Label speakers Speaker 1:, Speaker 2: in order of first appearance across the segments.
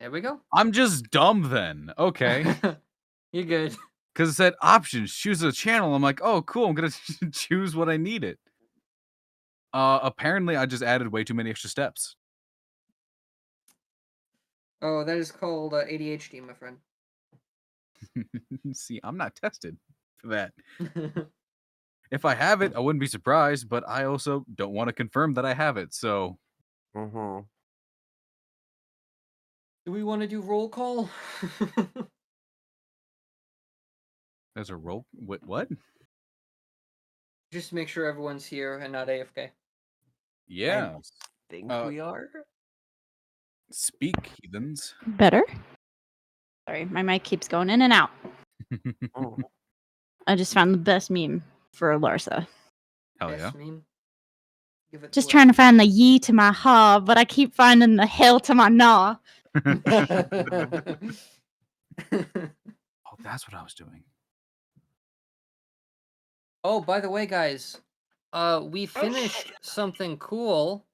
Speaker 1: There we go.
Speaker 2: I'm just dumb then. Okay.
Speaker 1: You're good.
Speaker 2: Because it said options, choose a channel. I'm like, oh, cool. I'm going to choose what I needed. Apparently, I just added way too many extra steps.
Speaker 1: Oh, that is called ADHD, my friend.
Speaker 2: See, I'm not tested for that. If I have it, I wouldn't be surprised, but I also don't want to confirm that I have it, so...
Speaker 3: Mm-hmm.
Speaker 1: Do we want to do roll call?
Speaker 2: There's a roll... Wait, what?
Speaker 1: Just make sure everyone's here and not AFK.
Speaker 2: Yeah.
Speaker 3: I think we are.
Speaker 2: Speak, heathens.
Speaker 4: Better? Sorry, my mic keeps going in and out.
Speaker 3: Oh.
Speaker 4: I just found the best meme for Larsa.
Speaker 2: Hell yeah.
Speaker 1: Best meme? Give it
Speaker 4: Just
Speaker 1: to
Speaker 4: trying to find the ye to my ha, but I keep finding the hell to my nah.
Speaker 2: Oh, that's what I was doing.
Speaker 1: Oh, by the way, guys, we finished something cool.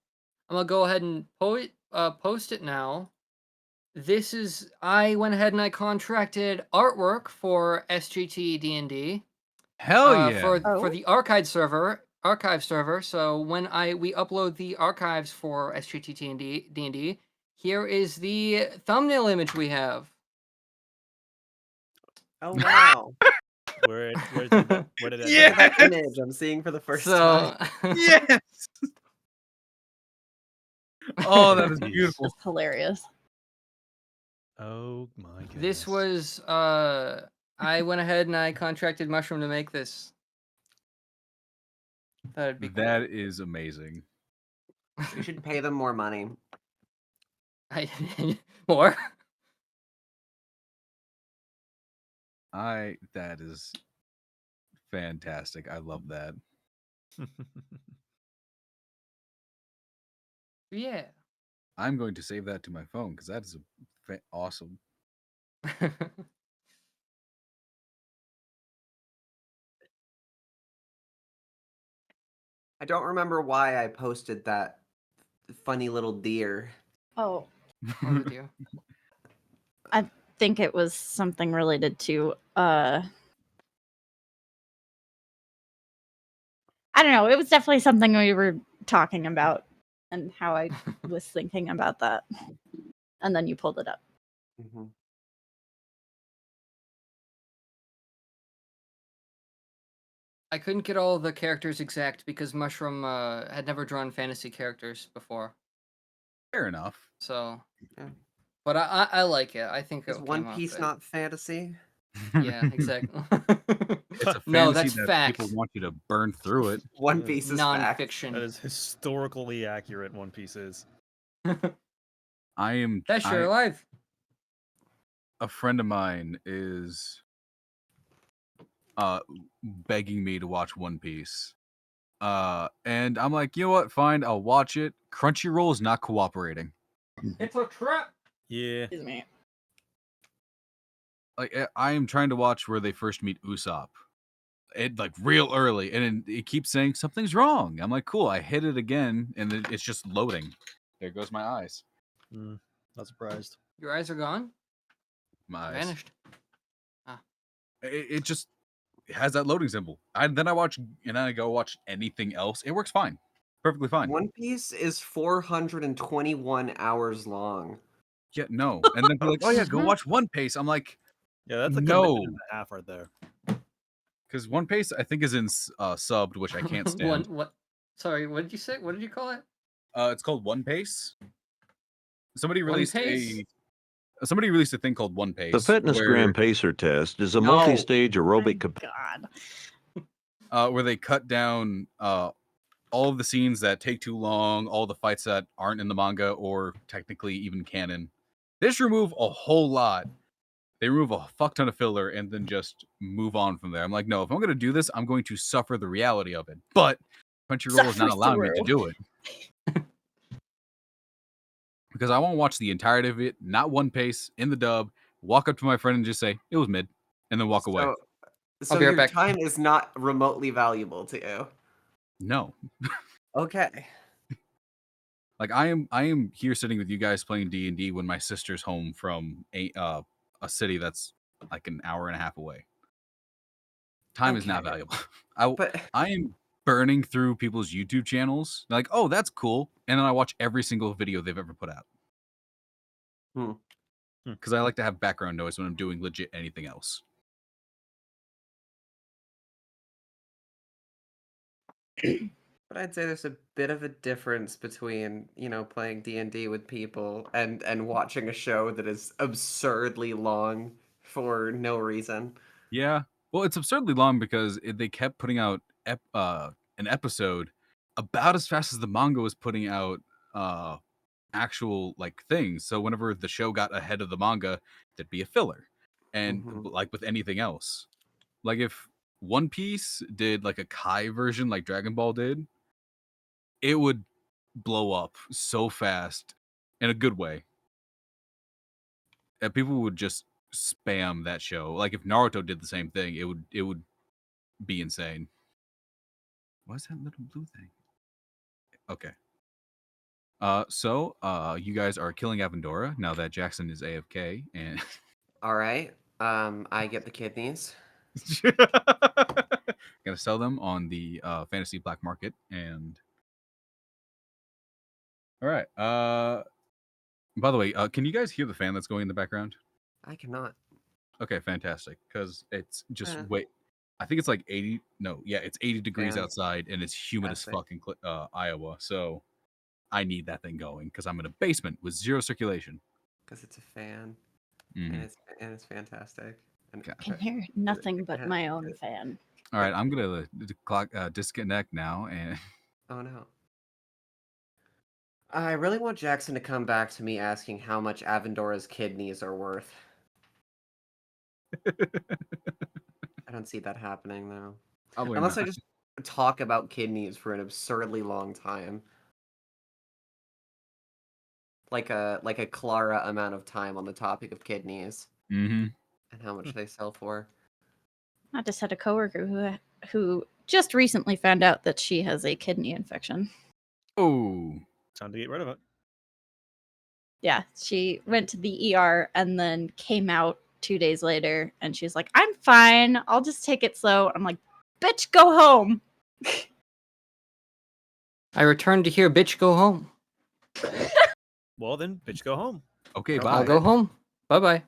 Speaker 1: I'm gonna go ahead and post it now. This is, I went ahead and I contracted artwork for SGTD&D.
Speaker 2: Hell yeah.
Speaker 1: For the archive server. So when we upload the archives for SGTD&D, here is the thumbnail image we have.
Speaker 3: Oh wow!
Speaker 5: Where did that
Speaker 2: Yeah.
Speaker 3: That image I'm seeing for the first time.
Speaker 2: Yes. Oh, that is beautiful.
Speaker 4: That's hilarious.
Speaker 5: Oh my goodness.
Speaker 1: This was I went ahead and I contracted Mushroom to make this. That'd be cool.
Speaker 2: That is amazing.
Speaker 3: We should pay them more money.
Speaker 1: More?
Speaker 2: That is fantastic. I love that.
Speaker 1: Yeah.
Speaker 2: I'm going to save that to my phone because that is awesome.
Speaker 3: I don't remember why I posted that funny little deer.
Speaker 4: Oh,
Speaker 1: Oh dear.
Speaker 4: I think it was something related to I don't know. It was definitely something we were talking about and how I was thinking about that. And then you pulled it up.
Speaker 3: Mm-hmm.
Speaker 1: I couldn't get all the characters exact because Mushroom had never drawn fantasy characters before.
Speaker 2: Fair enough.
Speaker 1: So,
Speaker 3: Yeah.
Speaker 1: but I like it. I think
Speaker 3: Is
Speaker 1: it
Speaker 3: One
Speaker 1: came out
Speaker 3: Piece
Speaker 1: good.
Speaker 3: not fantasy?
Speaker 1: Yeah, exactly.
Speaker 2: It's a fantasy
Speaker 1: No, that's
Speaker 2: that
Speaker 1: fact.
Speaker 2: people want you to burn through it.
Speaker 3: One Piece is fact.
Speaker 1: Non-fiction.
Speaker 5: That is historically accurate. One Piece is.
Speaker 1: That's your life.
Speaker 2: A friend of mine is begging me to watch One Piece. And I'm like, you know what? Fine, I'll watch it. Crunchyroll is not cooperating.
Speaker 1: It's a trap.
Speaker 5: Yeah.
Speaker 4: Excuse me.
Speaker 2: Like, I am trying to watch where they first meet Usopp. It like real early, and it keeps saying something's wrong. I'm like, cool. I hit it again, and it's just loading. There goes my eyes.
Speaker 5: Not surprised.
Speaker 1: Your eyes are gone.
Speaker 2: My eyes
Speaker 1: Vanished.
Speaker 2: It just has that loading symbol. Then I watch, and then I go watch anything else. It works fine, perfectly fine.
Speaker 3: One Piece is 421 hours long.
Speaker 2: Yeah, no. And then they're like, oh yeah, go watch One Piece. I'm like,
Speaker 5: Yeah, that's a
Speaker 2: no,
Speaker 5: commitment and a half right there.
Speaker 2: because One Piece I think is in subbed, which I can't stand.
Speaker 1: What? Sorry, what did you say? What did you call it?
Speaker 2: It's called One Piece. Somebody
Speaker 1: One
Speaker 2: released
Speaker 1: Piece?
Speaker 2: somebody released a thing called One Pace.
Speaker 6: The Fitness Gram Pacer test is a multi-stage aerobic
Speaker 4: God.
Speaker 2: where they cut down all of the scenes that take too long, all the fights that aren't in the manga or technically even canon. They just remove a whole lot. They remove a fuck ton of filler and then just move on from there. I'm like, no, if I'm going to do this, I'm going to suffer the reality of it. But Crunchyroll is not allowing me to do it. Because I want to watch the entirety of it, not One Piece, in the dub, walk up to my friend and just say, it was mid, and then walk away.
Speaker 3: So
Speaker 1: be right
Speaker 3: your
Speaker 1: back.
Speaker 3: time is not remotely valuable to you?
Speaker 2: No.
Speaker 3: Okay.
Speaker 2: Like I am here sitting with you guys playing D&D when my sister's home from a city that's like an hour and a half away. Time is not
Speaker 3: Okay.
Speaker 2: valuable.
Speaker 3: But
Speaker 2: I am burning through people's YouTube channels. Like, oh, that's cool, and then I watch every single video they've ever put out. Because I like to have background noise when I'm doing legit anything else.
Speaker 3: But I'd say there's a bit of a difference between, playing D&D with people and watching a show that is absurdly long for no reason.
Speaker 2: Yeah. Well, it's absurdly long because they kept putting out an episode about as fast as the manga was putting out actual like things. So whenever the show got ahead of the manga, there'd be a filler. And like with anything else, like if One Piece did like a Kai version like Dragon Ball did, it would blow up so fast in a good way. And people would just spam that show. Like if Naruto did the same thing, it would be insane. What's that little blue thing? Okay. So you guys are killing Avendora now that Jackson is AFK, and
Speaker 3: All right. I get the kidneys.
Speaker 2: gonna sell them on the fantasy black market. And all right. By the way, can you guys hear the fan that's going in the background?
Speaker 3: I cannot.
Speaker 2: Okay, fantastic. Because it's just
Speaker 3: Eh.
Speaker 2: wait. I think it's like 80. No, yeah, it's 80 degrees
Speaker 3: Yeah.
Speaker 2: outside, and it's humid as fuck in Iowa. So I need that thing going because I'm in a basement with zero circulation.
Speaker 3: Because it's a fan,
Speaker 2: Mhm.
Speaker 3: and it's fantastic. And
Speaker 2: Okay.
Speaker 4: I can hear nothing but
Speaker 3: Yeah,
Speaker 4: my own fan.
Speaker 2: All right, I'm gonna disconnect now, and
Speaker 3: Oh no. I really want Jackson to come back to me asking how much Avendora's kidneys are worth. I don't see that happening though.
Speaker 2: probably
Speaker 3: Unless
Speaker 2: not.
Speaker 3: I just talk about kidneys for an absurdly long time. Like a Clara amount of time on the topic of kidneys
Speaker 2: Mm-hmm.
Speaker 3: and how much they sell for.
Speaker 4: I just had a coworker who just recently found out that she has a kidney infection.
Speaker 2: Oh,
Speaker 5: Time to get rid of it.
Speaker 4: Yeah, she went to the ER and then came out 2 days later, and she's like, "I'm fine. I'll just take it slow." I'm like, "Bitch, go home."
Speaker 1: I returned to hear bitch go home.
Speaker 5: Well, then, bitch, go home.
Speaker 2: okay,
Speaker 3: Oh,
Speaker 2: bye.
Speaker 1: I'll go home. Bye-bye.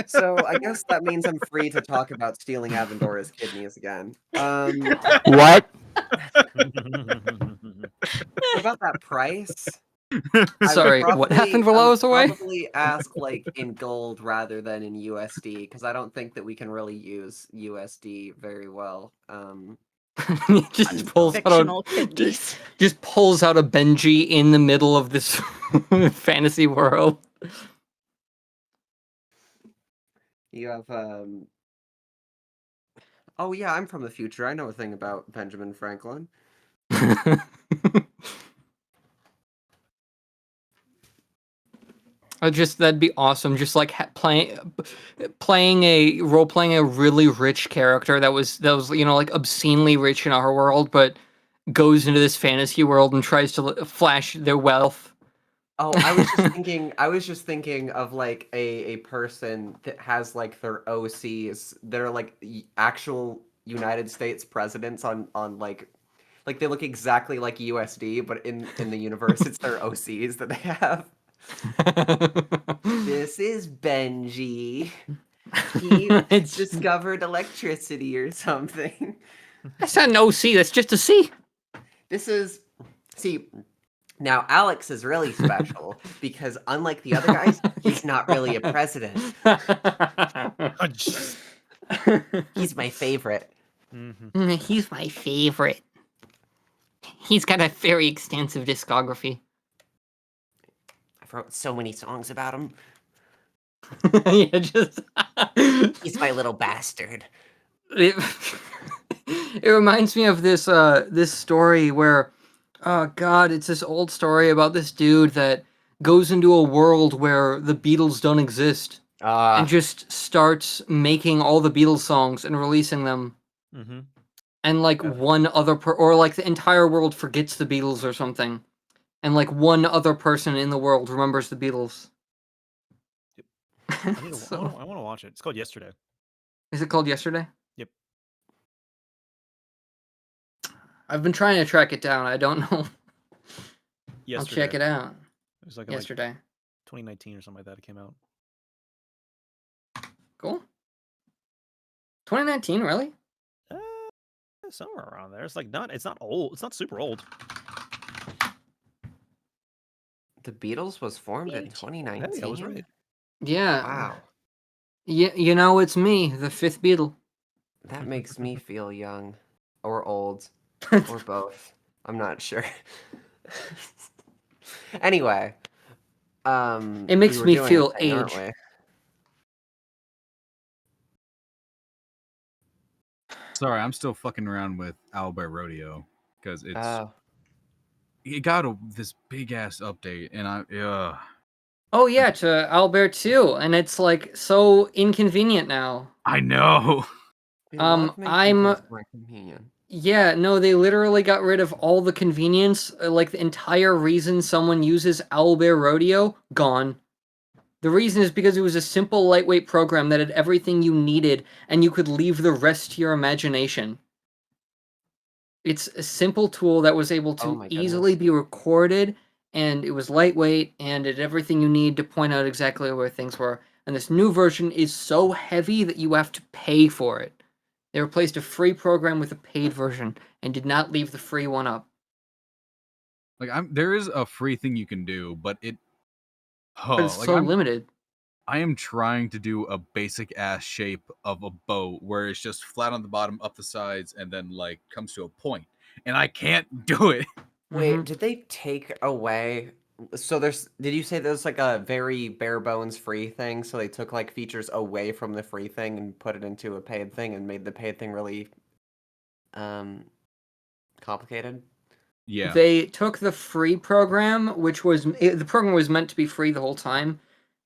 Speaker 3: So I guess that means I'm free to talk about stealing Avendora's kidneys again.
Speaker 1: What?
Speaker 3: What about that price?
Speaker 1: Sorry, what happened while I was away?
Speaker 3: Probably ask like in gold rather than in USD because I don't think that we can really use USD very well.
Speaker 1: just pulls out
Speaker 4: Fictional
Speaker 1: a,
Speaker 4: kidneys.
Speaker 1: just pulls out a Benji in the middle of this fantasy world.
Speaker 3: You have Oh yeah, I'm from the future. I know a thing about Benjamin Franklin.
Speaker 1: That'd be awesome. Just like playing a really rich character that was like obscenely rich in our world, but goes into this fantasy world and tries to flash their wealth.
Speaker 3: Oh, I was just thinking of like a person that has like their OCs. They're like actual United States presidents on like they look exactly like USD, but in the universe it's their OCs that they have. This is Benji. He discovered electricity or something.
Speaker 1: That's not an OC, that's just a C.
Speaker 3: This is now Alex is really special because unlike the other guys, he's not really a president. He's my favorite.
Speaker 1: He's my favorite. He's got a very extensive discography.
Speaker 3: I've wrote so many songs about him.
Speaker 1: Yeah, just
Speaker 3: He's my little bastard.
Speaker 1: It reminds me of this this story where, oh god, it's this old story about this dude that goes into a world where the Beatles don't exist and just starts making all the Beatles songs and releasing them. and like one other or like the entire world forgets the Beatles or something, and like one other person in the world remembers the Beatles.
Speaker 5: I want
Speaker 1: So,
Speaker 5: to watch it. It's called Yesterday.
Speaker 1: is it called Yesterday?
Speaker 5: Yep.
Speaker 1: I've been trying to track it down. I don't know.
Speaker 5: Yesterday.
Speaker 1: I'll check it out.
Speaker 5: It was like
Speaker 1: Yesterday.
Speaker 5: 2019 or something like that. It came out.
Speaker 1: Cool. 2019, really?
Speaker 5: Somewhere around there. It's like it's not old. It's not super old.
Speaker 3: The Beatles was formed in
Speaker 5: Hey,
Speaker 3: 2019.
Speaker 5: I was right.
Speaker 1: Yeah.
Speaker 3: Wow,
Speaker 1: Yeah, you know, it's me, the fifth Beatle.
Speaker 3: that makes me feel young, or old, or both. I'm not sure. Anyway,
Speaker 1: It makes
Speaker 3: we were
Speaker 1: me
Speaker 3: doing
Speaker 1: feel
Speaker 3: a thing, aren't
Speaker 1: age.
Speaker 3: we?
Speaker 2: Sorry, I'm still fucking around with Owlbear Rodeo because
Speaker 3: Oh,
Speaker 2: it got this big ass update, and
Speaker 1: Oh yeah, to Albert too, and it's like so inconvenient now.
Speaker 2: I know.
Speaker 3: we love making
Speaker 1: I'm
Speaker 3: things more convenient.
Speaker 1: yeah, no, they literally got rid of all the convenience, like the entire reason someone uses Owlbear Rodeo, gone. The reason is because it was a simple, lightweight program that had everything you needed, and you could leave the rest to your imagination. It's a simple tool that was able
Speaker 3: Oh
Speaker 1: to
Speaker 3: my
Speaker 1: easily
Speaker 3: goodness.
Speaker 1: be recorded, and it was lightweight, and it had everything you need to point out exactly where things were. And this new version is so heavy that you have to pay for it. They replaced a free program with a paid version, and did not leave the free one up.
Speaker 2: Like there is a free thing you can do, but
Speaker 1: But it's so limited.
Speaker 2: I am trying to do a basic ass shape of a boat where it's just flat on the bottom, up the sides, and then like comes to a point, and I can't do it.
Speaker 3: Wait, did they take away? So did you say there's like a very bare bones free thing? So they took like features away from the free thing and put it into a paid thing and made the paid thing really complicated?
Speaker 2: Yeah.
Speaker 1: They took the free program, which was the program was meant to be free the whole time.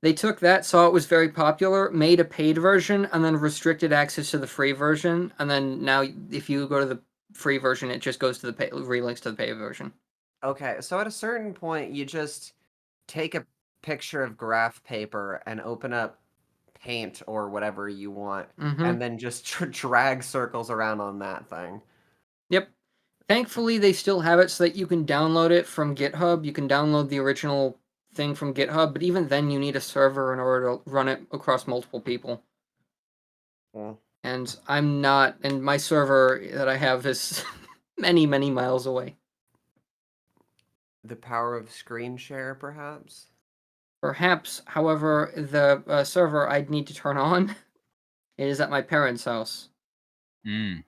Speaker 1: They took that, saw it was very popular, made a paid version, and then restricted access to the free version. And then now, if you go to the free version, it just goes to the relinks to the paid version.
Speaker 3: Okay, so at a certain point, you just take a picture of graph paper and open up Paint or whatever you want, and then just drag circles around on that thing.
Speaker 1: Yep. Thankfully, they still have it so that you can download it from GitHub. You can download the original thing from GitHub, but even then, you need a server in order to run it across multiple people.
Speaker 3: Well,
Speaker 1: And I'm not, and my server that I have is many, many miles away.
Speaker 3: the power of screen share, perhaps?
Speaker 1: Perhaps, however, the server I'd need to turn on is at my parents' house.
Speaker 2: Mm.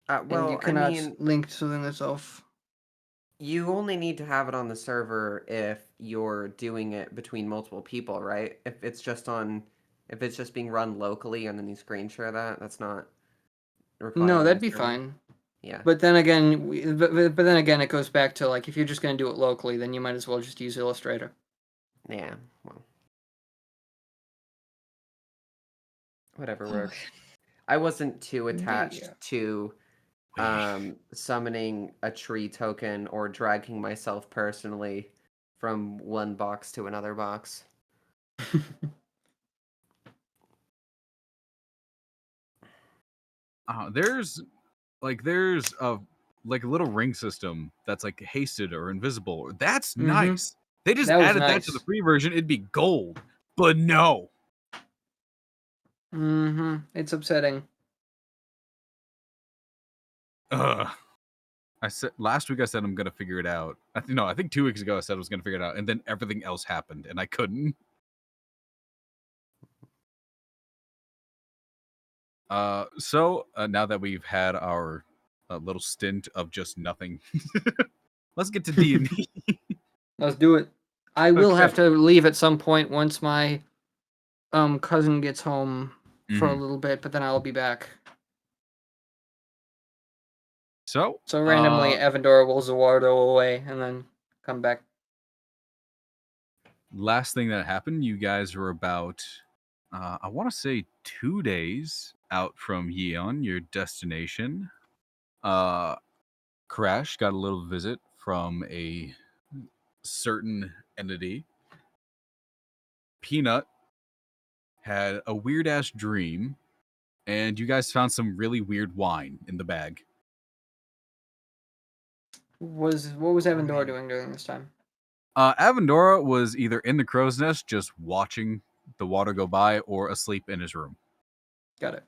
Speaker 1: And you
Speaker 3: Well, I
Speaker 1: cannot
Speaker 3: mean,
Speaker 1: link to them itself.
Speaker 3: you only need to have it on the server if you're doing it between multiple people, right? If it's just being run locally and then you screen share that, that's not
Speaker 1: No,
Speaker 3: requiring
Speaker 1: that'd
Speaker 3: a
Speaker 1: be
Speaker 3: server.
Speaker 1: fine.
Speaker 3: Yeah.
Speaker 1: But then again, but then again, it goes back to like if you're just gonna do it locally, then you might as well just use Illustrator.
Speaker 3: Yeah. Well, whatever works. I wasn't too attached
Speaker 1: Yeah.
Speaker 3: to summoning a tree token or dragging myself personally from one box to another box.
Speaker 2: There's a like a little ring system that's like hasted or invisible. That's nice. They just
Speaker 1: That was
Speaker 2: added that to the
Speaker 1: nice.
Speaker 2: free version, it'd be gold. But no.
Speaker 1: It's upsetting.
Speaker 2: Ugh. I said last week I said I'm gonna figure it out. I think 2 weeks ago I said I was gonna figure it out, and then everything else happened and I couldn't. So now that we've had our little stint of just nothing, let's get to D&D.
Speaker 1: Let's do it. I will
Speaker 2: Okay.
Speaker 1: have to leave at some point once my cousin gets home for a little bit, but then I'll be back.
Speaker 2: So
Speaker 1: randomly, Evandor will Zawardo away and then come back.
Speaker 2: last thing that happened, you guys were about I want to say 2 days out from Yeon, your destination. Crash got a little visit from a certain entity. Peanut had a weird ass dream, and you guys found some really weird wine in the bag.
Speaker 1: What was Avendora doing during this time?
Speaker 2: Avendora was either in the crow's nest just watching the water go by or asleep in his room.
Speaker 1: Got it.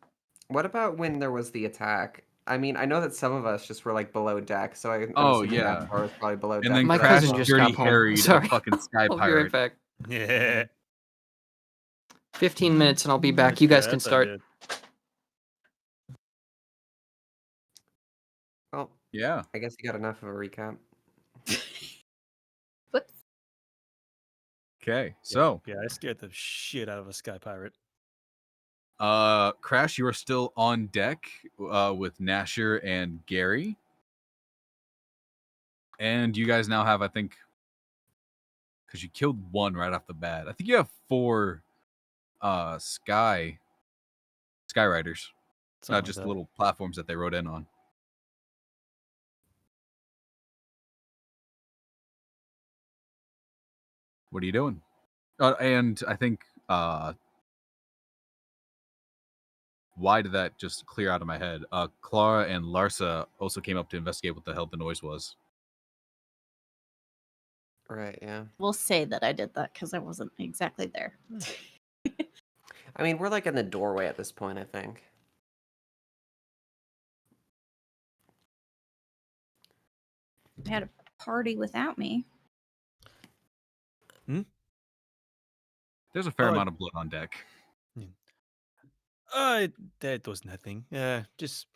Speaker 3: What about when there was the attack? I mean, I know that some of us just were like below deck, so I'm
Speaker 2: Oh,
Speaker 3: assuming
Speaker 2: yeah.
Speaker 3: Avendora was probably below
Speaker 2: And
Speaker 3: deck.
Speaker 2: then
Speaker 1: My
Speaker 3: for that
Speaker 2: Crash
Speaker 3: as
Speaker 1: cousin
Speaker 3: well.
Speaker 1: just
Speaker 2: dirty
Speaker 1: got home.
Speaker 2: harried
Speaker 1: Sorry.
Speaker 2: a fucking sky
Speaker 1: I'll be right
Speaker 2: pirate.
Speaker 1: back.
Speaker 5: Yeah.
Speaker 1: 15 minutes and I'll be back. You guys can
Speaker 5: That's not
Speaker 1: start.
Speaker 5: good.
Speaker 3: Well,
Speaker 2: Yeah.
Speaker 3: I guess you got enough of a recap.
Speaker 4: Whoops.
Speaker 2: Okay. So,
Speaker 5: Yeah, I scared the shit out of a sky pirate.
Speaker 2: Crash, you are still on deck with Gnasher and Gary. And you guys now have, I think, because you killed one right off the bat. I think you have 4 sky riders.
Speaker 5: Something
Speaker 2: Not
Speaker 5: like
Speaker 2: just
Speaker 5: that.
Speaker 2: little platforms that they rode in on. What are you doing? And I think why did that just clear out of my head? Clara and Larsa also came up to investigate what the hell the noise was.
Speaker 3: Right, yeah.
Speaker 4: We'll say that I did that because I wasn't exactly there.
Speaker 3: I mean, we're like in the doorway at this point, I think.
Speaker 4: We had a party without me.
Speaker 2: There's a fair
Speaker 5: Oh,
Speaker 2: amount of blood on deck.
Speaker 5: That was nothing. Just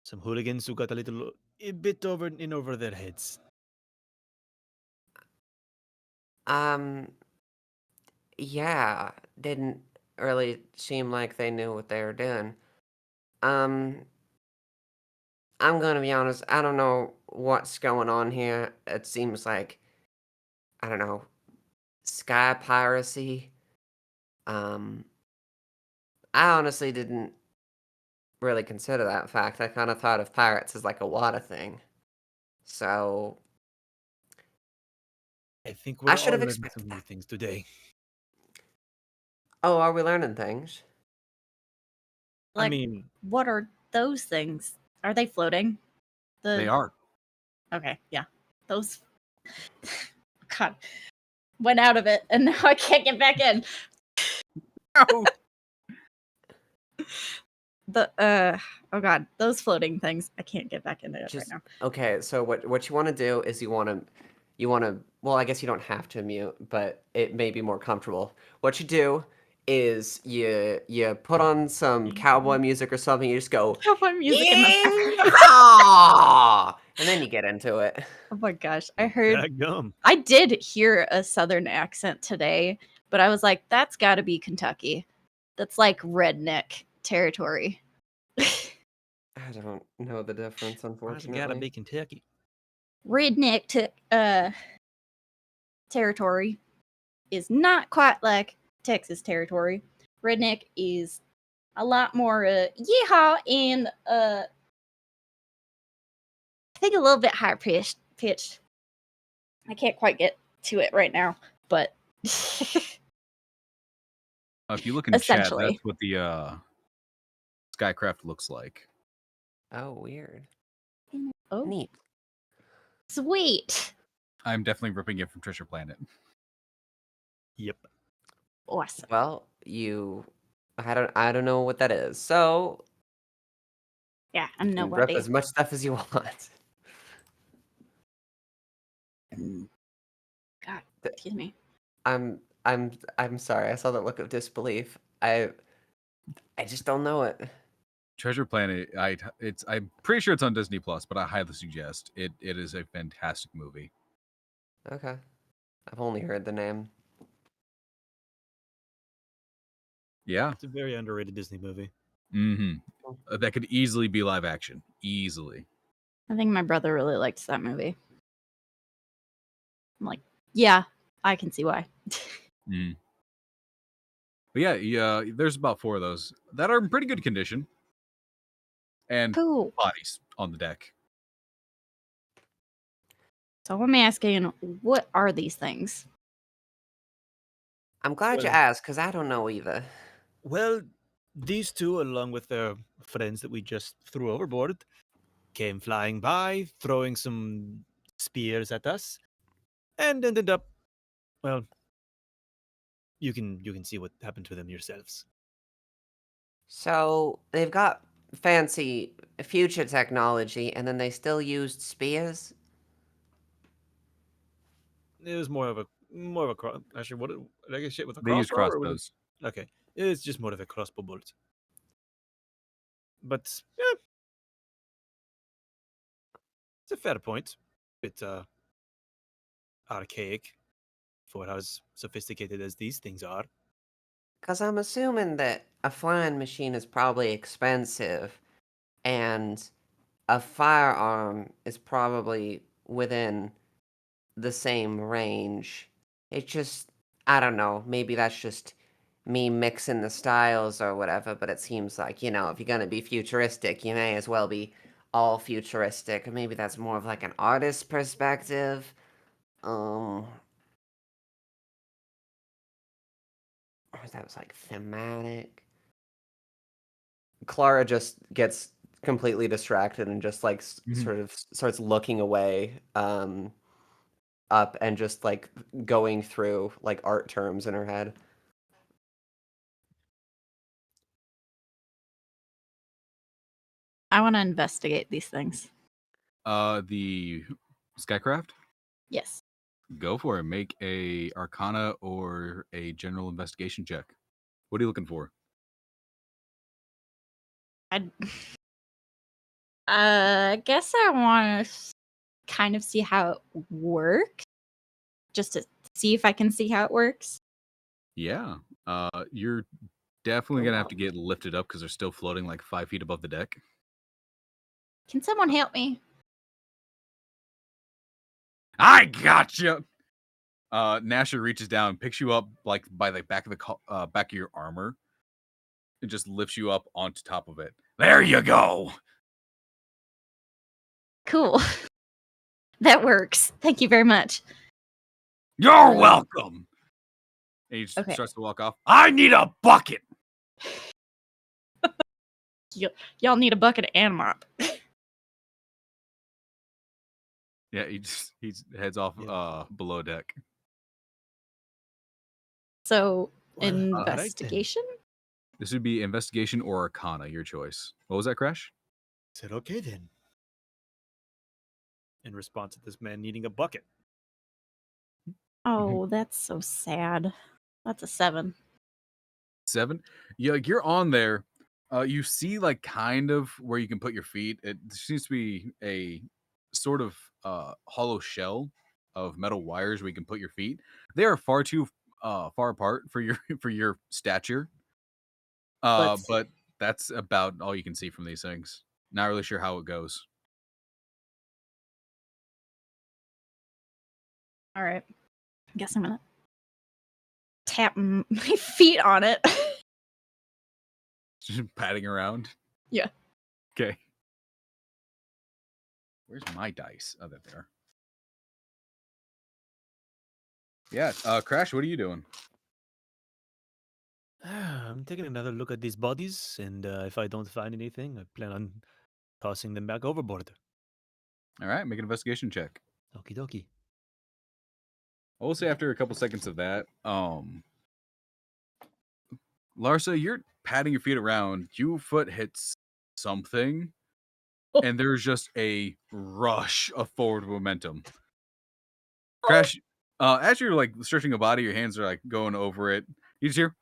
Speaker 5: some hooligans who got a bit in over their heads.
Speaker 3: Yeah, didn't really seem like they knew what they were doing. Um, I'm gonna be honest, I don't know what's going on here. It seems like, I don't know, sky piracy. Um, I honestly didn't really consider that fact. I kind of thought of pirates as like a water thing. So,
Speaker 5: I think
Speaker 3: I
Speaker 5: we're
Speaker 3: should
Speaker 5: all
Speaker 3: have
Speaker 5: learning
Speaker 3: expected
Speaker 5: some new
Speaker 3: that.
Speaker 5: things today.
Speaker 3: Oh, are we learning things?
Speaker 5: I
Speaker 4: Like,
Speaker 5: mean,
Speaker 4: what are those things? Are they floating?
Speaker 2: They are.
Speaker 4: Okay, yeah. Those. God. Went out of it, and now I can't get back in.
Speaker 2: Oh.
Speaker 4: Oh god, those floating things. I can't get back into it
Speaker 3: Just
Speaker 4: right
Speaker 3: okay. So what you want to do is you want to well, I guess you don't have to mute, but it may be more comfortable. What you do is you put on some cowboy music or something. You just go
Speaker 4: now. Cowboy music in the background.
Speaker 3: "Yeehaw!" and then you get into it.
Speaker 4: Oh my gosh, I heard.
Speaker 5: gum.
Speaker 4: I did hear a southern accent today, but I was like, that's got to be Kentucky. That's like redneck territory.
Speaker 3: I don't know the difference,
Speaker 5: Why's it gotta
Speaker 3: unfortunately.
Speaker 5: be Kentucky?
Speaker 4: Redneck territory is not quite like Texas territory. Redneck is a lot more yeehaw and I think a little bit higher pitched. I can't quite get to it right now, but
Speaker 2: If you look in chat,
Speaker 4: essentially.
Speaker 2: that's what the Skycraft looks like.
Speaker 3: Oh, weird.
Speaker 4: Oh,
Speaker 3: Neat.
Speaker 4: sweet.
Speaker 2: I'm definitely ripping it from Treasure Planet.
Speaker 5: Yep.
Speaker 4: Awesome.
Speaker 3: Well, I don't know what that is. So
Speaker 4: Yeah, I'm
Speaker 3: you can rip
Speaker 4: nobody.
Speaker 3: as much stuff as you want.
Speaker 4: God, excuse me.
Speaker 3: I'm sorry. I saw that look of disbelief. I just don't know it.
Speaker 2: Treasure Planet, I'm pretty sure it's on Disney Plus, but I highly suggest it. It is a fantastic movie.
Speaker 3: Okay. I've only heard the name.
Speaker 2: Yeah.
Speaker 5: It's a very underrated Disney movie.
Speaker 2: Mm-hmm. That could easily be live action. Easily.
Speaker 4: I think my brother really likes that movie. I'm like, yeah, I can see why.
Speaker 2: Mm. But yeah, there's about 4 of those that are in pretty good condition. and
Speaker 4: Cool.
Speaker 2: bodies on the deck.
Speaker 4: So I'm asking, what are these things?
Speaker 3: I'm glad you
Speaker 5: Well-
Speaker 3: asked, because I don't know either.
Speaker 5: Well, these two, along with their friends that we just threw overboard, came flying by, throwing some spears at us, and ended up. Well, you can see what happened to them yourselves.
Speaker 3: So they've got fancy future technology, and then they still used spears?
Speaker 5: It was more of a cross. Actually, what like a shit with a
Speaker 2: They use
Speaker 5: crossbow or with
Speaker 2: crossbows.
Speaker 5: okay, it's just more of a crossbow bolt. But yeah, it's a fair point. Bit archaic for as sophisticated as these things are.
Speaker 3: Because I'm assuming that a flying machine is probably expensive, and a firearm is probably within the same range. It just, I don't know, maybe that's just me mixing the styles or whatever, but it seems like, if you're going to be futuristic, you may as well be all futuristic. Or maybe that's more of like an artist perspective. Or that was like thematic. Clara just gets completely distracted and just like sort of starts looking away up and just like going through like art terms in her head.
Speaker 4: I want to investigate these things.
Speaker 2: The Skycraft?
Speaker 4: Yes.
Speaker 2: Go for it. Make a Arcana or a general investigation check. What are you looking for?
Speaker 4: I guess I want to kind of see how it works, just to see if I can see how it works.
Speaker 2: Yeah. You're definitely gonna have to get lifted up because they're still floating like 5 feet above the deck.
Speaker 4: Can someone help me?
Speaker 2: I gotcha. Gnasher reaches down, picks you up like by the back of the back of your armor, and just lifts you up onto top of it. There you go.
Speaker 4: Cool. That works. Thank you very much.
Speaker 2: You're welcome. And he just
Speaker 4: Okay.
Speaker 2: starts to walk off. I need a bucket.
Speaker 4: Y'all need a bucket and mop.
Speaker 2: Yeah, he heads off
Speaker 5: Yeah.
Speaker 2: below deck.
Speaker 4: So,
Speaker 5: Well, all right then.
Speaker 4: investigation?
Speaker 2: This would be investigation or Arcana, your choice. What was that, Crash?
Speaker 5: Said okay then. In response to this man needing a bucket.
Speaker 4: Oh, that's so sad. That's a 7.
Speaker 2: 7. Yeah, like you're on there. You see like kind of where you can put your feet. It seems to be a sort of hollow shell of metal wires where you can put your feet. They are far too far apart for your for your stature. But that's about all you can see from these things. Not really sure how it goes.
Speaker 4: All right. I guess I'm gonna tap my feet on it.
Speaker 2: Just patting around.
Speaker 4: Yeah.
Speaker 2: Okay. Where's my dice? Oh, they're there. Yeah, Crash, what are you doing?
Speaker 5: I'm taking another look at these bodies, and if I don't find anything, I plan on tossing them back overboard.
Speaker 2: All right, make an investigation check.
Speaker 5: Okie dokie.
Speaker 2: I will say after a couple seconds of that, Larsa, you're patting your feet around. Your foot hits something, and there's just a rush of forward momentum. Crash, as you're like stretching a body, your hands are like going over it. You just hear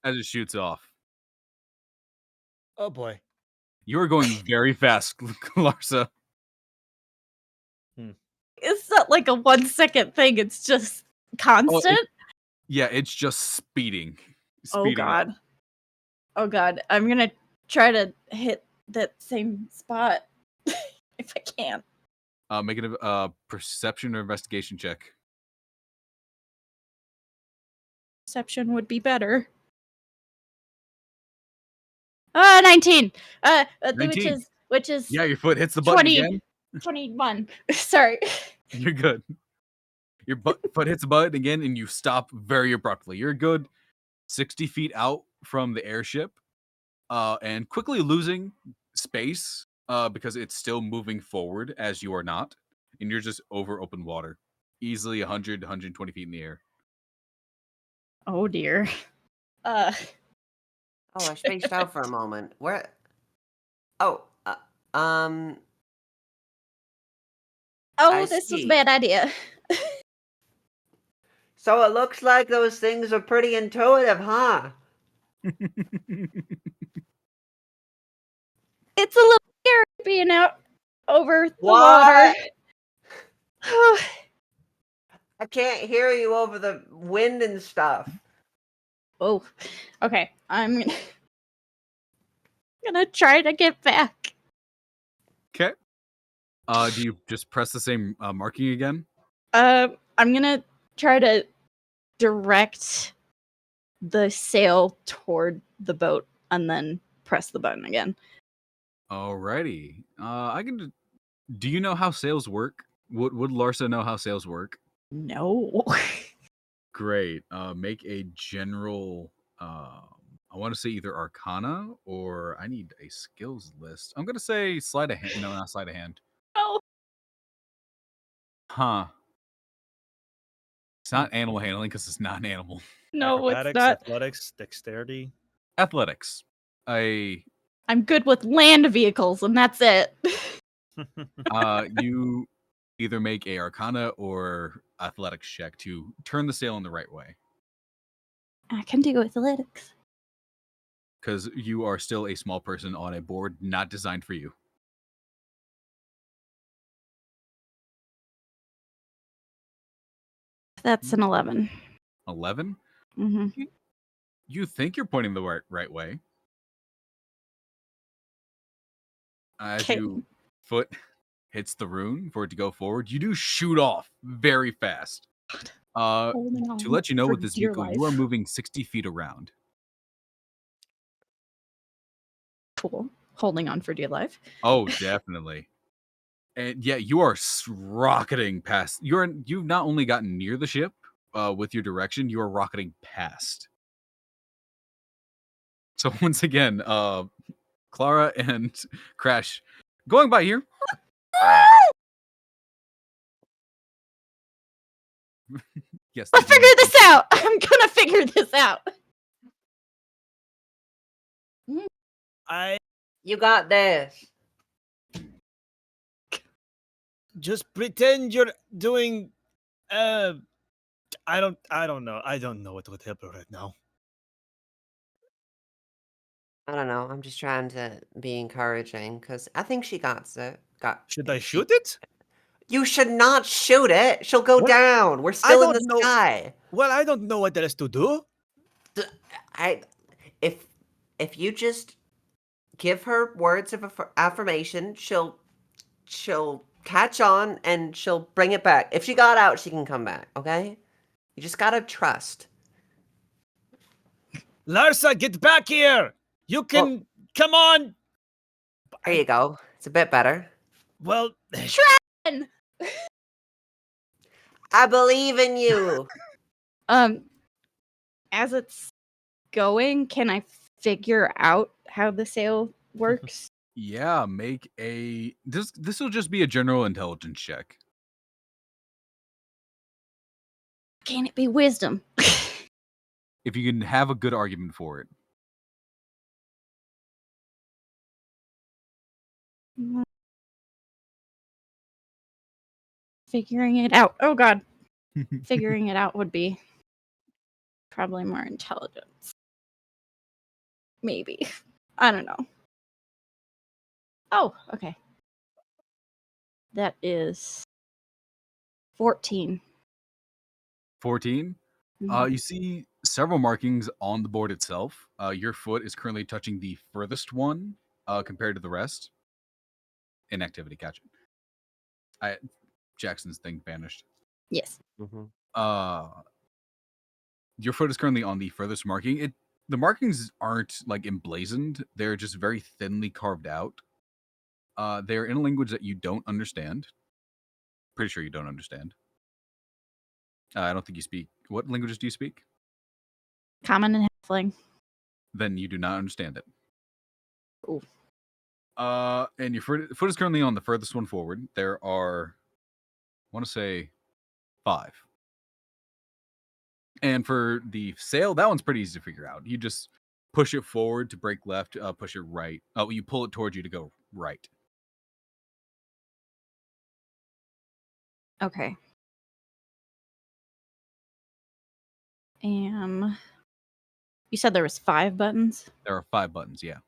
Speaker 2: as it shoots off.
Speaker 5: Oh boy.
Speaker 2: You are going very fast, Larsa.
Speaker 4: It's not like a 1 second thing, it's just constant.
Speaker 2: Yeah, it's just speeding.
Speaker 4: Oh
Speaker 2: Speeding up.
Speaker 4: god. Oh god. I'm gonna try to hit that same spot if I can.
Speaker 2: Make it a perception or investigation check.
Speaker 4: Perception would be better. 19. Which
Speaker 2: 19.
Speaker 4: is
Speaker 2: Yeah, your foot hits the button
Speaker 4: 20.
Speaker 2: again.
Speaker 4: 21. Sorry.
Speaker 2: You're good. Your foot hits the button again, and you stop very abruptly. You're a good 60 feet out from the airship, and quickly losing space because it's still moving forward as you are not, and you're just over open water, easily 100, 120 feet in the air.
Speaker 4: Oh dear.
Speaker 3: Oh, I spaced out for a moment. Where? Oh,
Speaker 4: Oh,
Speaker 3: I
Speaker 4: this was a
Speaker 3: see.
Speaker 4: bad idea.
Speaker 3: So it looks like those things are pretty intuitive, huh?
Speaker 4: It's a little scary being out over the
Speaker 3: What?
Speaker 4: water.
Speaker 3: I can't hear you over the wind and stuff.
Speaker 4: Oh, okay. I'm gonna try to get back.
Speaker 2: Okay. Do you just press the same marking again?
Speaker 4: I'm gonna try to direct the sail toward the boat and then press the button again.
Speaker 2: Alrighty. I can. Do you know how sails work? Would Larsa know how sails work?
Speaker 4: No.
Speaker 2: Great. Make a general. I want to say either Arcana or I need a skills list. I'm gonna say sleight of hand. No, not sleight of hand.
Speaker 4: No.
Speaker 2: Huh. It's not animal handling because it's not an animal.
Speaker 4: No, it's
Speaker 5: Acrobatics,
Speaker 4: not.
Speaker 5: athletics, dexterity.
Speaker 2: Athletics.
Speaker 4: I'm good with land vehicles, and that's it.
Speaker 2: You either make a Arcana or athletics check to turn the sail in the right way.
Speaker 4: I can do athletics.
Speaker 2: Because you are still a small person on a board not designed for you.
Speaker 4: That's an 11.
Speaker 2: 11?
Speaker 4: Mm-hmm.
Speaker 2: You think you're pointing the right way. As
Speaker 4: Okay.
Speaker 2: your foot hits the rune for it to go forward, you do shoot off very fast. To let you know, with this vehicle, you are moving 60 feet around.
Speaker 4: Cool. Holding on for dear life.
Speaker 2: Oh, definitely. And yeah, you are rocketing past. You've not only gotten near the ship with your direction, you are rocketing past. So once again, Clara and Crash going by here. Yes.
Speaker 4: Let's figure this out. I'm gonna figure this out.
Speaker 3: You got this.
Speaker 5: Just pretend you're doing. I don't know. I don't know what would help her right now.
Speaker 3: I don't know. I'm just trying to be encouraging because I think she got it.
Speaker 5: Should I shoot it?
Speaker 3: You should not shoot it. She'll go
Speaker 5: What?
Speaker 3: down. We're still in the
Speaker 5: don't know.
Speaker 3: sky.
Speaker 5: Well, I don't know what else to do.
Speaker 3: If you just give her words of affirmation, she'll catch on and she'll bring it back. If she got out, she can come back. Okay, you just gotta trust.
Speaker 5: Larsa, get back here! You can come on.
Speaker 3: There you go. It's a bit better.
Speaker 5: Well,
Speaker 4: Tren!
Speaker 3: I believe in you.
Speaker 4: As it's going, can I figure out how the sail works?
Speaker 2: Yeah, make a this will just be a general intelligence check.
Speaker 4: Can it be wisdom?
Speaker 2: If you can have a good argument for it.
Speaker 4: Figuring it out. Oh god. Figuring it out would be probably more intelligence. Maybe. I don't know. Oh, okay. That is 14.
Speaker 2: 14. You see several markings on the board itself. Your foot is currently touching the furthest one compared to the rest. Inactivity, catch it. Jackson's thing vanished.
Speaker 4: Yes.
Speaker 3: Mm-hmm.
Speaker 2: Your foot is currently on the furthest marking. The markings aren't like emblazoned; they're just very thinly carved out. They're in a language that you don't understand. Pretty sure you don't understand. I don't think you speak. What languages do you speak?
Speaker 4: Common and halfling.
Speaker 2: Then you do not understand it.
Speaker 4: Ooh.
Speaker 2: And your foot is currently on the furthest one forward. There are, I want to say, 5. And for the sail, that one's pretty easy to figure out. You just push it forward to break left, push it right. Oh, you pull it towards you to go right.
Speaker 4: Okay. You said there was 5 buttons?
Speaker 2: There are 5 buttons, yeah.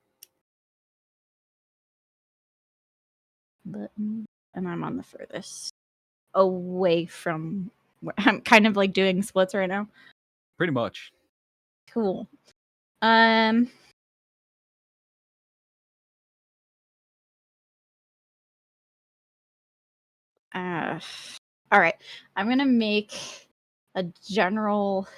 Speaker 4: Button. And I'm on the furthest. Away from where I'm kind of like doing splits right now.
Speaker 2: Pretty much.
Speaker 4: Cool. All right. I'm gonna make a general.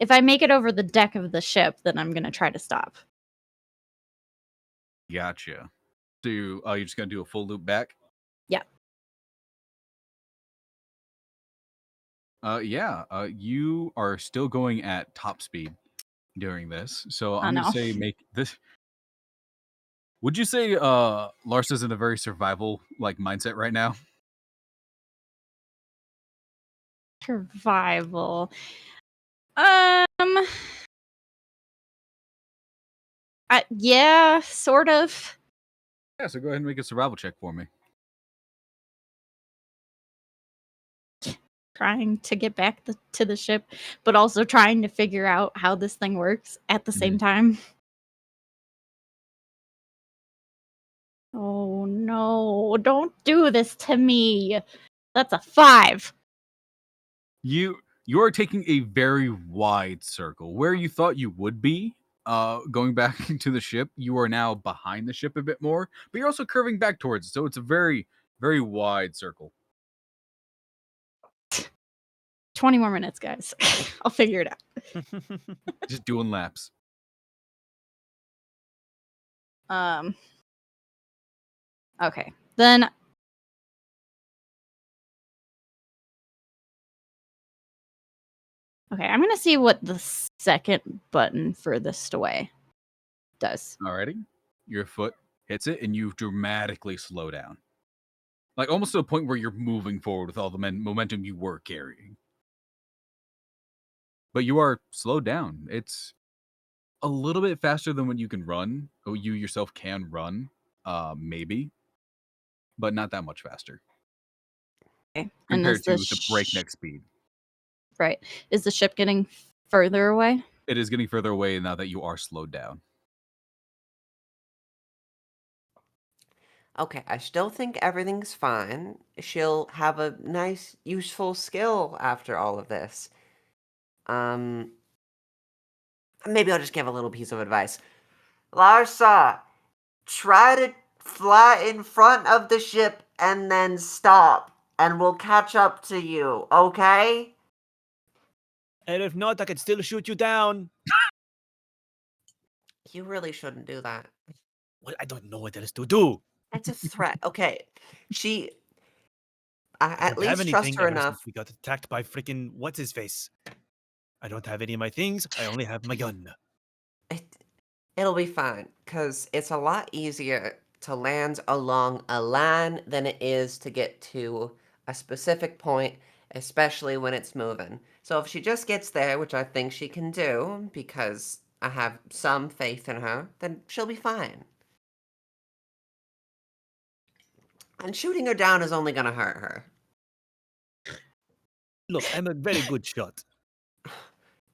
Speaker 4: If I make it over the deck of the ship, then I'm gonna try to stop.
Speaker 2: Gotcha. So you're just gonna do a full loop back?
Speaker 4: Yeah.
Speaker 2: You are still going at top speed during this. So I'm gonna
Speaker 4: no.
Speaker 2: say make this. Would you say Larsa's in a very survival like mindset right now?
Speaker 4: Survival. Yeah, sort of.
Speaker 2: Yeah, so go ahead and make a survival check for me.
Speaker 4: Trying to get back to the ship, but also trying to figure out how this thing works at the same time. Oh no, don't do this to me. That's a 5.
Speaker 2: You're taking a very wide circle. Where you thought you would be, going back to the ship, you are now behind the ship a bit more, but you're also curving back towards it. So it's a very, very wide circle.
Speaker 4: 20 more minutes, guys. I'll figure it out.
Speaker 2: Just doing laps.
Speaker 4: Okay. Then okay, I'm gonna see what the second button furthest away does.
Speaker 2: Alrighty. Your foot hits it and you dramatically slow down. Like almost to the point where you're moving forward with all the momentum you were carrying. But you are slowed down. It's a little bit faster than when you can run. Or you yourself can run. Maybe. But not that much faster.
Speaker 4: Okay.
Speaker 2: Compared to the breakneck speed.
Speaker 4: Right. Is the ship getting further away?
Speaker 2: It is getting further away now that you are slowed down.
Speaker 3: Okay, I still think everything's fine. She'll have a nice, useful skill after all of this. Maybe I'll just give a little piece of advice. Larsa, try to fly in front of the ship and then stop, and we'll catch up to you, okay?
Speaker 5: And if not, I can still shoot you down.
Speaker 3: You really shouldn't do that.
Speaker 5: Well, I don't know what else to do.
Speaker 3: It's a threat. Okay,
Speaker 5: I
Speaker 3: at
Speaker 5: don't have
Speaker 3: least trust
Speaker 5: anything
Speaker 3: her
Speaker 5: ever since
Speaker 3: enough.
Speaker 5: we got attacked by freaking what's his face. I don't have any of my things. I only have my gun.
Speaker 3: It'll be fine, because it's a lot easier to land along a line than it is to get to a specific point, especially when it's moving. So if she just gets there, which I think she can do, because I have some faith in her, then she'll be fine. And shooting her down is only going to hurt her.
Speaker 5: Look, I'm a very good shot.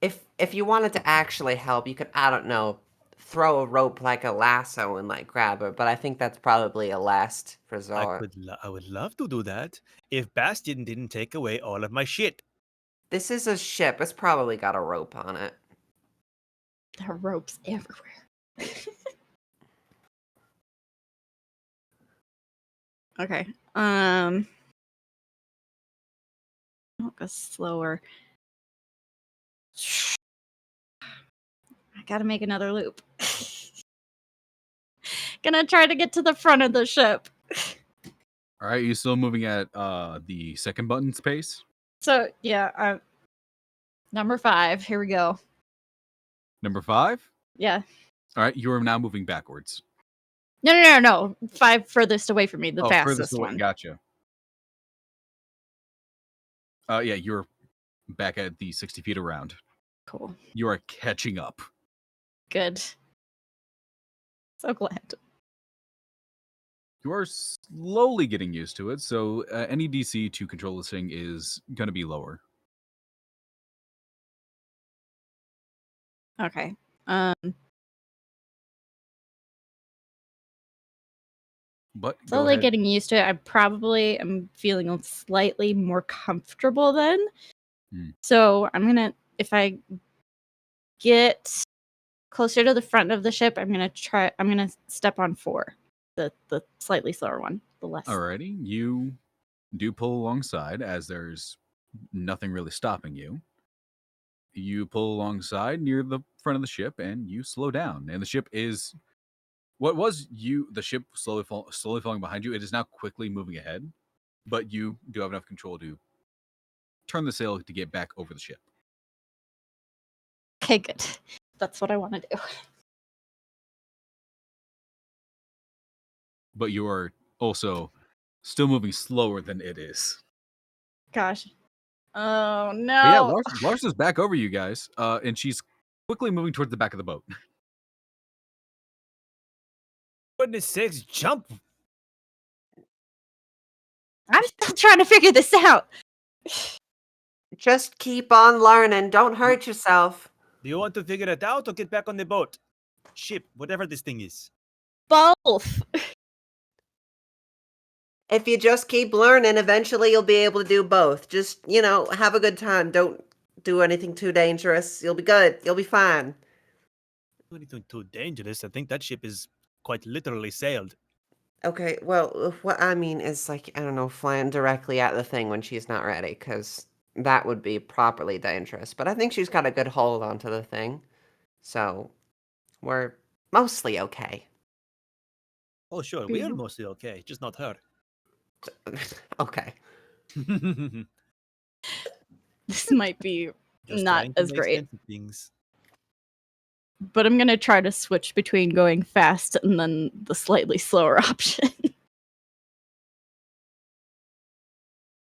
Speaker 3: If you wanted to actually help, you could, I don't know, throw a rope like a lasso and like grab her, but I think that's probably a last resort.
Speaker 5: I would love to do that if Bastion didn't take away all of my shit.
Speaker 3: This is a ship. It's probably got a rope on it.
Speaker 4: There are ropes everywhere. Okay. I'll go slower. gotta make another loop. Gonna try to get to the front of the ship.
Speaker 2: All right, you still moving at the second button's pace?
Speaker 4: So yeah, number 5. Here we go.
Speaker 2: Number 5?
Speaker 4: Yeah.
Speaker 2: All right, you are now moving backwards.
Speaker 4: No. 5 furthest away from me, the
Speaker 2: Furthest
Speaker 4: fastest
Speaker 2: away.
Speaker 4: one.
Speaker 2: Gotcha. Yeah, you're back at the 60 feet around.
Speaker 4: Cool.
Speaker 2: You are catching up.
Speaker 4: Good. So glad.
Speaker 2: You are slowly getting used to it, so any DC to control this thing is going to be lower.
Speaker 4: Okay.
Speaker 2: But go
Speaker 4: Slowly
Speaker 2: ahead.
Speaker 4: getting used to it. I probably am feeling slightly more comfortable then. So I'm gonna, if I get closer to the front of the ship, I'm gonna step on 4, the slightly slower one, the less.
Speaker 2: Alrighty, you do pull alongside as there's nothing really stopping you. You pull alongside near the front of the ship and you slow down. And the ship is the ship slowly falling behind you. It is now quickly moving ahead, but you do have enough control to turn the sail to get back over the ship.
Speaker 4: Okay, good. That's what I want to do.
Speaker 2: But you are also still moving slower than it is.
Speaker 4: Gosh. Oh no.
Speaker 2: But yeah, Larsa's back over you guys, and she's quickly moving towards the back of the boat.
Speaker 5: Goodness sakes, jump!
Speaker 4: I'm still trying to figure this out.
Speaker 3: Just keep on learning. Don't hurt yourself.
Speaker 5: Do you want to figure it out or get back on the boat? Ship, whatever this thing is.
Speaker 4: Both.
Speaker 3: If you just keep learning, eventually you'll be able to do both. Just, have a good time. Don't do anything too dangerous. You'll be good. You'll be fine.
Speaker 5: Anything too dangerous? I think that ship is quite literally sailed.
Speaker 3: Okay, well, what I mean is, like, I don't know, flying directly at the thing when she's not ready, because that would be properly dangerous. But I think she's got a good hold onto the thing. So, we're mostly okay.
Speaker 5: Oh, sure, we're mostly okay, just not her.
Speaker 3: Okay.
Speaker 4: This might be
Speaker 5: Just
Speaker 4: not
Speaker 5: trying to
Speaker 4: as
Speaker 5: make
Speaker 4: great.
Speaker 5: sense of things.
Speaker 4: But I'm gonna try to switch between going fast and then the slightly slower option.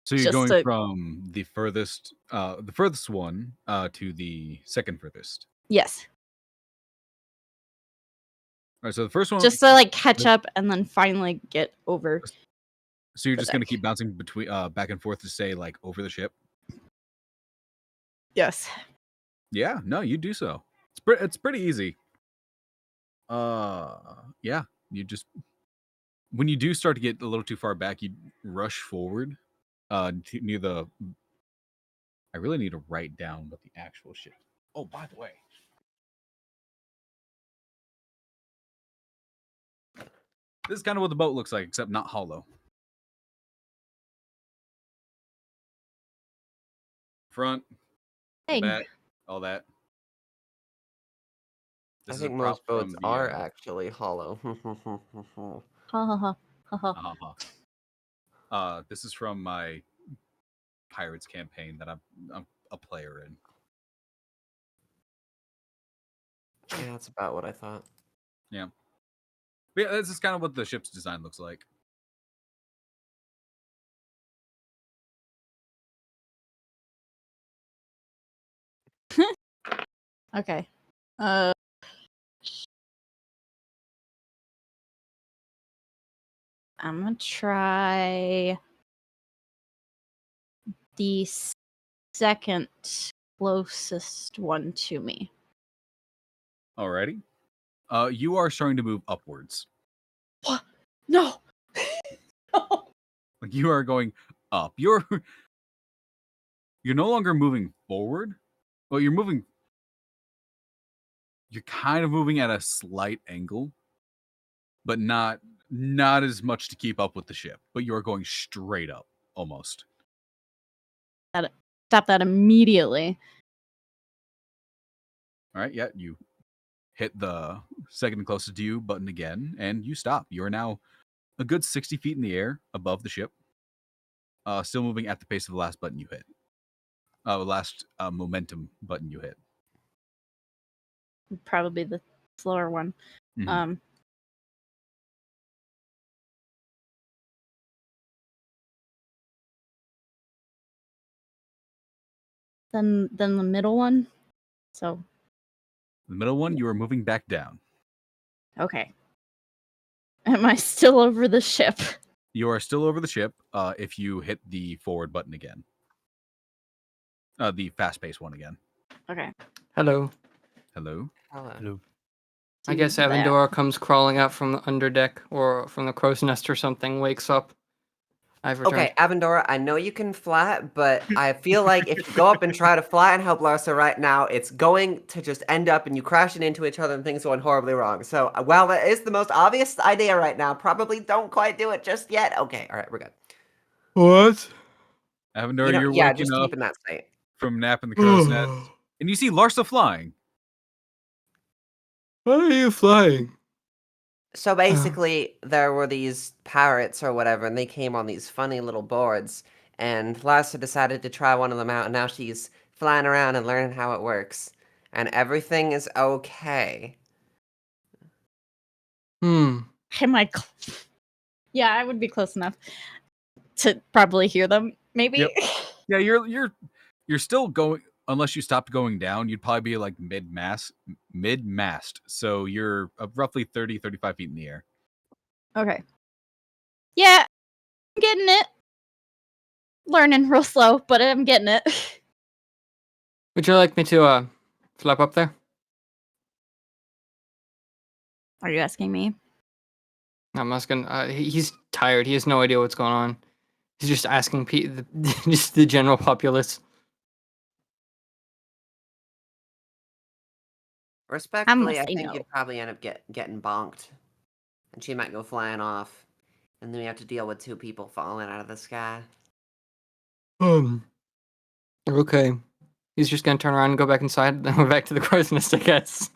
Speaker 2: So you're
Speaker 4: Just
Speaker 2: going
Speaker 4: to-
Speaker 2: from the furthest one to the second furthest.
Speaker 4: Yes.
Speaker 2: All right, so the first one.
Speaker 4: Just to like catch up and then finally get over.
Speaker 2: So you're
Speaker 4: the
Speaker 2: just going to
Speaker 4: deck.
Speaker 2: keep bouncing between back and forth to say like over the ship.
Speaker 4: Yes.
Speaker 2: Yeah, no, you do so. It's pretty easy. Yeah, you just when you do start to get a little too far back, you rush forward near the. I really need to write down what the actual ship. Oh, by the way. This is kind of what the boat looks like, except not hollow. Front,
Speaker 4: Hey.
Speaker 2: back, all that.
Speaker 3: I
Speaker 2: This is
Speaker 3: think
Speaker 2: a prop
Speaker 3: most boats
Speaker 2: from the,
Speaker 3: are actually hollow.
Speaker 4: Ha ha ha.
Speaker 2: this is from my Pirates campaign that I'm a player in.
Speaker 3: Yeah, that's about what I thought.
Speaker 2: Yeah. But yeah, this is kind of what the ship's design looks like.
Speaker 4: Okay. I'm gonna try the second closest one to me.
Speaker 2: Alrighty. You are starting to move upwards.
Speaker 4: What? No. No.
Speaker 2: Like you are going up. You're no longer moving forward. Well, you're kind of moving at a slight angle, but not as much to keep up with the ship. But you are going straight up, almost.
Speaker 4: Stop that immediately.
Speaker 2: All right, yeah, you hit the second closest to you button again, and you stop. You are now a good 60 feet in the air above the ship, still moving at the pace of the last button you hit. Last momentum button you hit.
Speaker 4: Probably the slower one.
Speaker 2: Mhm.
Speaker 4: Then the middle one. So
Speaker 2: The middle one, you are moving back down.
Speaker 4: okay. Am I still over the ship?
Speaker 2: You are still over the ship if you hit the forward button again. The fast-paced one again.
Speaker 4: Okay.
Speaker 1: Hello.
Speaker 2: Hello.
Speaker 5: Hello.
Speaker 1: I guess
Speaker 4: Do that.
Speaker 1: Avendora comes crawling out from the underdeck or from the crow's nest or something, wakes up. I've returned.
Speaker 3: Okay, Avendora, I know you can fly, but I feel like if you go up and try to fly and help Larsa right now, it's going to just end up and you crashing into each other and things going horribly wrong. So while that is the most obvious idea right now, probably don't quite do it just yet. Okay, all right, we're good.
Speaker 1: What?
Speaker 2: Avendora, you're
Speaker 3: yeah,
Speaker 2: waking
Speaker 3: just
Speaker 2: up
Speaker 3: keep in that state.
Speaker 2: from nap in the crow's nest, and you see Larsa flying.
Speaker 1: Why are you flying?
Speaker 3: So basically, there were these pirates or whatever, and they came on these funny little boards, and Larsa decided to try one of them out, and now she's flying around and learning how it works. And everything is okay.
Speaker 4: Am I? Yeah, I would be close enough to probably hear them. Maybe.
Speaker 5: Yep.
Speaker 2: Yeah, you're still going. Unless you stopped going down, you'd probably be like mid-mast. So you're roughly 30, 35 feet in the air.
Speaker 4: Okay. Yeah, I'm getting it. Learning real slow, but I'm getting it.
Speaker 1: Would you like me to flap up there?
Speaker 4: Are you asking me?
Speaker 1: I'm asking. He's tired. He has no idea what's going on. He's just asking just the general populace.
Speaker 3: Respectfully, I
Speaker 4: say
Speaker 3: think
Speaker 4: no.
Speaker 3: you'd probably end up getting bonked. And she might go flying off. And then we have to deal with 2 people falling out of the sky.
Speaker 1: Okay. He's just gonna turn around and go back inside. Then we're back to the crow's nest, I guess.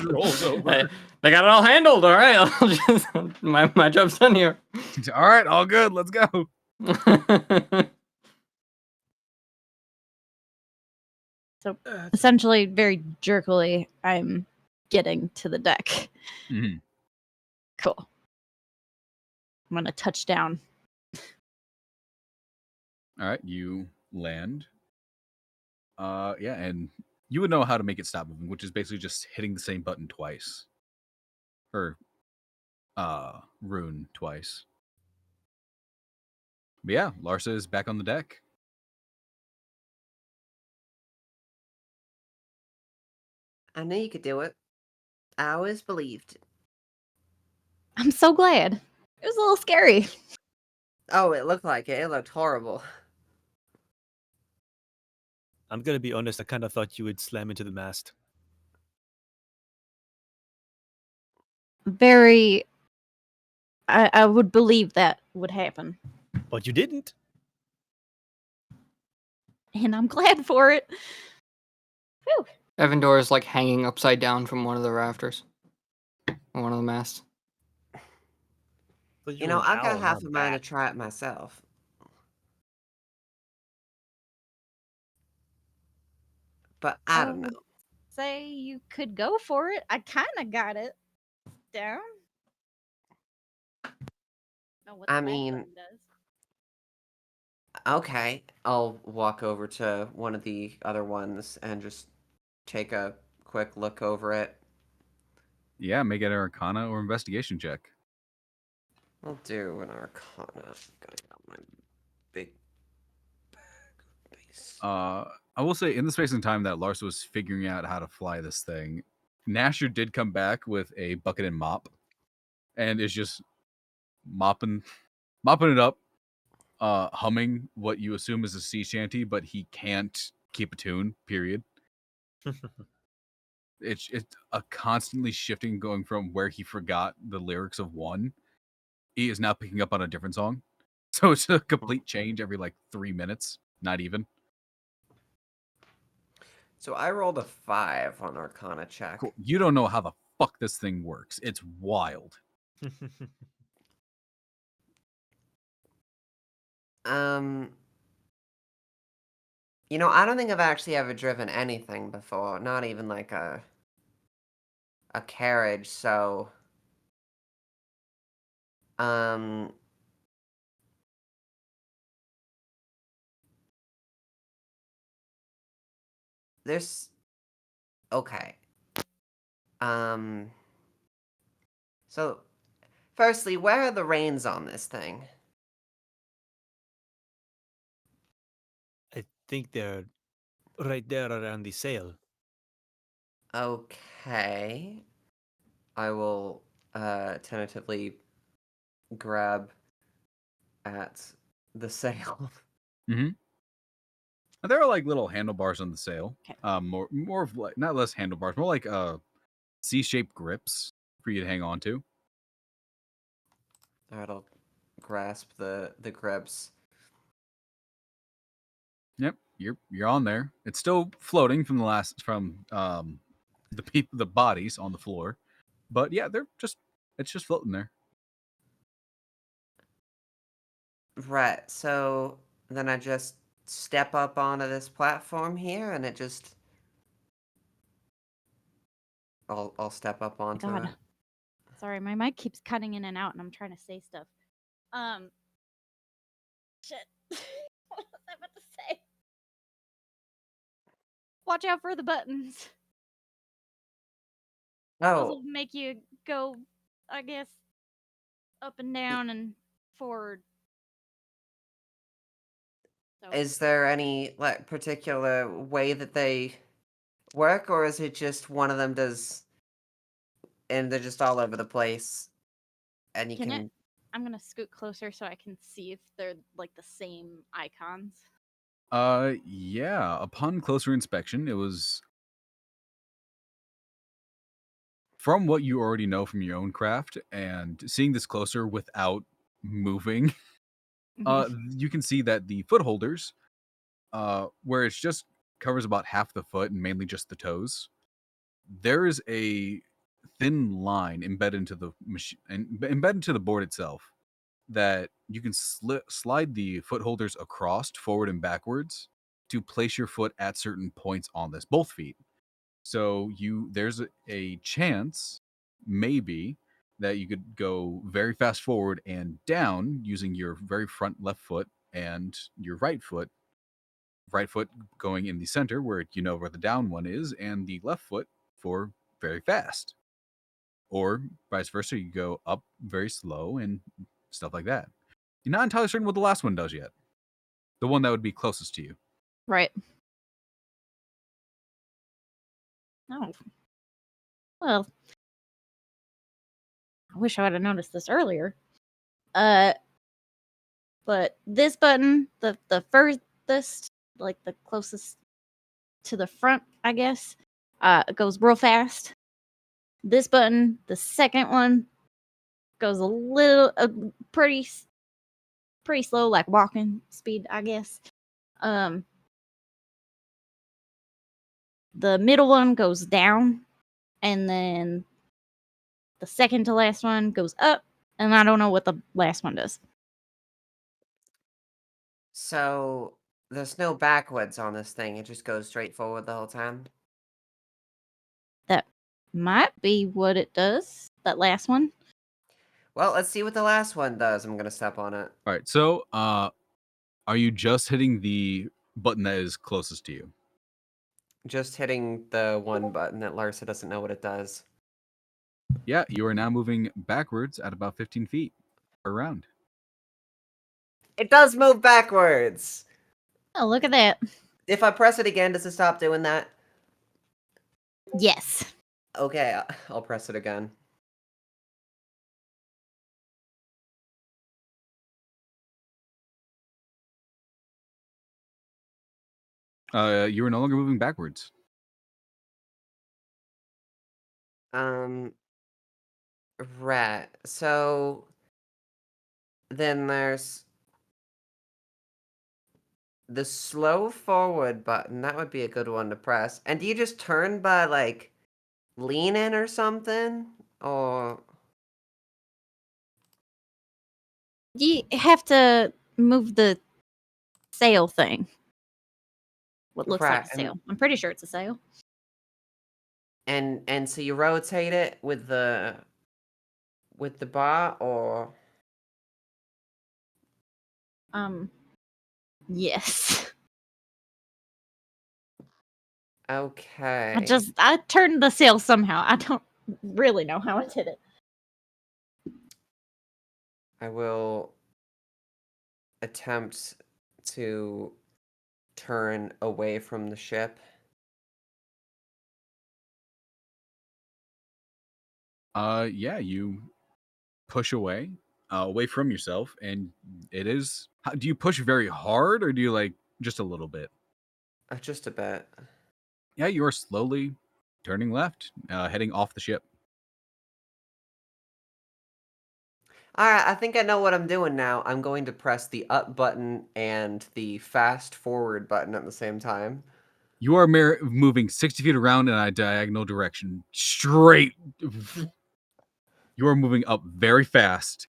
Speaker 2: Rolls over.
Speaker 1: They got it all handled. All right. I'll just, my job's done here.
Speaker 2: All right, all good. Let's go.
Speaker 4: So essentially, very jerkily, I'm getting to the deck.
Speaker 2: Mhm.
Speaker 4: Cool. I'm gonna touch down.
Speaker 2: All right, you land. Yeah, and you would know how to make it stop moving, which is basically just hitting the same button twice. Or rune twice. But yeah, Larsa is back on the deck.
Speaker 3: I knew you could do it. I always believed.
Speaker 4: I'm so glad. It was a little scary.
Speaker 3: Oh, it looked like it. It looked horrible.
Speaker 5: I'm gonna be honest, I kind of thought you would slam into the mast.
Speaker 4: Very. I would believe that would happen.
Speaker 5: But you didn't.
Speaker 4: And I'm glad for it. Whew.
Speaker 1: Avendora is like hanging upside down from one of the rafters. Or one of the masts.
Speaker 5: But
Speaker 3: You know,
Speaker 5: were an
Speaker 3: I've got
Speaker 5: owl,
Speaker 3: half
Speaker 5: not
Speaker 3: a mind to
Speaker 5: bat.
Speaker 3: try it myself. But I don't know.
Speaker 4: Say you could go for it. I kind of got it down. Know what
Speaker 3: I
Speaker 4: the back
Speaker 3: mean-
Speaker 4: button does.
Speaker 3: Okay, I'll walk over to one of the other ones and just take a quick look over it.
Speaker 2: Yeah, make it an Arcana or investigation check.
Speaker 3: I'll do an Arcana. Gotta get out my big bag. Nice.
Speaker 2: I will say, in the space and time that Larsa was figuring out how to fly this thing, Gnasher did come back with a bucket and mop, and is just mopping it up, humming what you assume is a sea shanty, but he can't keep a tune. Period. It's a constantly shifting, going from where he forgot the lyrics of one, he is now picking up on a different song. So it's a complete change every like 3 minutes, not even.
Speaker 3: So I rolled a 5 on Arcana check.
Speaker 2: Cool. You don't know how the fuck this thing works. It's wild.
Speaker 3: You know, I don't think I've actually ever driven anything before, not even like a carriage, so there's okay. So firstly, where are the reins on this thing?
Speaker 5: I think they're right there around the sail.
Speaker 3: Okay. I will tentatively grab at the sail.
Speaker 2: Mm-hmm. There are like little handlebars on the sail.
Speaker 4: Okay.
Speaker 2: More of like not less handlebars, more like C-shaped grips for you to hang on to.
Speaker 3: Alright, I'll grasp the grips.
Speaker 2: Yep, you're on there. It's still floating from the bodies on the floor, but yeah, it's just floating there.
Speaker 3: Right, so then I just step up onto this platform here and it just I'll step up onto
Speaker 4: God.
Speaker 3: it.
Speaker 4: Sorry, my mic keeps cutting in and out, and I'm trying to say stuff. Shit. What was I about to say? Watch out for the buttons. Those will
Speaker 3: Oh,
Speaker 4: make you go, I guess, up and down and forward. So
Speaker 3: is there any like particular way that they work, or is it just one of them does and they're just all over the place and you
Speaker 4: can it?
Speaker 3: can
Speaker 4: I'm gonna scoot closer so I can see if they're like the same icons.
Speaker 2: Yeah. Upon closer inspection, it was from what you already know from your own craft, and seeing this closer without moving, you can see that the foot holders, where it's just covers about half the foot and mainly just the toes, there is a thin line embedded into the machine and embedded into the board itself that you can slide the foot holders across forward and backwards to place your foot at certain points on this, both feet. So there's a chance, maybe, that you could go very fast forward and down using your very front left foot and your right foot going in the center where you know where the down one is, and the left foot for very fast. Or vice versa, you go up very slow and stuff like that. You're not entirely certain what the last one does yet. The one that would be closest to you.
Speaker 4: Right. Oh. Well, I wish I would have noticed this earlier. But this button, the furthest, like the closest to the front, I guess, it goes real fast. This button, the second one, goes a little, pretty slow, like walking speed, I guess. The middle one goes down, and then the second to last one goes up, and I don't know what the last one does.
Speaker 3: so there's no backwards on this thing, it just goes straight forward the whole time.
Speaker 4: That might be what it does. That last one.
Speaker 3: Well, let's see what the last one does. I'm gonna step on it.
Speaker 2: All right. So, are you just hitting the button that is closest to you?
Speaker 3: Just hitting the one button that Larsa doesn't know what it does.
Speaker 2: Yeah, you are now moving backwards at about 15 feet per round.
Speaker 3: It does move backwards!
Speaker 4: Oh, look at that.
Speaker 3: If I press it again, does it stop doing that?
Speaker 4: Yes.
Speaker 3: Okay, I'll press it again.
Speaker 2: You are no longer moving backwards.
Speaker 3: Right. So then there's The slow forward button, that would be a good one to press. And do you just turn by, like, leaning or something? Or...
Speaker 4: You have to move the sail thing. What looks like
Speaker 3: Right,
Speaker 4: a sail. I'm pretty sure it's a sail.
Speaker 3: and so you rotate it with the bar, or...
Speaker 4: Yes.
Speaker 3: Okay.
Speaker 4: I turned the sail somehow. I don't really know how I did it.
Speaker 3: I will attempt to turn away from the ship.
Speaker 2: Yeah, you push away from yourself, and it is. Do you push very hard, or do you like just a little bit?
Speaker 3: Just a bit.
Speaker 2: Yeah, you are slowly turning left, heading off the ship.
Speaker 3: Alright, I think I know what I'm doing now. I'm going to press the up button and the fast forward button at the same time.
Speaker 2: You are moving 60 feet around in a diagonal direction, straight. You are moving up very fast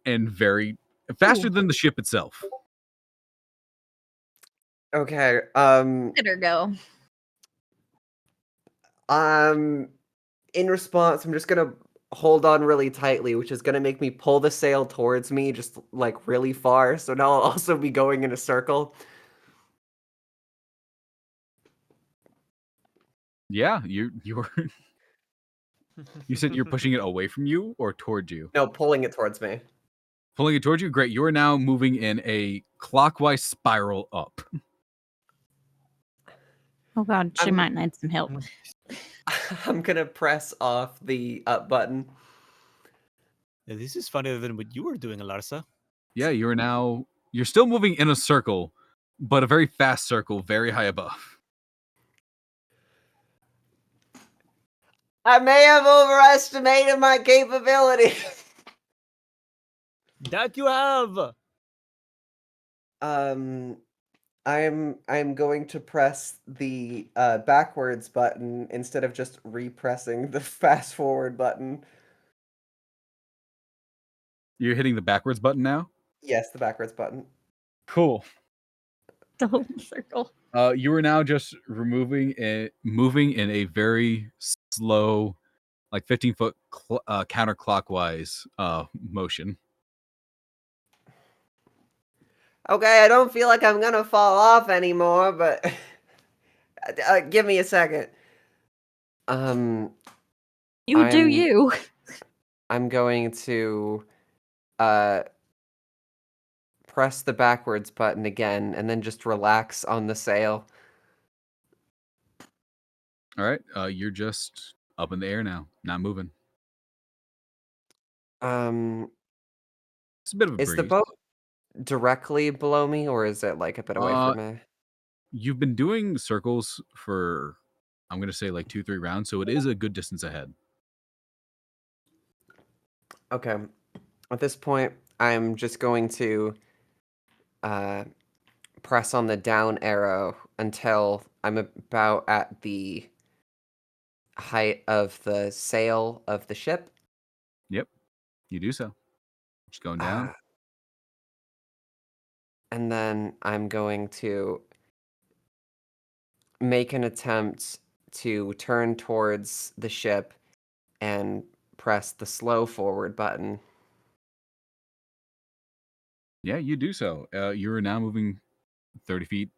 Speaker 2: and very faster than the ship itself.
Speaker 3: Okay,
Speaker 4: Let her go.
Speaker 3: in response, I'm just gonna hold on really tightly, which is gonna make me pull the sail towards me just, like, really far, so now I'll also be going in a circle.
Speaker 2: Yeah, you're. You said you're pushing it away from you or towards you?
Speaker 3: No, pulling it towards me.
Speaker 2: Pulling it towards you? Great. You are now moving in a clockwise spiral up.
Speaker 4: Oh god, she
Speaker 3: I'm-
Speaker 4: might need some help.
Speaker 3: I'm gonna press off the up button.
Speaker 5: Yeah, this is funnier than what you were doing, Larsa.
Speaker 2: Yeah, you're still moving in a circle, but a very fast circle, very high above.
Speaker 3: I may have overestimated my capabilities.
Speaker 5: That you have.
Speaker 3: I'm going to press the backwards button instead of just repressing the fast forward button.
Speaker 2: You're hitting the backwards button now?
Speaker 3: Yes, the backwards button.
Speaker 2: Cool.
Speaker 4: The whole circle.
Speaker 2: You are now just moving in a very slow, like 15-foot counterclockwise motion.
Speaker 3: Okay, I don't feel like I'm gonna fall off anymore, but give me a second.
Speaker 4: You do
Speaker 3: I'm-
Speaker 4: you.
Speaker 3: I'm going to press the backwards button again and then just relax on the sail.
Speaker 2: All right, you're just up in the air now, not moving. It's a bit of a
Speaker 3: Is
Speaker 2: breeze.
Speaker 3: the boat directly below me, or is it like a bit away from me?
Speaker 2: You've been doing circles for, I'm going to say, like 2-3 rounds, so it is a good distance ahead.
Speaker 3: Okay. At this point, I'm just going to press on the down arrow until I'm about at the height of the sail of the ship.
Speaker 2: Yep, you do so. Just going down.
Speaker 3: And then I'm going to make an attempt to turn towards the ship and press the slow forward button.
Speaker 2: Yeah, you do so. You're now moving 30 feet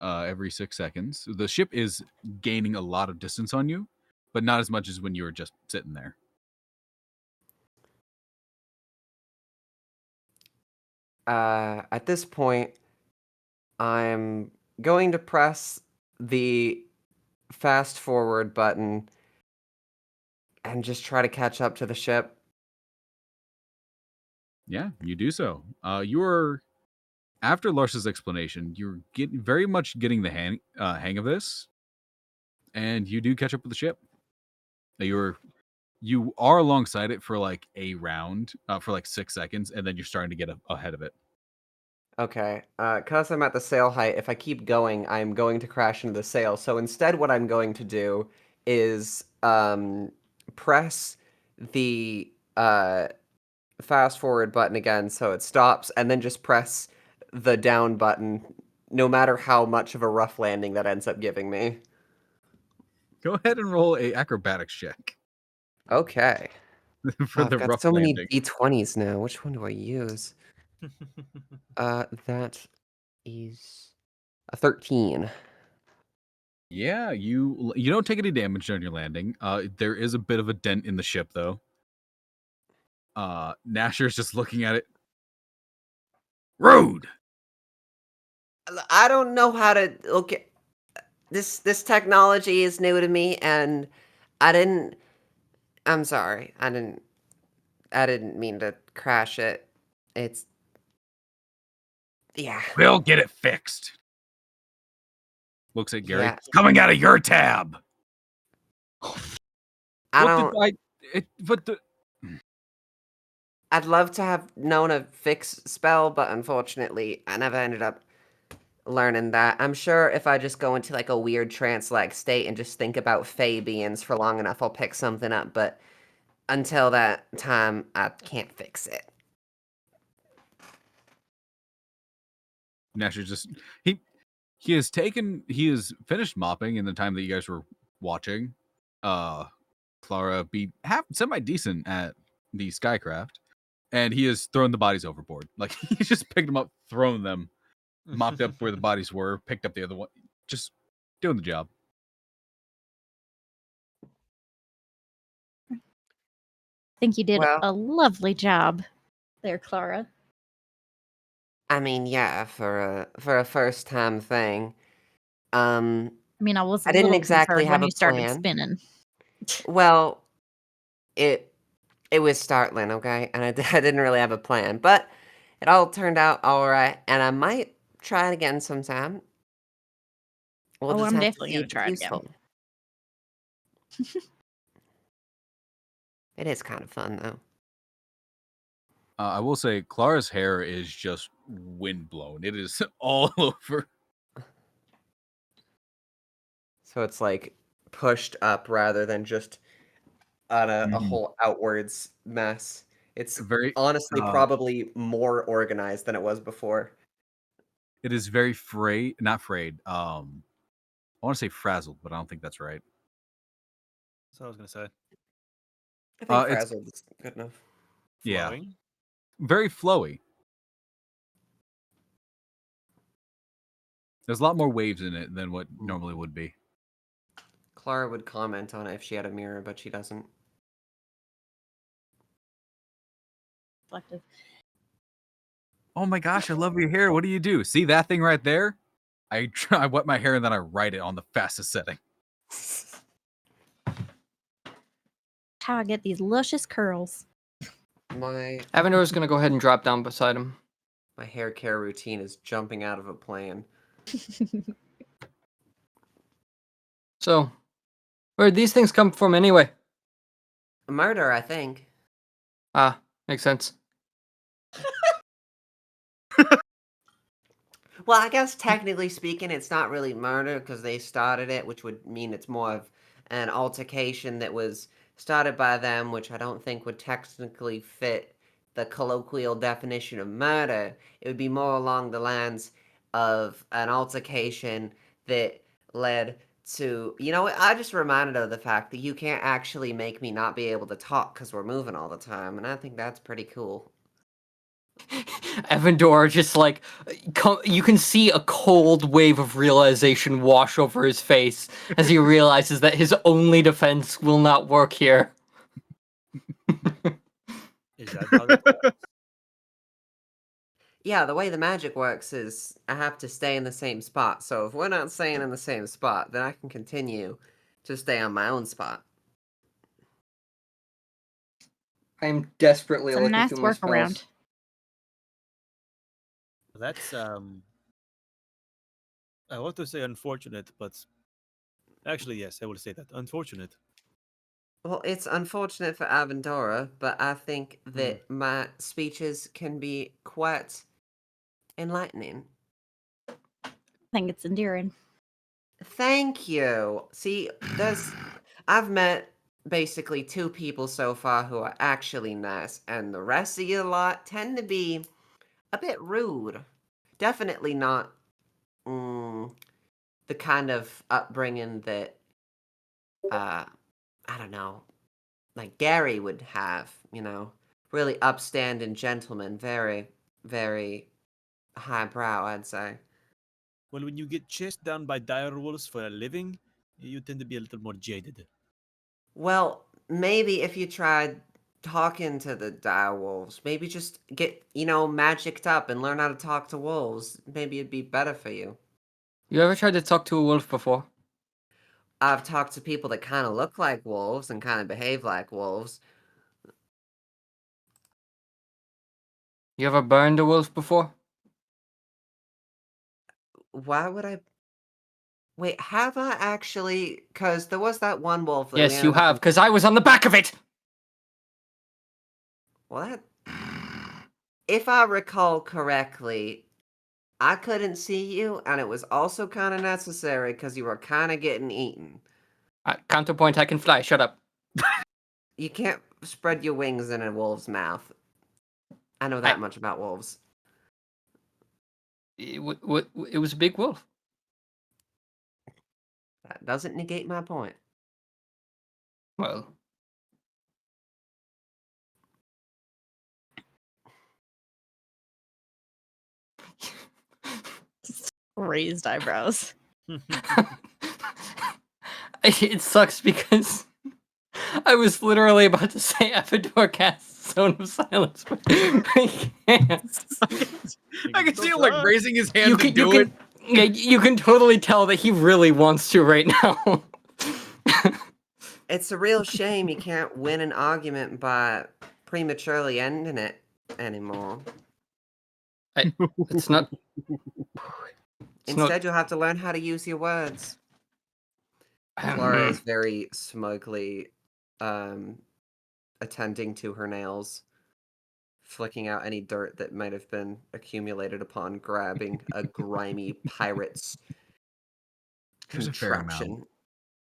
Speaker 2: every 6 seconds. The ship is gaining a lot of distance on you, but not as much as when you were just sitting there.
Speaker 3: At this point, I'm going to press the fast forward button and just try to catch up to the ship.
Speaker 2: Yeah, you do so. You're after Larsa's explanation, you're very much getting the hang of this, and you do catch up with the ship. You are alongside it for like a round, for like 6 seconds, and then you're starting to get ahead of it.
Speaker 3: Okay, because I'm at the sail height, if I keep going, I'm going to crash into the sail. So instead, what I'm going to do is press the fast forward button again so it stops, and then just press the down button, no matter how much of a rough landing that ends up giving me.
Speaker 2: Go ahead and roll a acrobatics check
Speaker 3: Okay.
Speaker 2: for
Speaker 3: I've
Speaker 2: the
Speaker 3: got
Speaker 2: rough
Speaker 3: so many
Speaker 2: landing.
Speaker 3: d20s now. Which one do I use? That is a 13.
Speaker 2: Yeah, you don't take any damage on your landing. There is a bit of a dent in the ship though. Gnasher's just looking at it. Rude.
Speaker 3: I don't know how to look at this technology is new to me, and I'm sorry. I didn't mean to crash it. It's yeah.
Speaker 2: We'll get it fixed. Looks at Gary.
Speaker 3: Yeah.
Speaker 2: It's coming out of your tab.
Speaker 3: I'd love to have known a fix spell, but unfortunately, I never ended up learning that. I'm sure if I just go into like a weird trance-like state and just think about Fey beings for long enough, I'll pick something up, but until that time, I can't fix it.
Speaker 2: Gnasher just he has finished mopping in the time that you guys were watching. Clara be semi decent at the Skycraft, and he has thrown the bodies overboard. Like he just picked them up, thrown them, mopped up where the bodies were, picked up the other one, just doing the job.
Speaker 4: I think you did
Speaker 3: Well-
Speaker 4: a lovely job there, Clara.
Speaker 3: I mean, yeah, for a first time thing.
Speaker 4: I mean, I was a
Speaker 3: I didn't
Speaker 4: little
Speaker 3: exactly
Speaker 4: concerned
Speaker 3: have
Speaker 4: when
Speaker 3: a
Speaker 4: you started
Speaker 3: plan.
Speaker 4: spinning.
Speaker 3: Well, it was startling, okay, and I didn't really have a plan, but it all turned out all right, and I might try it again sometime. We'll
Speaker 4: Oh,
Speaker 3: just
Speaker 4: I'm
Speaker 3: have to
Speaker 4: definitely
Speaker 3: see
Speaker 4: gonna
Speaker 3: if it's
Speaker 4: try it again.
Speaker 3: useful. It is kind of fun though.
Speaker 2: I will say, Clara's hair is just windblown. It is all over.
Speaker 3: So it's like pushed up rather than just on a whole outwards mess. It's
Speaker 2: Very
Speaker 3: honestly probably more organized than it was before.
Speaker 2: It is very not frayed. I want to say frazzled, but I don't think that's right.
Speaker 5: That's what I was gonna say.
Speaker 3: I think
Speaker 2: it's
Speaker 3: frazzled is good enough.
Speaker 5: Flowing.
Speaker 2: Yeah, very flowy. There's a lot more waves in it than what normally would be.
Speaker 3: Clara would comment on it if she had a mirror, but she doesn't.
Speaker 4: Reflective.
Speaker 2: Oh my gosh, I love your hair. What do you do? See that thing right there? I wet my hair and then I write it on the fastest setting.
Speaker 4: How I get these luscious curls.
Speaker 3: My
Speaker 1: Avendor's gonna go ahead and drop down beside him.
Speaker 3: hair care routine is jumping out of a plane.
Speaker 1: So, where'd these things come from anyway?
Speaker 3: Murder, I think.
Speaker 1: Ah, makes sense.
Speaker 3: Well, I guess technically speaking, it's not really murder because they started it, which would mean it's more of an altercation that was started by them, which I don't think would technically fit the colloquial definition of murder. It would be more along the lines of an altercation that led to, you know, I just reminded of the fact that you can't actually make me not be able to talk because we're moving all the time, and I think that's pretty cool.
Speaker 1: Avendor just like, you can see a cold wave of realization wash over his face as he realizes that his only defense will not work here.
Speaker 5: Is that how it works?
Speaker 3: Yeah, the way the magic works is I have to stay in the same spot. So if we're not staying in the same spot, then I can continue to stay on my own spot.
Speaker 1: I'm desperately
Speaker 4: It's a
Speaker 1: looking
Speaker 4: nice
Speaker 1: through my
Speaker 4: workaround.
Speaker 1: spells.
Speaker 5: That's I want to say unfortunate, but actually yes, I will say that. Unfortunate.
Speaker 3: Well, it's unfortunate for Avendora, but I think that my speeches can be quite enlightening.
Speaker 4: I think it's endearing.
Speaker 3: Thank you. See, I've met basically 2 people so far who are actually nice, and the rest of your lot tend to be a bit rude. Definitely not the kind of upbringing that I don't know, like Gary would have, really upstanding gentleman, very, very highbrow, I'd say.
Speaker 5: Well, when you get chased down by dire wolves for a living, you tend to be a little more jaded.
Speaker 3: Well, maybe if you tried talking to the dire wolves, maybe just get, magicked up and learn how to talk to wolves. Maybe it'd be better for you.
Speaker 1: You ever tried to talk to a wolf before?
Speaker 3: I've talked to people that kind of look like wolves and kind of behave like wolves.
Speaker 1: You ever burned a wolf before?
Speaker 3: Why would I? Wait, have I actually? Because there was that one wolf that we
Speaker 1: Yes, you
Speaker 3: ended up
Speaker 1: have, because I was on the back of it!
Speaker 3: Well, if I recall correctly, I couldn't see you, and it was also kind of necessary because you were kind of getting eaten.
Speaker 1: Counterpoint, I can fly, shut up.
Speaker 3: You can't spread your wings in a wolf's mouth. I know that much about wolves.
Speaker 1: It was a big wolf.
Speaker 3: That doesn't negate my point.
Speaker 1: Well,
Speaker 4: Raised eyebrows.
Speaker 1: it sucks because I was literally about to say Avador casts Zone of Silence, but I can't.
Speaker 2: I can see him like raising his hand
Speaker 1: You
Speaker 2: to
Speaker 1: can,
Speaker 2: do
Speaker 1: you
Speaker 2: it.
Speaker 1: can, you can totally tell that he really wants to right now.
Speaker 3: It's a real shame you can't win an argument by prematurely ending it anymore.
Speaker 1: It's not.
Speaker 3: Instead, you'll have to learn how to use your words. Clara is very smugly attending to her nails, flicking out any dirt that might have been accumulated upon grabbing a grimy pirate's
Speaker 2: There's a fair
Speaker 3: contraption.
Speaker 2: amount.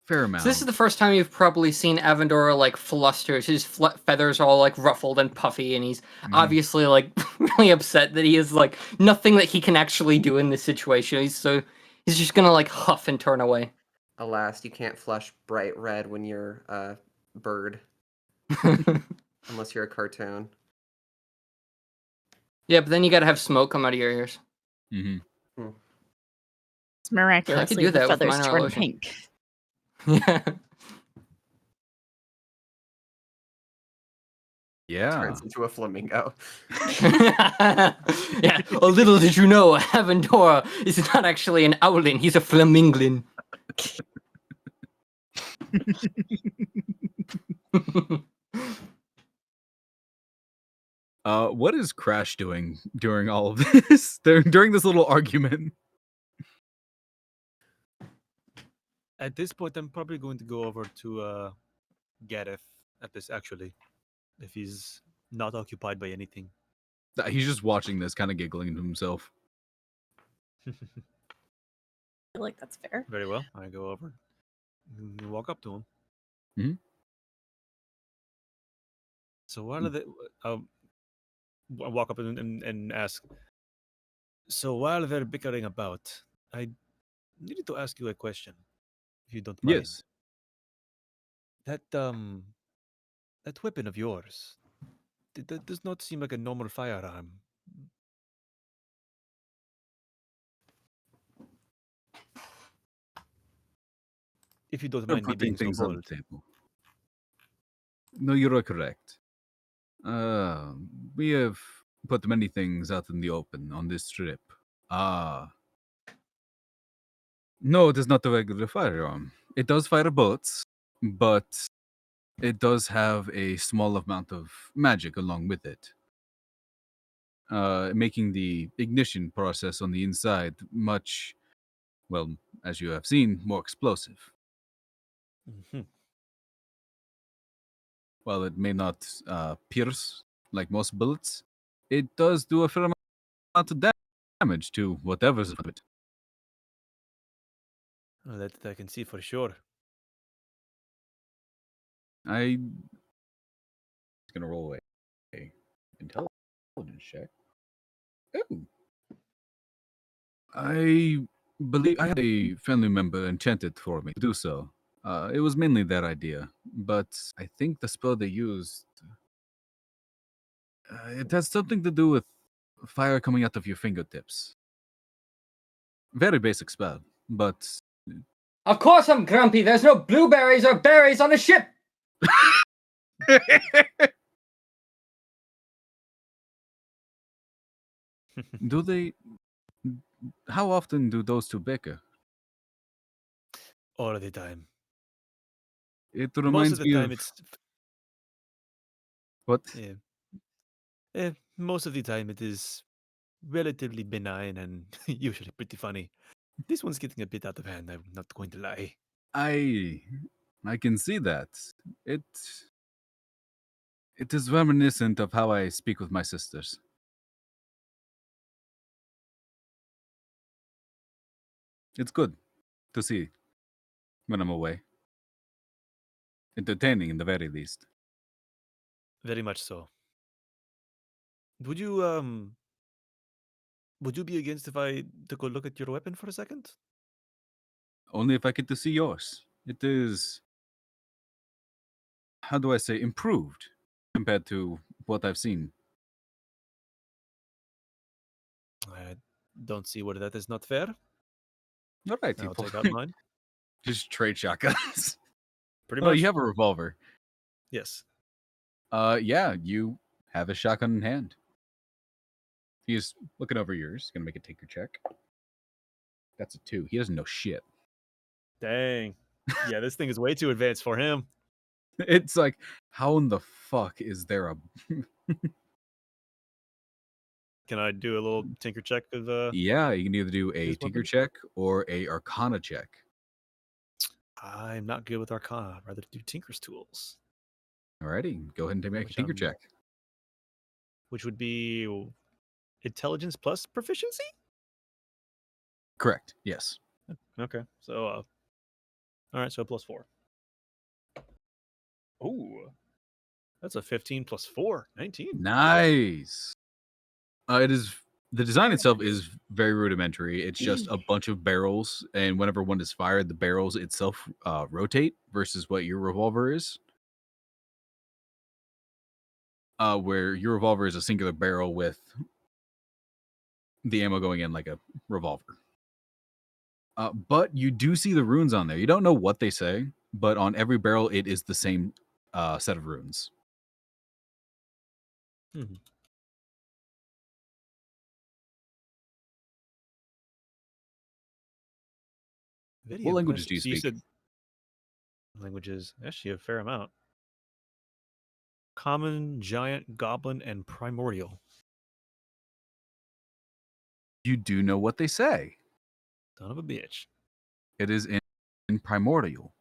Speaker 2: Fair amount.
Speaker 1: So this is the first time you've probably seen Avandora like flustered. His feathers are all like ruffled and puffy, and he's obviously like really upset that he has like nothing that he can actually do in this situation. He's just gonna like huff and turn away.
Speaker 3: Alas, you can't flush bright red when you're a bird, unless you're a cartoon.
Speaker 1: Yeah, but then you gotta have smoke come out of your ears.
Speaker 4: It's miraculously
Speaker 1: do
Speaker 4: the
Speaker 1: that with
Speaker 4: feathers
Speaker 1: minor
Speaker 4: turn
Speaker 1: illusion.
Speaker 4: pink.
Speaker 1: Yeah.
Speaker 2: Yeah.
Speaker 3: Turns into a flamingo.
Speaker 1: Yeah. A little did you know, Avandora is not actually an owlin, he's a flaminglin.
Speaker 2: What is Crash doing during all of this? During this little argument?
Speaker 5: At this point, I'm probably going to go over to Gareth at this, actually, if he's not occupied by anything.
Speaker 2: He's just watching this, kind of giggling to himself.
Speaker 4: I feel like that's fair.
Speaker 5: Very well. I go over and walk up to him.
Speaker 2: Mhm.
Speaker 5: So while I walk up and ask, so while they're bickering about, I needed to ask you a question, if you don't mind.
Speaker 2: Yes.
Speaker 5: That weapon of yours, that does not seem like a normal firearm. If you don't
Speaker 2: We're
Speaker 5: mind me
Speaker 2: putting
Speaker 5: being so
Speaker 2: things on
Speaker 5: bold.
Speaker 2: the table. No, you are correct. We have put many things out in the open on this trip. No, it is not a regular firearm. It does fire bullets, but it does have a small amount of magic along with it, making the ignition process on the inside much, well, as you have seen, more explosive.
Speaker 5: Mhm.
Speaker 2: While it may not pierce like most bullets, it does do a fair amount of damage. damage to whatever's in it.
Speaker 5: Oh, that I can see for sure.
Speaker 2: I'm gonna roll a intelligence check. Ooh. I believe I had a family member enchanted for me to do so. It was mainly their idea, but I think the spell they used it has something to do with fire coming out of your fingertips. Very basic spell, but
Speaker 1: Of course I'm grumpy. There's no blueberries or berries on the ship.
Speaker 2: do they? How often do those two bicker?
Speaker 5: All of the time.
Speaker 2: It
Speaker 5: Most of
Speaker 2: reminds
Speaker 5: the
Speaker 2: me
Speaker 5: time,
Speaker 2: of
Speaker 5: it's
Speaker 2: what?
Speaker 5: most of the time it is relatively benign and usually pretty funny. This one's getting a bit out of hand. I'm not going to lie.
Speaker 2: I can see that. It is reminiscent of how I speak with my sisters. It's good to see when I'm away. Entertaining, in the very least.
Speaker 5: Very much so. Would you be against if I took a look at your weapon for a second?
Speaker 2: Only if I get to see yours. It is, how do I say, improved compared to what I've seen.
Speaker 5: I don't see where that is not fair.
Speaker 2: All right,
Speaker 5: I'll
Speaker 2: people.
Speaker 5: take out mine.
Speaker 2: Just trade shotguns.
Speaker 5: Pretty
Speaker 2: Oh,
Speaker 5: much.
Speaker 2: you have a revolver.
Speaker 5: Yes.
Speaker 2: Yeah, you have a shotgun in hand. He's looking over yours. Gonna make a taker check. That's a 2. He doesn't know shit.
Speaker 5: Dang. Yeah, this thing is way too advanced for him.
Speaker 2: It's like, how in the fuck is there a...
Speaker 5: Can I do a little tinker check of
Speaker 2: Yeah, you can either do a
Speaker 5: His
Speaker 2: tinker
Speaker 5: weapon?
Speaker 2: check or a arcana check.
Speaker 5: I'm not good with Arcana. I'd rather do Tinker's Tools,
Speaker 2: Alrighty, go ahead and make a
Speaker 5: Which
Speaker 2: tinker
Speaker 5: I'm-
Speaker 2: check.
Speaker 5: which would be Intelligence plus Proficiency?
Speaker 2: Correct, yes.
Speaker 5: Okay. So, all right, so +4. Ooh. That's a 15 plus 4. 19.
Speaker 2: Nice. It is the design itself is very rudimentary. It's just a bunch of barrels, and whenever one is fired, the barrels itself rotate versus what your revolver is. Where your revolver is a singular barrel with the ammo going in like a revolver. But you do see the runes on there. You don't know what they say, but on every barrel, it is the same set of runes.
Speaker 5: Mhm. Very
Speaker 2: What languages
Speaker 5: impressive.
Speaker 2: do you
Speaker 5: So you
Speaker 2: speak?
Speaker 5: said languages, actually a fair amount. Common, Giant, Goblin, and Primordial.
Speaker 2: You do know what they say.
Speaker 5: Son of a bitch.
Speaker 2: It is in primordial.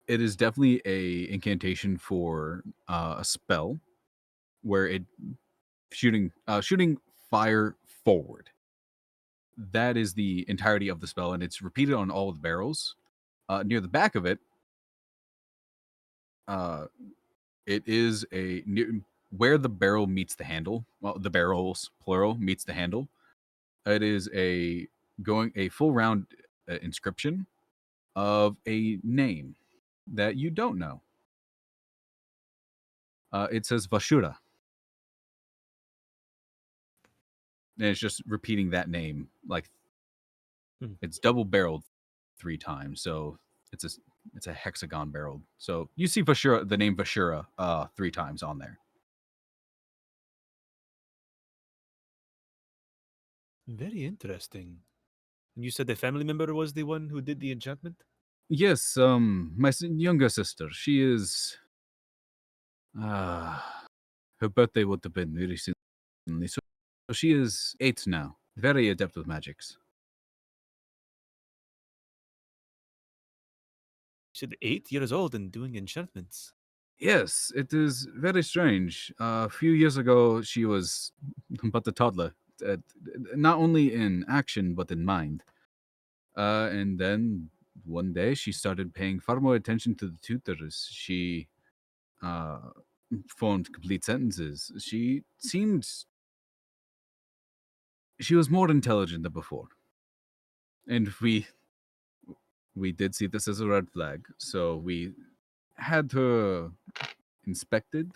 Speaker 2: It is definitely a incantation for a spell where it shooting fire forward. That is the entirety of the spell, and it's repeated on all of the barrels. Near the back of it, it is where the barrel meets the handle. Well, the barrels plural meets the handle. It is a full round inscription of a name that you don't know. It says Vashura. And it's just repeating that name. Like it's double barreled 3 times. So it's a hexagon barreled. So you see Vashura, the name Vashura 3 times on there.
Speaker 5: Very interesting. And you said the family member was the one who did the enchantment?
Speaker 2: Yes, my younger sister, she is her birthday would have been recently. So she is 8 now. Very adept with magics.
Speaker 5: You said 8 years old and doing enchantments.
Speaker 2: Yes, it is very strange. A few years ago, she was but a toddler, not only in action but in mind. And then one day, she started paying far more attention to the tutors. She formed complete sentences. She was more intelligent than before, and we did see this as a red flag. So we had her inspected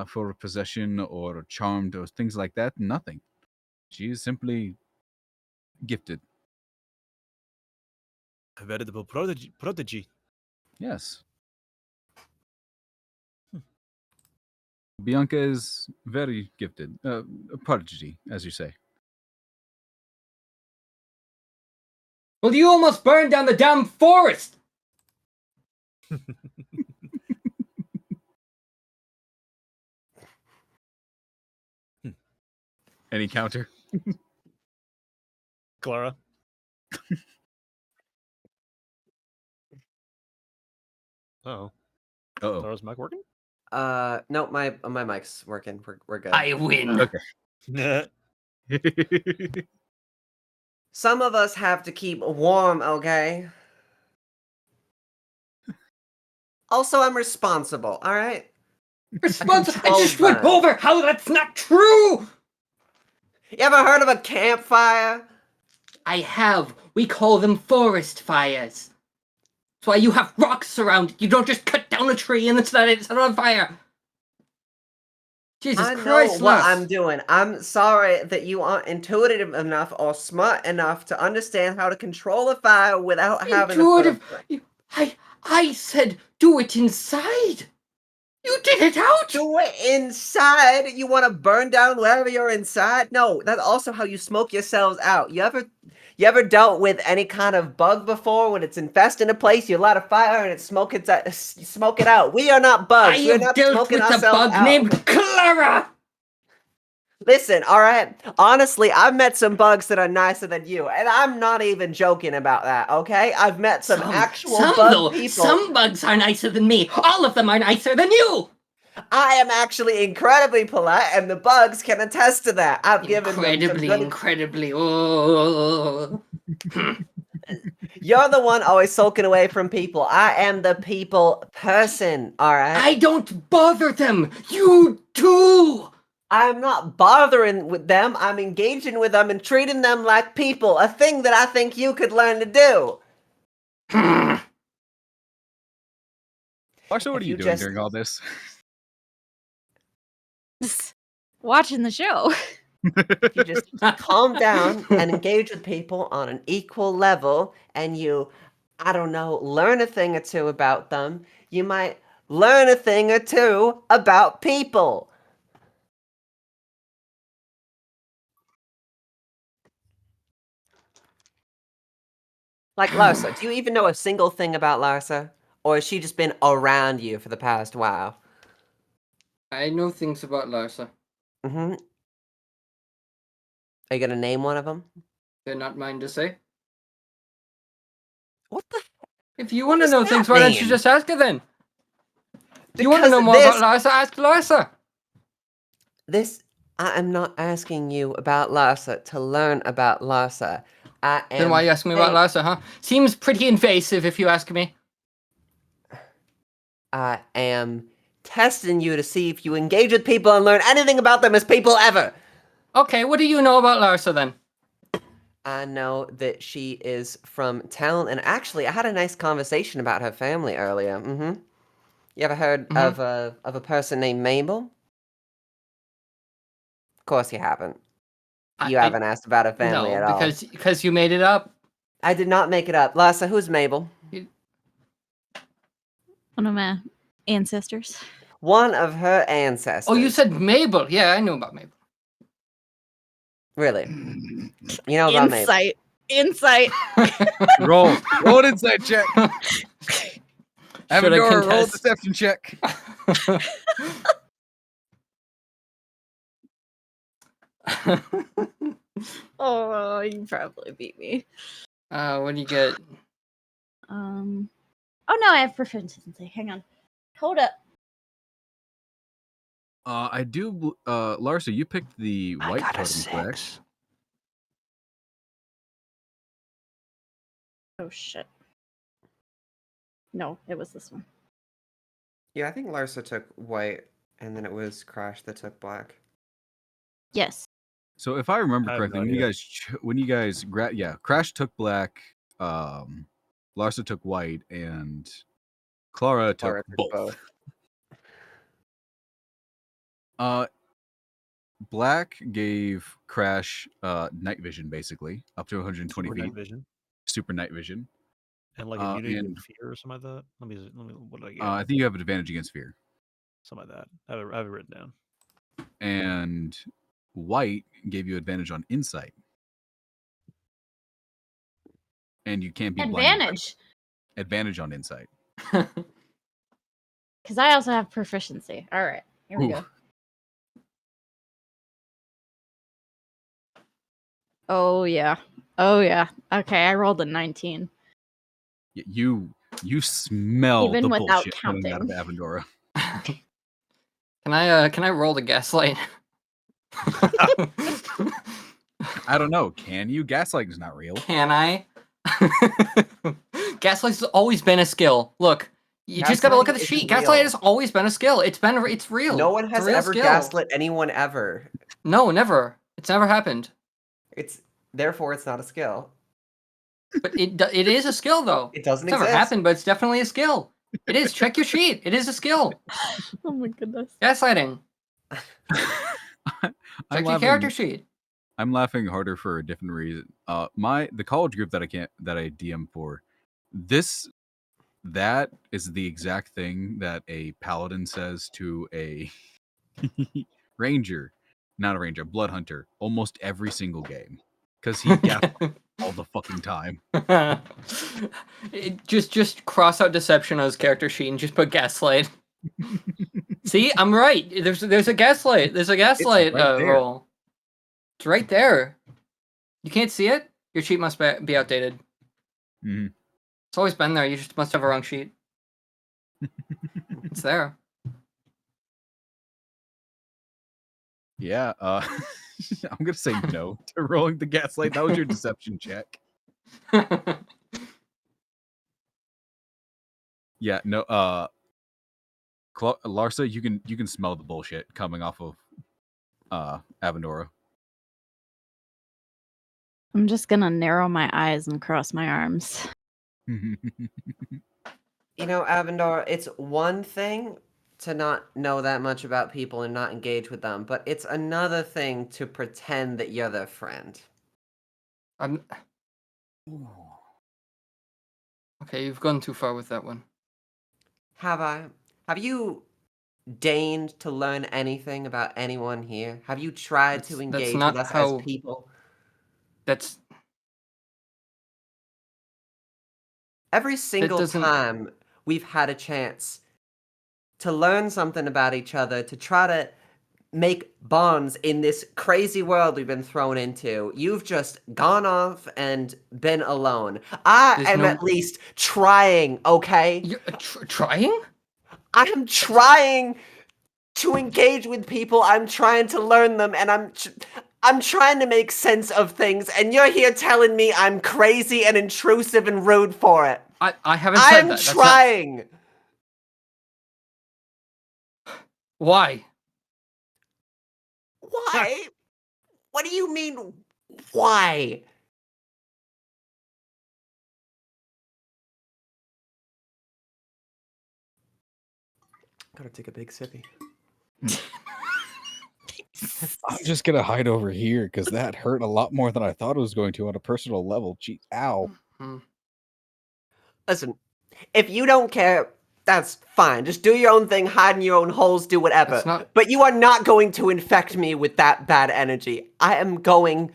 Speaker 2: for possession or charmed or things like that. Nothing. She is simply gifted.
Speaker 5: A veritable prodigy.
Speaker 2: Yes. Bianca is very gifted. A prodigy, as you say.
Speaker 1: Well, you almost burned down the damn forest!
Speaker 2: Any counter?
Speaker 5: Clara. Oh.
Speaker 2: Uh-oh.
Speaker 5: Clara's mic working?
Speaker 3: No, my mic's working. We're good.
Speaker 1: I win.
Speaker 2: Okay.
Speaker 3: Some of us have to keep warm, okay? Also, I'm responsible, all right?
Speaker 1: Responsible. I
Speaker 3: control
Speaker 1: just went
Speaker 3: burn.
Speaker 1: over how that's not true!
Speaker 3: You ever heard of a campfire?
Speaker 1: I have. We call them forest fires. That's why you have rocks around. You don't just cut down a tree and it's not on fire. Jesus
Speaker 3: I
Speaker 1: Christ,
Speaker 3: know what
Speaker 1: Les.
Speaker 3: I'm doing. I'm sorry that you aren't intuitive enough or smart enough to understand how to control a fire without having
Speaker 1: Intuitive.
Speaker 3: to
Speaker 1: I said do it inside. You did it out.
Speaker 3: do it inside. You want to burn down wherever you're inside? No, that's also how you smoke yourselves out. You ever dealt with any kind of bug before when it's infesting a place? You light a fire and it smoke it out. We are not bugs.
Speaker 1: I
Speaker 3: We're
Speaker 1: have
Speaker 3: not
Speaker 1: dealt
Speaker 3: smoking
Speaker 1: with a
Speaker 3: ourselves
Speaker 1: bug
Speaker 3: out.
Speaker 1: named Clara.
Speaker 3: Listen, all right. Honestly, I've met some bugs that are nicer than you, and I'm not even joking about that. Okay, I've met some actual bug people.
Speaker 1: Some bugs are nicer than me. All of them are nicer than you.
Speaker 3: I am actually incredibly polite, and the bugs can attest to that. I've given them some good...
Speaker 1: Incredibly. Oh.
Speaker 3: You're the one always sulking away from people. I am the people person, all right?
Speaker 1: I don't bother them. You do.
Speaker 3: I'm not bothering with them. I'm engaging with them and treating them like people, a thing that I think you could learn to do.
Speaker 2: Larsa, what are you doing during all this?
Speaker 4: Just watching the show.
Speaker 3: If you just calm down and engage with people on an equal level and you, I don't know, learn a thing or two about them, you might learn a thing or two about people. Like Larsa, do you even know a single thing about Larsa? Or has she just been around you for the past while?
Speaker 1: I know things about Larsa.
Speaker 3: Mm-hmm. Are you gonna name one of them?
Speaker 1: They're not mine to say.
Speaker 3: What the?
Speaker 1: If you
Speaker 3: What
Speaker 1: want to
Speaker 3: does
Speaker 1: know
Speaker 3: that
Speaker 1: things, why don't you
Speaker 3: mean?
Speaker 1: just ask her then? If you want to
Speaker 3: Because
Speaker 1: know more about Larsa, ask Larsa.
Speaker 3: I am not asking you about Larsa to learn about Larsa.
Speaker 1: Then why are you asking me about Larsa, huh? Seems pretty invasive if you ask me.
Speaker 3: I am testing you to see if you engage with people and learn anything about them as people ever.
Speaker 1: Okay, what do you know about Larsa then?
Speaker 3: I know that she is from Teln, and actually, I had a nice conversation about her family earlier. Mm-hmm. You ever heard of a person named Mabel? Of course you haven't. You haven't asked about her family at all.
Speaker 1: No, because you made it up.
Speaker 3: I did not make it up. Larsa, who's Mabel?
Speaker 4: One of my ancestors.
Speaker 3: One of her ancestors.
Speaker 1: Oh, you said Mabel. Yeah, I know about Mabel.
Speaker 3: Really? You know about Mabel?
Speaker 4: Insight.
Speaker 2: Roll an insight check. Avador, roll a
Speaker 1: contest?
Speaker 2: deception check.
Speaker 4: Oh, you probably beat me.
Speaker 1: What do you get?
Speaker 4: Oh no, I have proficiency. Hang on. Hold up.
Speaker 2: I do. Larsa, you picked the
Speaker 1: I
Speaker 2: white
Speaker 1: got a
Speaker 2: totem, correct?
Speaker 1: 6.
Speaker 4: Oh shit. No, it was this one.
Speaker 3: Yeah, I think Larsa took white, and then it was Crash that took black.
Speaker 4: Yes.
Speaker 2: So if I remember
Speaker 5: I have
Speaker 2: correctly,
Speaker 5: no
Speaker 2: when you
Speaker 5: idea.
Speaker 2: guys Crash took black, Larsa took white, and Clara took
Speaker 3: Clara took
Speaker 2: both.
Speaker 3: both.
Speaker 2: Black gave Crash night vision, basically up to 120
Speaker 5: Super
Speaker 2: feet,
Speaker 5: night vision.
Speaker 2: super night vision,
Speaker 5: And like immunity to
Speaker 2: and
Speaker 5: fear or something like that. Let me what did I get?
Speaker 2: I think you have an advantage against fear.
Speaker 5: Something like that. I have it written down.
Speaker 2: And white gave you advantage on insight, and you can't be blinded by
Speaker 4: Advantage.
Speaker 2: advantage on insight.
Speaker 4: Because I also have proficiency. All right. Here we
Speaker 2: Ooh.
Speaker 4: go. Oh yeah. Oh yeah. Okay, I rolled a 19.
Speaker 2: You smell
Speaker 4: Even
Speaker 2: the
Speaker 4: without
Speaker 2: bullshit coming out of
Speaker 4: counting.
Speaker 2: Avendora.
Speaker 1: Can I roll the gaslight?
Speaker 2: I don't know. Can you? Gaslighting's not real.
Speaker 1: Can I? Gaslight's always been a skill. Look, you just gotta look at the
Speaker 3: Gaslighting
Speaker 1: sheet.
Speaker 3: isn't
Speaker 1: Gaslight
Speaker 3: real.
Speaker 1: has always been a skill. It's real.
Speaker 3: No one
Speaker 1: It's a
Speaker 3: has
Speaker 1: real
Speaker 3: ever
Speaker 1: skill.
Speaker 3: gaslit anyone ever.
Speaker 1: No, never. It's never happened.
Speaker 3: Therefore it's not a skill.
Speaker 1: But it is a skill though.
Speaker 3: It doesn't
Speaker 1: It's never
Speaker 3: exist.
Speaker 1: happened, but it's definitely a skill. It is. Check your sheet. It is a skill.
Speaker 4: Oh my goodness.
Speaker 1: Gaslighting. Check your character sheet.
Speaker 2: I'm laughing harder for a different reason. The college group that I DM for, that is the exact thing that a paladin says to a ranger, not a ranger, a blood hunter, almost every single game, because he gaslights all the fucking time.
Speaker 1: Just cross out deception on his character sheet and just put gaslight. See, I'm right. There's a gaslight. There's a gaslight
Speaker 2: right there.
Speaker 1: roll. It's right there. You can't see it? Your sheet must be outdated.
Speaker 2: Mhm.
Speaker 1: It's always been there. You just must have a wrong sheet. It's there.
Speaker 2: Yeah, I'm gonna say no to rolling the gaslight. That was your deception check. Yeah, no. Larsa, you can smell the bullshit coming off of Avendora.
Speaker 4: I'm just gonna narrow my eyes and cross my arms.
Speaker 3: You know, Avendor, it's one thing to not know that much about people and not engage with them, but it's another thing to pretend that you're their friend.
Speaker 1: Okay, you've gone too far with that one.
Speaker 3: Have I? Have you deigned to learn anything about anyone here? Have you tried to
Speaker 1: That's
Speaker 3: engage
Speaker 1: not
Speaker 3: with us
Speaker 1: how-
Speaker 3: as people?
Speaker 1: That's
Speaker 3: Every single
Speaker 1: doesn't-
Speaker 3: time we've had a chance to learn something about each other, to try to make bonds in this crazy world we've been thrown into, you've just gone off and been alone. I
Speaker 1: There's
Speaker 3: am
Speaker 1: no-
Speaker 3: at least trying, okay?
Speaker 1: You're trying?
Speaker 3: I am trying to engage with people. I'm trying to learn them, and I'm trying to make sense of things, and you're here telling me I'm crazy and intrusive and rude for it.
Speaker 1: I haven't said
Speaker 3: I'm
Speaker 1: that. That's
Speaker 3: trying.
Speaker 1: Why?
Speaker 3: Why? What do you mean, why? Gotta take a big sippy.
Speaker 7: I'm just gonna hide over here because that hurt a lot more than I thought it was going to on a personal level. Gee, ow.
Speaker 3: Listen, if you don't care, that's fine. Just do your own thing, hide in your own holes, do whatever.
Speaker 1: That's not-
Speaker 3: But you are not going to infect me with that bad energy. I'm going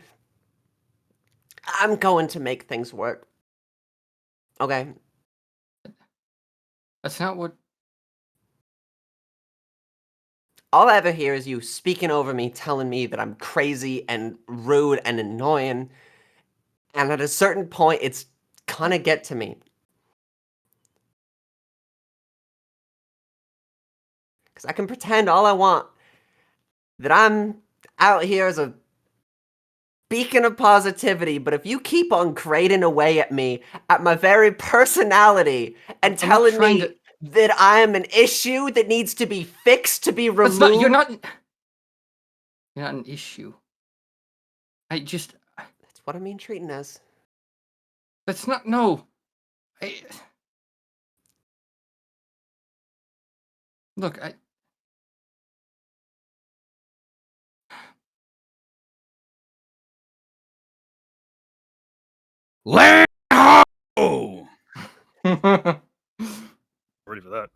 Speaker 3: to make things work. Okay?
Speaker 1: That's not what...
Speaker 3: All I ever hear is you speaking over me, telling me that I'm crazy and rude and annoying. And at a certain point, it's gonna get to me. Because I can pretend all I want. that I'm out here as a beacon of positivity, but if you keep on grating away at me, at my very personality, and
Speaker 1: I'm not
Speaker 3: telling
Speaker 1: trying
Speaker 3: me
Speaker 1: to-
Speaker 3: that I am an issue that needs to be fixed, to be
Speaker 1: That's
Speaker 3: removed...
Speaker 1: not. You're not an issue.
Speaker 3: That's what I mean treating as.
Speaker 1: That's not. No. Look,
Speaker 2: Land ho!
Speaker 5: Ready for that.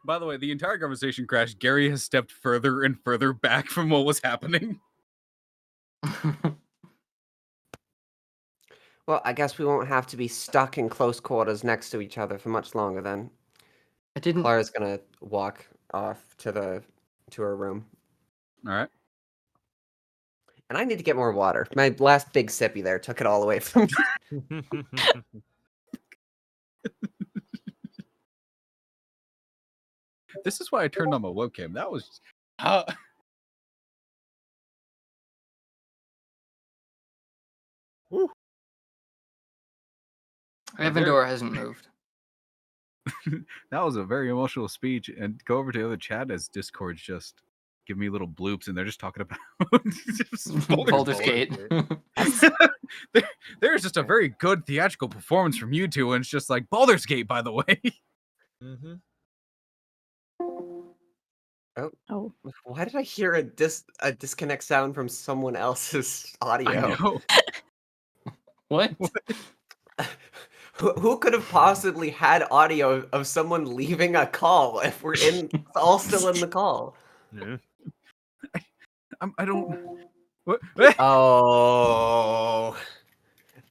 Speaker 2: By the way, the entire conversation crashed. Gary has stepped further and further back from what was happening.
Speaker 3: Well, I guess we won't have to be stuck in close quarters next to each other for much longer then.
Speaker 1: I didn't.
Speaker 3: Clara's gonna walk off to her room.
Speaker 2: All right.
Speaker 3: And I need to get more water. My last big sippy there took it all away from me.
Speaker 2: This is why I turned on my webcam. That was...
Speaker 1: Evandor hasn't moved.
Speaker 2: That was a very emotional speech. And go over to the other chat as Discord's just give me little bloops, and they're just talking about
Speaker 1: Baldur's Gate.
Speaker 2: There's just a very good theatrical performance from you two, and it's just like Baldur's Gate, by the way.
Speaker 5: Mm-hmm.
Speaker 4: Oh.
Speaker 3: Why did I hear a disconnect sound from someone else's audio?
Speaker 2: I know.
Speaker 1: What?
Speaker 3: Who could have possibly had audio of someone leaving a call if we're all still in the call?
Speaker 5: Yeah.
Speaker 2: I don't... What?
Speaker 3: Oh,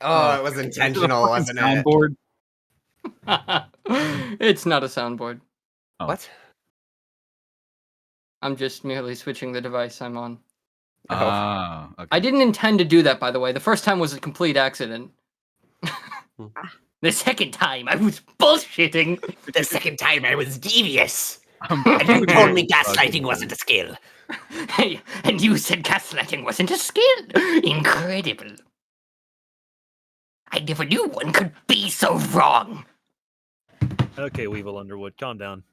Speaker 3: it was intentional, wasn't it?
Speaker 2: Soundboard.
Speaker 1: It's not a soundboard.
Speaker 2: Oh.
Speaker 3: What?
Speaker 1: I'm just merely switching the device I'm on.
Speaker 2: Ah, okay.
Speaker 1: I didn't intend to do that, by the way. The first time was a complete accident. The second time, I was bullshitting.
Speaker 3: The second time I was devious.
Speaker 2: I'm
Speaker 3: And you told me
Speaker 2: pretty
Speaker 3: gaslighting
Speaker 2: bugged.
Speaker 3: wasn't a skill.
Speaker 1: And you said gaslighting wasn't a skill. Incredible. I never knew one could be so wrong.
Speaker 5: Okay, Weevil Underwood, calm down.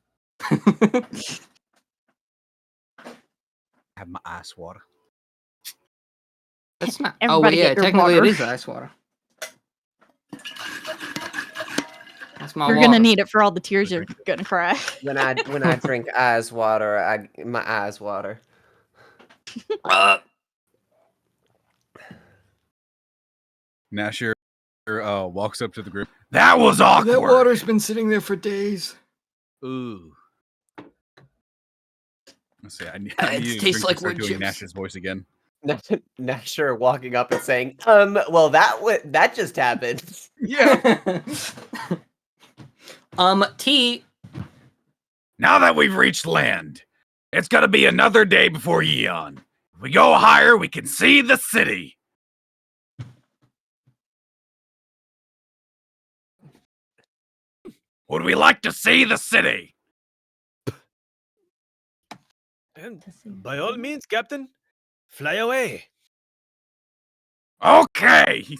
Speaker 2: Have my ice water.
Speaker 1: That's not.
Speaker 4: Everybody
Speaker 1: oh, yeah,
Speaker 4: get your
Speaker 1: technically
Speaker 4: water.
Speaker 1: it is ice water. That's my
Speaker 4: You're
Speaker 1: water.
Speaker 4: gonna need it for all the tears you're gonna cry.
Speaker 3: When I drink eyes water, my eyes water.
Speaker 2: Gnasher walks up to the group. That was awkward.
Speaker 1: That water's been sitting there for days.
Speaker 2: Ooh. Let's see. I need
Speaker 1: It
Speaker 2: to
Speaker 1: tastes
Speaker 2: drink
Speaker 1: like
Speaker 2: to start
Speaker 1: wood
Speaker 2: doing
Speaker 1: chips.
Speaker 2: Gnasher's voice again.
Speaker 3: Gnasher walking up and saying, well, that just happened.
Speaker 2: Yeah.
Speaker 1: T.
Speaker 2: Now that we've reached land, it's gonna be another day before Yeon. If we go higher, we can see the city. Would we like to see the city?
Speaker 5: And by all means, Captain, fly away.
Speaker 2: Okay. He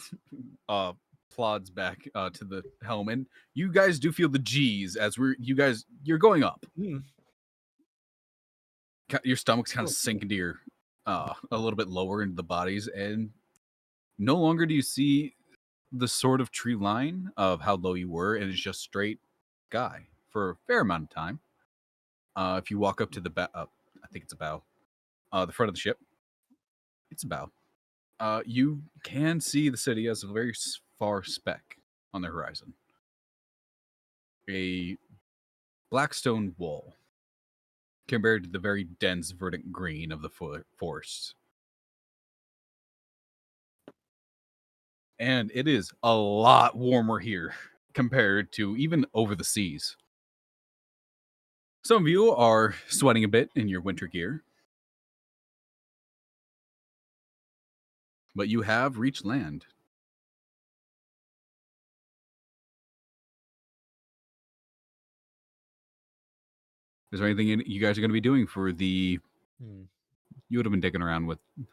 Speaker 2: plods back to the helm, and you guys do feel the G's as you're going up. Your stomach's kind of sink into your a little bit lower into the bodies, and no longer do you see the sort of tree line of how low you were, and it's just straight sky for a fair amount of time. If you walk up to the I think it's a bow, the front of the ship, it's a bow. You can see the city as a very far speck on the horizon. A black stone wall compared to the very dense verdant green of the forests. And it is a lot warmer here compared to even over the seas. Some of you are sweating a bit in your winter gear. But you have reached land. Is there anything you guys are going to be doing for the?
Speaker 5: Hmm.
Speaker 2: You would have been digging around with. I'm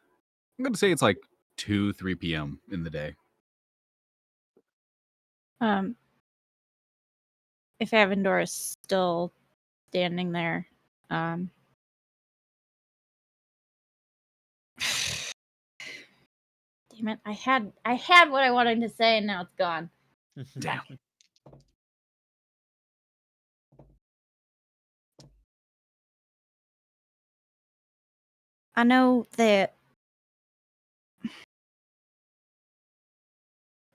Speaker 2: going to say it's like 2-3 p.m. in the day.
Speaker 4: If Avendor is still standing there, damn it! I had what I wanted to say, and now it's gone.
Speaker 2: Damn.
Speaker 4: I know that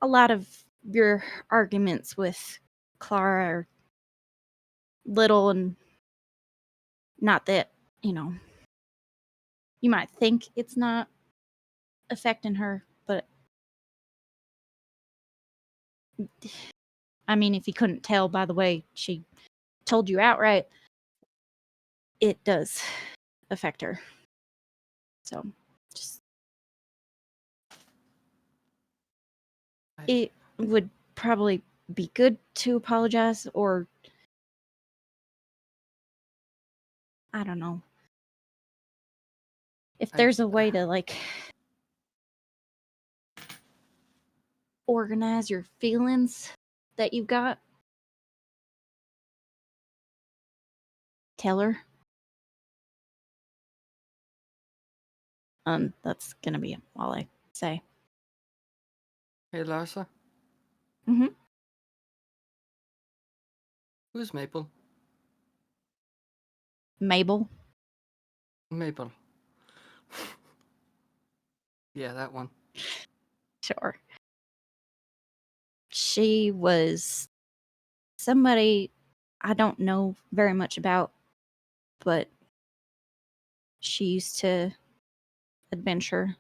Speaker 4: a lot of your arguments with Clara are little, and not that, you might think it's not affecting her, but I mean, if you couldn't tell by the way she told you outright, it does affect her. So, just it would probably be good to apologize, or I don't know. If there's a way to organize your feelings that you got, tell her. That's gonna be all I say.
Speaker 1: Hey, Larsa.
Speaker 4: Mhm.
Speaker 1: Who's Maple?
Speaker 4: Mabel.
Speaker 1: Maple. Yeah, that one.
Speaker 4: Sure. She was somebody I don't know very much about, but she used to adventure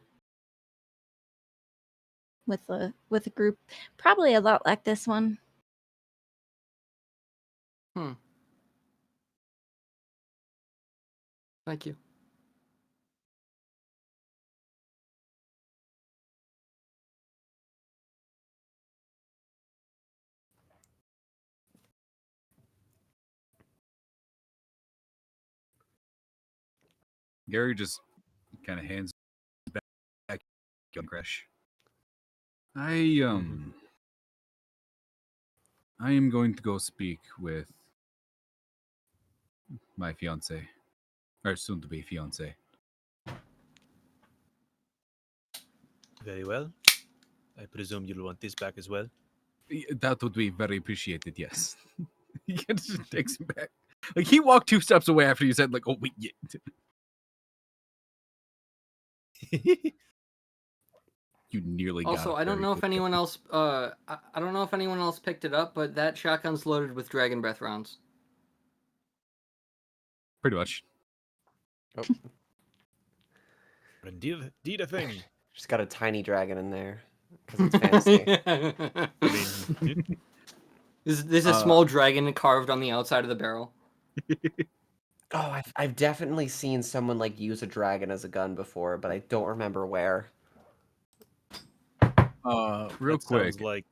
Speaker 4: with a group, probably a lot like this one.
Speaker 1: Thank you.
Speaker 2: Gary just kind of hands back on Crash. I am going to go speak with my fiance, or soon to be fiance.
Speaker 5: Very well. I presume you'll want this back as well.
Speaker 2: That would be very appreciated. Yes. He just takes him back. Like he walked 2 steps away after you said, like, "Oh wait." Yeah. You nearly got
Speaker 1: Also,
Speaker 2: it
Speaker 1: I don't
Speaker 2: very
Speaker 1: know if
Speaker 2: quickly.
Speaker 1: anyone else. I don't know if anyone else picked it up, but that shotgun's loaded with dragon breath rounds.
Speaker 2: Pretty much.
Speaker 5: Indeed a thing.
Speaker 3: Just got a tiny dragon in there because it's fantasy.
Speaker 5: I mean,
Speaker 1: There's a small dragon carved on the outside of the barrel.
Speaker 3: Oh, I've definitely seen someone like use a dragon as a gun before, but I don't remember where.
Speaker 2: Real
Speaker 5: that
Speaker 2: quick.
Speaker 5: sounds like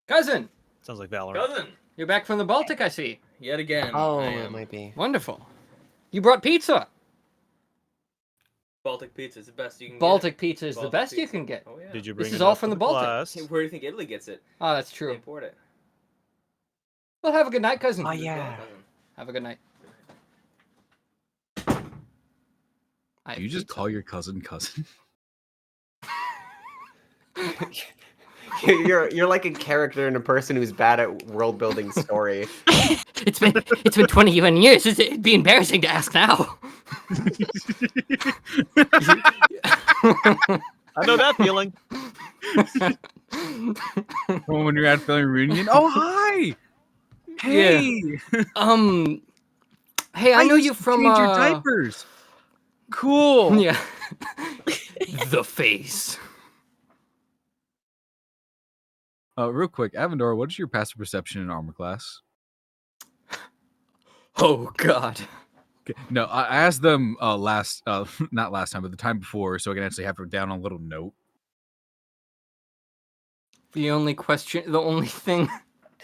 Speaker 1: Cousin,
Speaker 5: Valorant.
Speaker 8: Cousin,
Speaker 1: you're back from the Baltic, I see.
Speaker 8: yet again.
Speaker 3: Oh,
Speaker 8: I
Speaker 3: it
Speaker 8: am.
Speaker 3: might be.
Speaker 1: Wonderful. You brought pizza.
Speaker 8: Baltic pizza is the best you can
Speaker 1: Baltic pizza is the
Speaker 8: Baltic
Speaker 1: best you
Speaker 8: pizza.
Speaker 1: can get.
Speaker 8: Oh yeah.
Speaker 5: Did you bring
Speaker 1: This is
Speaker 5: enough
Speaker 1: all
Speaker 5: for
Speaker 1: from the Baltic.
Speaker 5: class?
Speaker 8: Hey, where do you think Italy gets it?
Speaker 1: Oh, that's
Speaker 8: They
Speaker 1: true.
Speaker 8: import it.
Speaker 1: Well, have a good night, cousin.
Speaker 3: Oh,
Speaker 8: Good
Speaker 3: yeah.
Speaker 8: call, cousin.
Speaker 1: Have a good night. I
Speaker 2: Do
Speaker 1: have
Speaker 2: you just
Speaker 1: pizza.
Speaker 2: call your cousin cousin?
Speaker 3: You're like a character and a person who's bad at world building story.
Speaker 1: It's been 21 years. It'd be embarrassing to ask now.
Speaker 5: I know that feeling.
Speaker 2: When you're at family reunion. Oh hi. Hey.
Speaker 1: Hey, I know
Speaker 2: used
Speaker 1: you
Speaker 2: to
Speaker 1: from
Speaker 2: change your diapers. Cool.
Speaker 1: Yeah. The face.
Speaker 2: Real quick, Avendor, what is your passive perception in armor class?
Speaker 1: Oh God.
Speaker 2: Okay. No, I asked them not last time, but the time before, so I can actually have it down on a little note.
Speaker 1: The only thing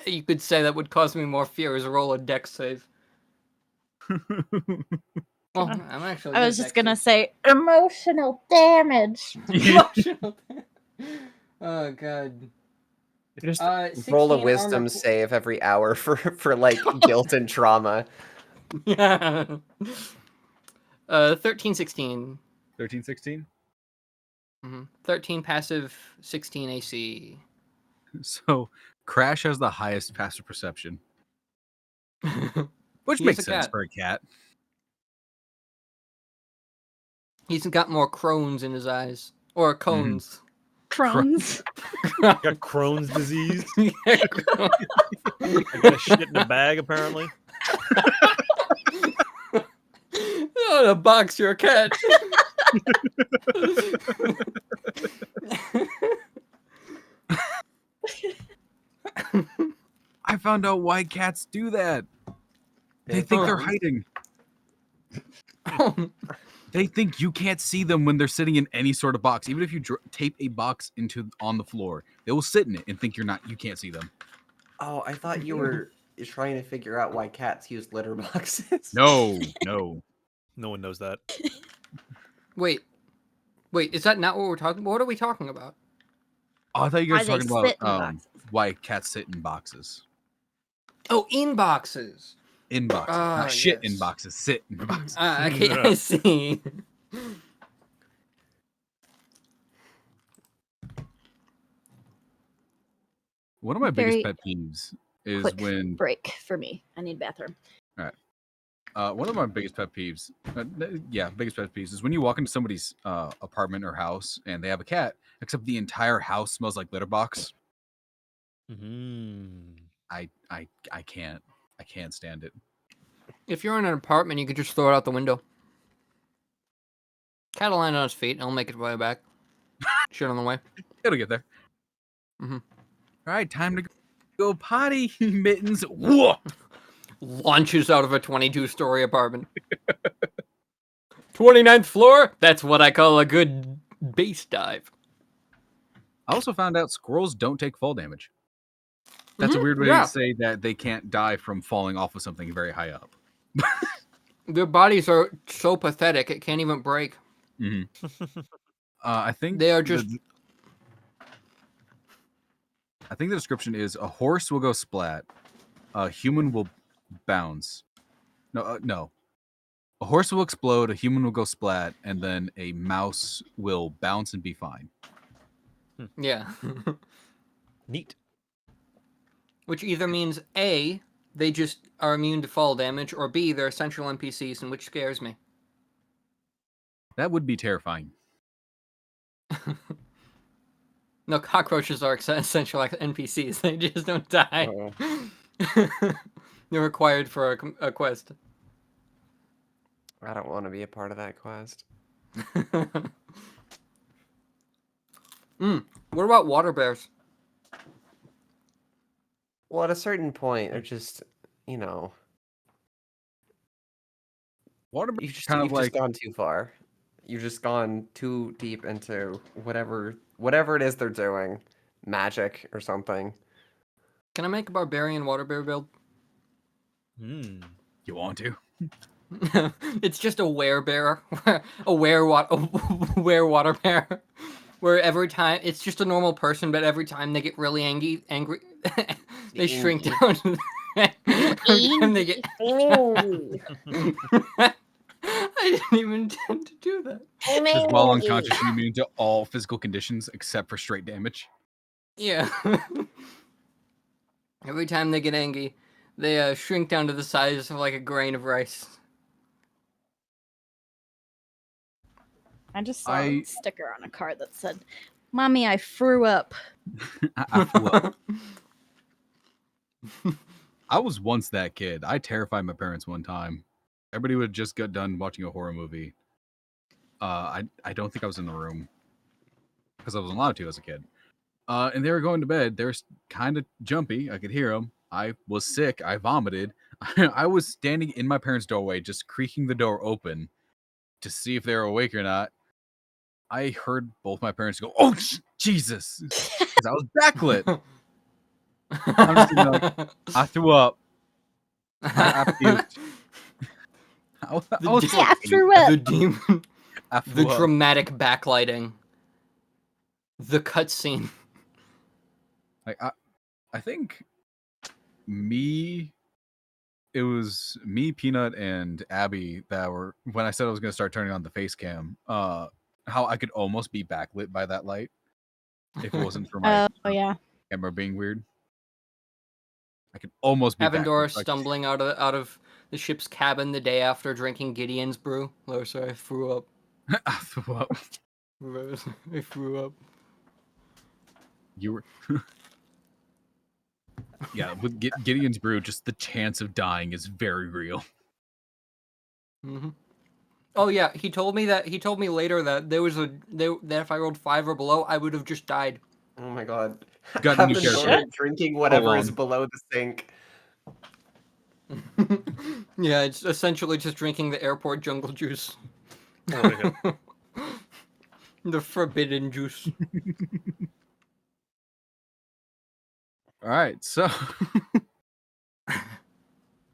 Speaker 1: you could say that would cause me more fear is roll a dex save. Well, I'm actually.
Speaker 4: I was just gonna say emotional damage.
Speaker 1: Emotional. Oh god.
Speaker 3: Just
Speaker 1: 16
Speaker 3: roll a
Speaker 1: armor
Speaker 3: wisdom save every hour for like guilt and trauma.
Speaker 1: Yeah. 13, 16.
Speaker 2: 13, 16?
Speaker 1: 13 passive, 16 AC.
Speaker 2: So Crash has the highest passive perception, which
Speaker 1: He is
Speaker 2: makes
Speaker 1: a
Speaker 2: sense
Speaker 1: cat.
Speaker 2: for a cat.
Speaker 1: He's got more crones in his eyes. Or cones.
Speaker 4: Crohn's.
Speaker 5: Got Crohn's disease.
Speaker 1: Yeah,
Speaker 5: I got a shit in a bag, apparently.
Speaker 1: Oh, a box, you're a cat.
Speaker 2: I found out why cats do that. They think they're hiding. They think you can't see them when they're sitting in any sort of box. Even if you tape a box on the floor, they will sit in it and think you can't see them.
Speaker 3: Oh, I thought you were trying to figure out why cats use litter boxes.
Speaker 2: No.
Speaker 5: No one knows that.
Speaker 1: Wait, is that not what we're talking about? What are we talking about?
Speaker 2: Oh, I thought you guys
Speaker 4: Why
Speaker 2: were
Speaker 4: they
Speaker 2: talking
Speaker 4: sit in
Speaker 2: about
Speaker 4: boxes.
Speaker 2: why cats sit in boxes.
Speaker 1: Oh, in boxes.
Speaker 2: In boxes.
Speaker 1: Ah,
Speaker 2: Not shit in
Speaker 1: yes.
Speaker 2: boxes. Sit in boxes.
Speaker 1: Okay, I see.
Speaker 2: One of my
Speaker 4: Very
Speaker 2: biggest pet peeves is
Speaker 4: Quick
Speaker 2: when
Speaker 4: break for me. I need bathroom.
Speaker 2: one of my biggest pet peeves, biggest pet peeves is when you walk into somebody's apartment or house and they have a cat, except the entire house smells like litter box. I can't stand it.
Speaker 1: If you're in an apartment, you could just throw it out the window. Cat will land on its feet, and it'll make its way back. Shit on the way.
Speaker 2: It'll get there.
Speaker 1: Mhm.
Speaker 2: All right, time to go potty, Mittens. Whoa!
Speaker 1: Launches out of a 22-story apartment. 29th floor? That's what I call a good base dive.
Speaker 2: I also found out squirrels don't take fall damage. That's a weird way to say that they can't die from falling off of something very high up.
Speaker 1: Their bodies are so pathetic, it can't even break.
Speaker 2: I think
Speaker 1: They are just...
Speaker 2: I think the description is a horse will go splat, a human will bounce. No. A horse will explode, a human will go splat, and then a mouse will bounce and be fine.
Speaker 1: Yeah.
Speaker 5: Neat.
Speaker 1: Which either means A, they just are immune to fall damage, or B, they're essential NPCs, and which scares me.
Speaker 2: That would be terrifying.
Speaker 1: No, cockroaches are essential NPCs. They just don't die. They're required for a quest.
Speaker 3: I don't want to be a part of that quest.
Speaker 1: What about water bears?
Speaker 3: Well, at a certain point, they're just,
Speaker 2: Water
Speaker 3: you've just gone too far. You've just gone too deep into whatever it is they're doing, magic or something.
Speaker 1: Can I make a barbarian water bear build?
Speaker 2: You want to?
Speaker 1: It's just a werebear, a water bear, where every time it's just a normal person, but every time they get really angry, they shrink down. Every time they get. I didn't even intend to do that.
Speaker 2: Because while unconscious, you're immune to all physical conditions except for straight damage.
Speaker 1: Yeah. Every time they get angry, they shrink down to the size of like a grain of rice.
Speaker 4: I just saw a sticker on a card that said, "Mommy, I threw up."
Speaker 2: I flew up. I was once that kid. I terrified my parents one time. Everybody would just get done watching a horror movie. I don't think I was in the room because I wasn't allowed to as a kid. And they were going to bed. They were kind of jumpy. I could hear them. I was sick. I vomited. I was standing in my parents' doorway, just creaking the door open to see if they were awake or not. I heard both my parents go, "Oh, Jesus!" Because I was backlit. I'm just gonna, like, I threw up. I puked. I was
Speaker 1: The
Speaker 2: like
Speaker 4: After
Speaker 2: 8.
Speaker 4: what?
Speaker 1: the demon,
Speaker 2: I
Speaker 1: the
Speaker 2: flew up.
Speaker 1: dramatic backlighting, the cutscene.
Speaker 2: Like I think it was me, Peanut, and Abby that were, when I said I was gonna start turning on the face cam, how I could almost be backlit by that light if it wasn't for my
Speaker 4: Oh yeah.
Speaker 2: camera being weird. I could almost be
Speaker 1: Avendor
Speaker 2: backlit. Like,
Speaker 1: stumbling out of the ship's cabin the day after drinking Gideon's brew. Larsa, I threw up.
Speaker 2: I threw up.
Speaker 1: I threw up.
Speaker 2: You were. Yeah, with Gideon's brew, just the chance of dying is very real.
Speaker 1: Mm-hmm. Oh yeah, he told me later that that if I rolled 5 or below, I would have just died.
Speaker 3: Oh my god.
Speaker 2: Got a new
Speaker 3: Avendor
Speaker 2: character.
Speaker 3: drinking whatever is
Speaker 2: on.
Speaker 3: below the sink.
Speaker 1: Yeah, it's essentially just drinking the airport jungle juice.
Speaker 5: Oh, yeah.
Speaker 1: The forbidden juice.
Speaker 2: All right, so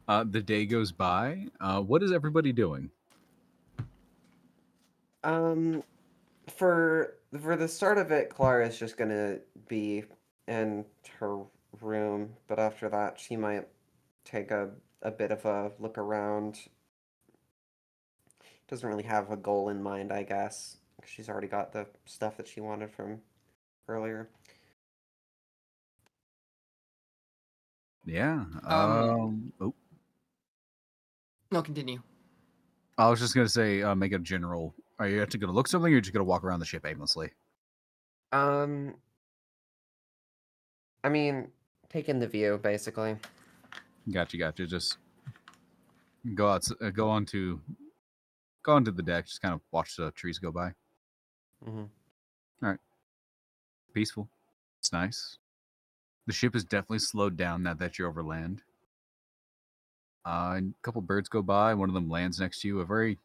Speaker 2: the day goes by. What is everybody doing?
Speaker 3: For the start of it, Clara's just gonna be in her room, but after that, she might take a bit of a look around. Doesn't really have a goal in mind, I guess. She's already got the stuff that she wanted from earlier.
Speaker 2: Yeah. Oh,
Speaker 1: No, continue.
Speaker 2: I was just gonna say, make a general. Are you actually gonna look something, or are you just gonna walk around the ship aimlessly?
Speaker 3: I mean, taking the view, basically.
Speaker 2: Gotcha. Just go out, go onto the deck. Just kind of watch the trees go by.
Speaker 3: Mm-hmm.
Speaker 2: All right, peaceful. It's nice. The ship is definitely slowed down now that you're over land. And a couple birds go by. One of them lands next to you. A very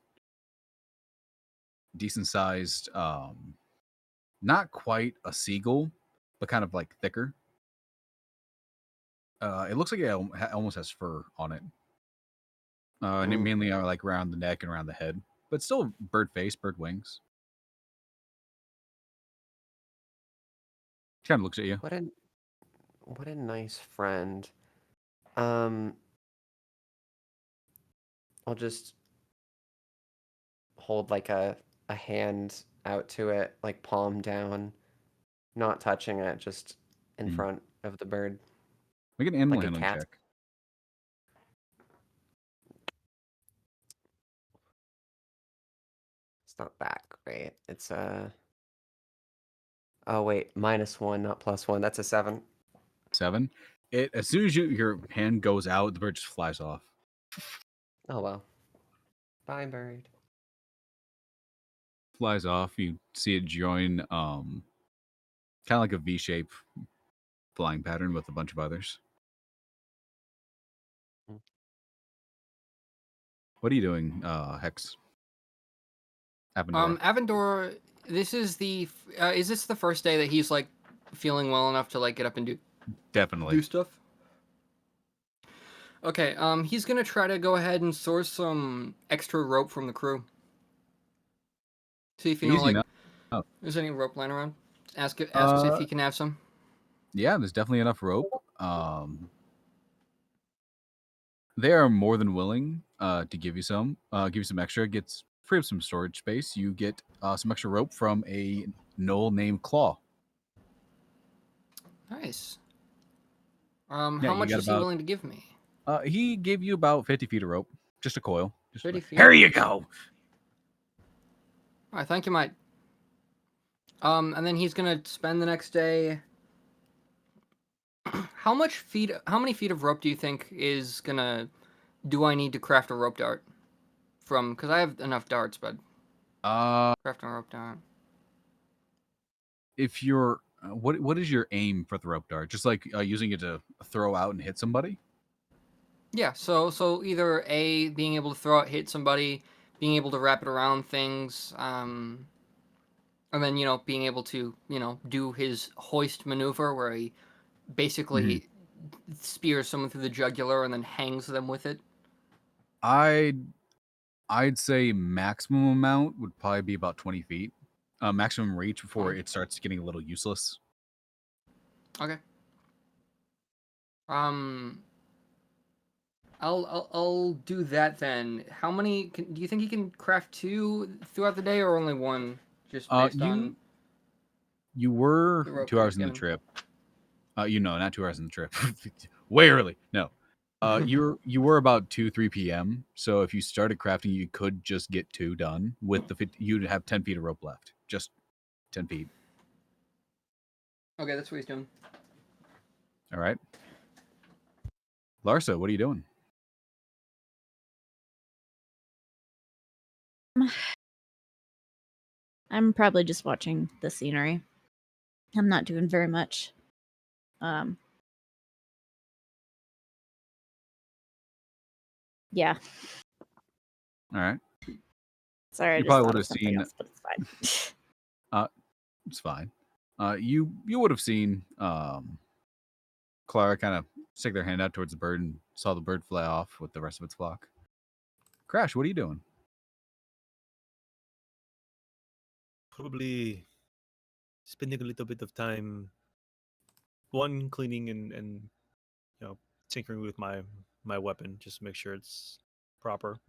Speaker 2: decent sized, not quite a seagull, but kind of like thicker. It looks like it almost has fur on it. And it mainly are like around the neck and around the head, but still bird face, bird wings. Kind of looks at you.
Speaker 3: What a nice friend. I'll just hold like a hand out to it, like palm down, not touching it, just in front of the bird.
Speaker 2: Make an animal
Speaker 3: Like a
Speaker 2: handling
Speaker 3: cat.
Speaker 2: check.
Speaker 3: It's not that great. It's oh wait, -1, not +1. That's a 7.
Speaker 2: 7. It, as soon as your hand goes out, the bird just flies off.
Speaker 3: Oh well. Bye, bird.
Speaker 2: Flies off. You see it join, kind of like a V-shape flying pattern with a bunch of others. What are you doing, Hex? Avendor.
Speaker 1: Avendor, this is is this the first day that he's like feeling well enough to like get up and do
Speaker 2: Definitely.
Speaker 1: stuff? Okay, he's gonna try to go ahead and source some extra rope from the crew. See if you know,
Speaker 2: Easy
Speaker 1: like,
Speaker 2: enough. Oh.
Speaker 1: there's any rope lying around. Ask if he can have some.
Speaker 2: Yeah, there's definitely enough rope. They are more than willing to give you some extra. Gets free up some storage space. You get some extra rope from a gnoll named Claw.
Speaker 1: Nice.
Speaker 2: Yeah,
Speaker 1: how
Speaker 2: you
Speaker 1: much
Speaker 2: got
Speaker 1: is he willing to give me?
Speaker 2: He gave you about 50 feet of rope, just a coil. Just
Speaker 1: 50
Speaker 2: like,
Speaker 1: feet?
Speaker 2: here you go.
Speaker 1: All right, thank you, mate. And then he's gonna spend the next day. How many feet of rope do you think do I need to craft a rope dart from? Because I have enough darts, but crafting a rope dart.
Speaker 2: If you're what is your aim for the rope dart? Just like using it to throw out and hit somebody?
Speaker 1: Yeah, so either A, being able to throw it, hit somebody, being able to wrap it around things, and then, being able to, do his hoist maneuver where he basically spears someone through the jugular and then hangs them with it?
Speaker 2: I'd say maximum amount would probably be about 20 feet. Maximum reach before it starts getting a little useless.
Speaker 1: Okay. I'll do that then. How many do you think he can craft 2 throughout the day, or only 1? Just based on
Speaker 2: you were
Speaker 1: the rope
Speaker 2: 2 hours in the
Speaker 1: given?
Speaker 2: trip. Not 2 hours in the trip. Way early. No. You were about 2-3 p.m. So if you started crafting, you could just get 2 done with the you'd have 10 feet of rope left. Just 10 feet.
Speaker 1: Okay, that's what he's doing.
Speaker 2: All right. Larsa, what are you doing?
Speaker 4: I'm probably just watching the scenery. I'm not doing very much. Yeah.
Speaker 2: All right.
Speaker 4: Sorry, I
Speaker 2: You
Speaker 4: just
Speaker 2: probably
Speaker 4: thought
Speaker 2: would
Speaker 4: of
Speaker 2: have
Speaker 4: something
Speaker 2: seen.
Speaker 4: else, but it's fine.
Speaker 2: It's fine. You would have seen Clara kind of stick their hand out towards the bird and saw the bird fly off with the rest of its flock. Crash, what are you doing?
Speaker 5: Probably spending a little bit of time, one, cleaning and tinkering with my weapon, just to make sure it's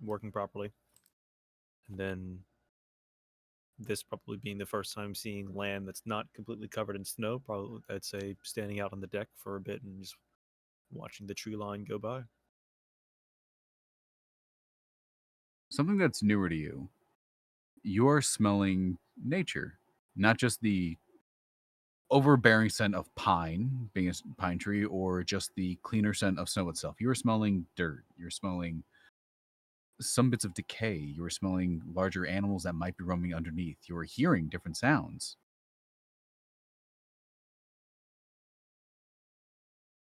Speaker 5: working properly. And then this probably being the first time seeing land that's not completely covered in snow, probably I'd say standing out on the deck for a bit and just watching the tree line go by.
Speaker 2: Something that's newer to you. You are smelling nature, not just the overbearing scent of pine, being a pine tree, or just the cleaner scent of snow itself. You are smelling dirt. You're smelling some bits of decay. You are smelling larger animals that might be roaming underneath. You are hearing different sounds.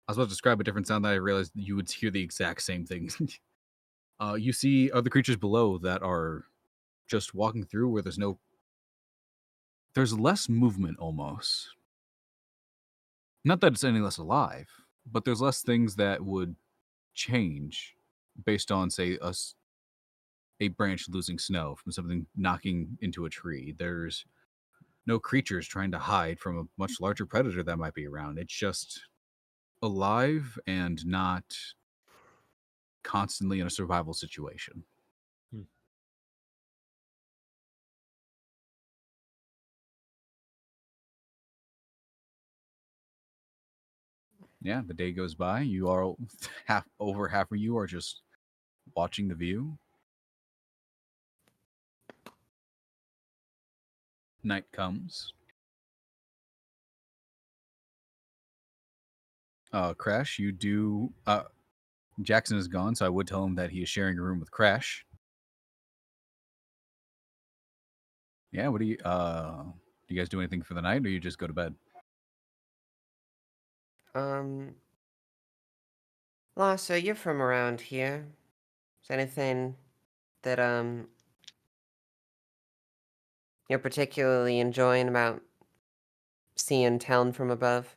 Speaker 2: I was about to describe a different sound that I realized you would hear the exact same thing. You see other creatures below that are just walking through where there's less movement almost. Not that it's any less alive, but there's less things that would change based on, say, a branch losing snow from something knocking into a tree. There's no creatures trying to hide from a much larger predator that might be around. It's just alive and not constantly in a survival situation. Yeah, the day goes by. You are half of you are just watching the view. Night comes. Crash, you do. Jackson is gone, so I would tell him that he is sharing a room with Crash. Yeah, what do you guys do anything for the night, or you just go to bed?
Speaker 3: Larsa, you're from around here. Is there anything that you're particularly enjoying about seeing Teln from above?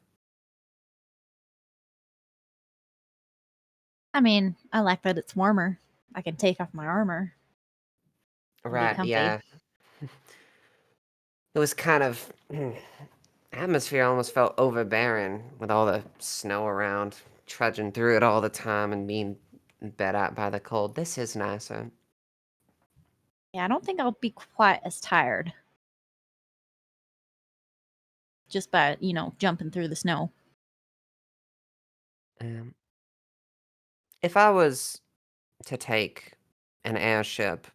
Speaker 4: I mean, I like that it's warmer. I can take off my armor. Be
Speaker 3: Right,
Speaker 4: comfy.
Speaker 3: yeah. It was kind of atmosphere almost felt overbearing with all the snow around, trudging through it all the time and being bed out by the cold. This is nicer.
Speaker 4: Yeah, I don't think I'll be quite as tired. Just by, jumping through the snow.
Speaker 3: If I was to take an airship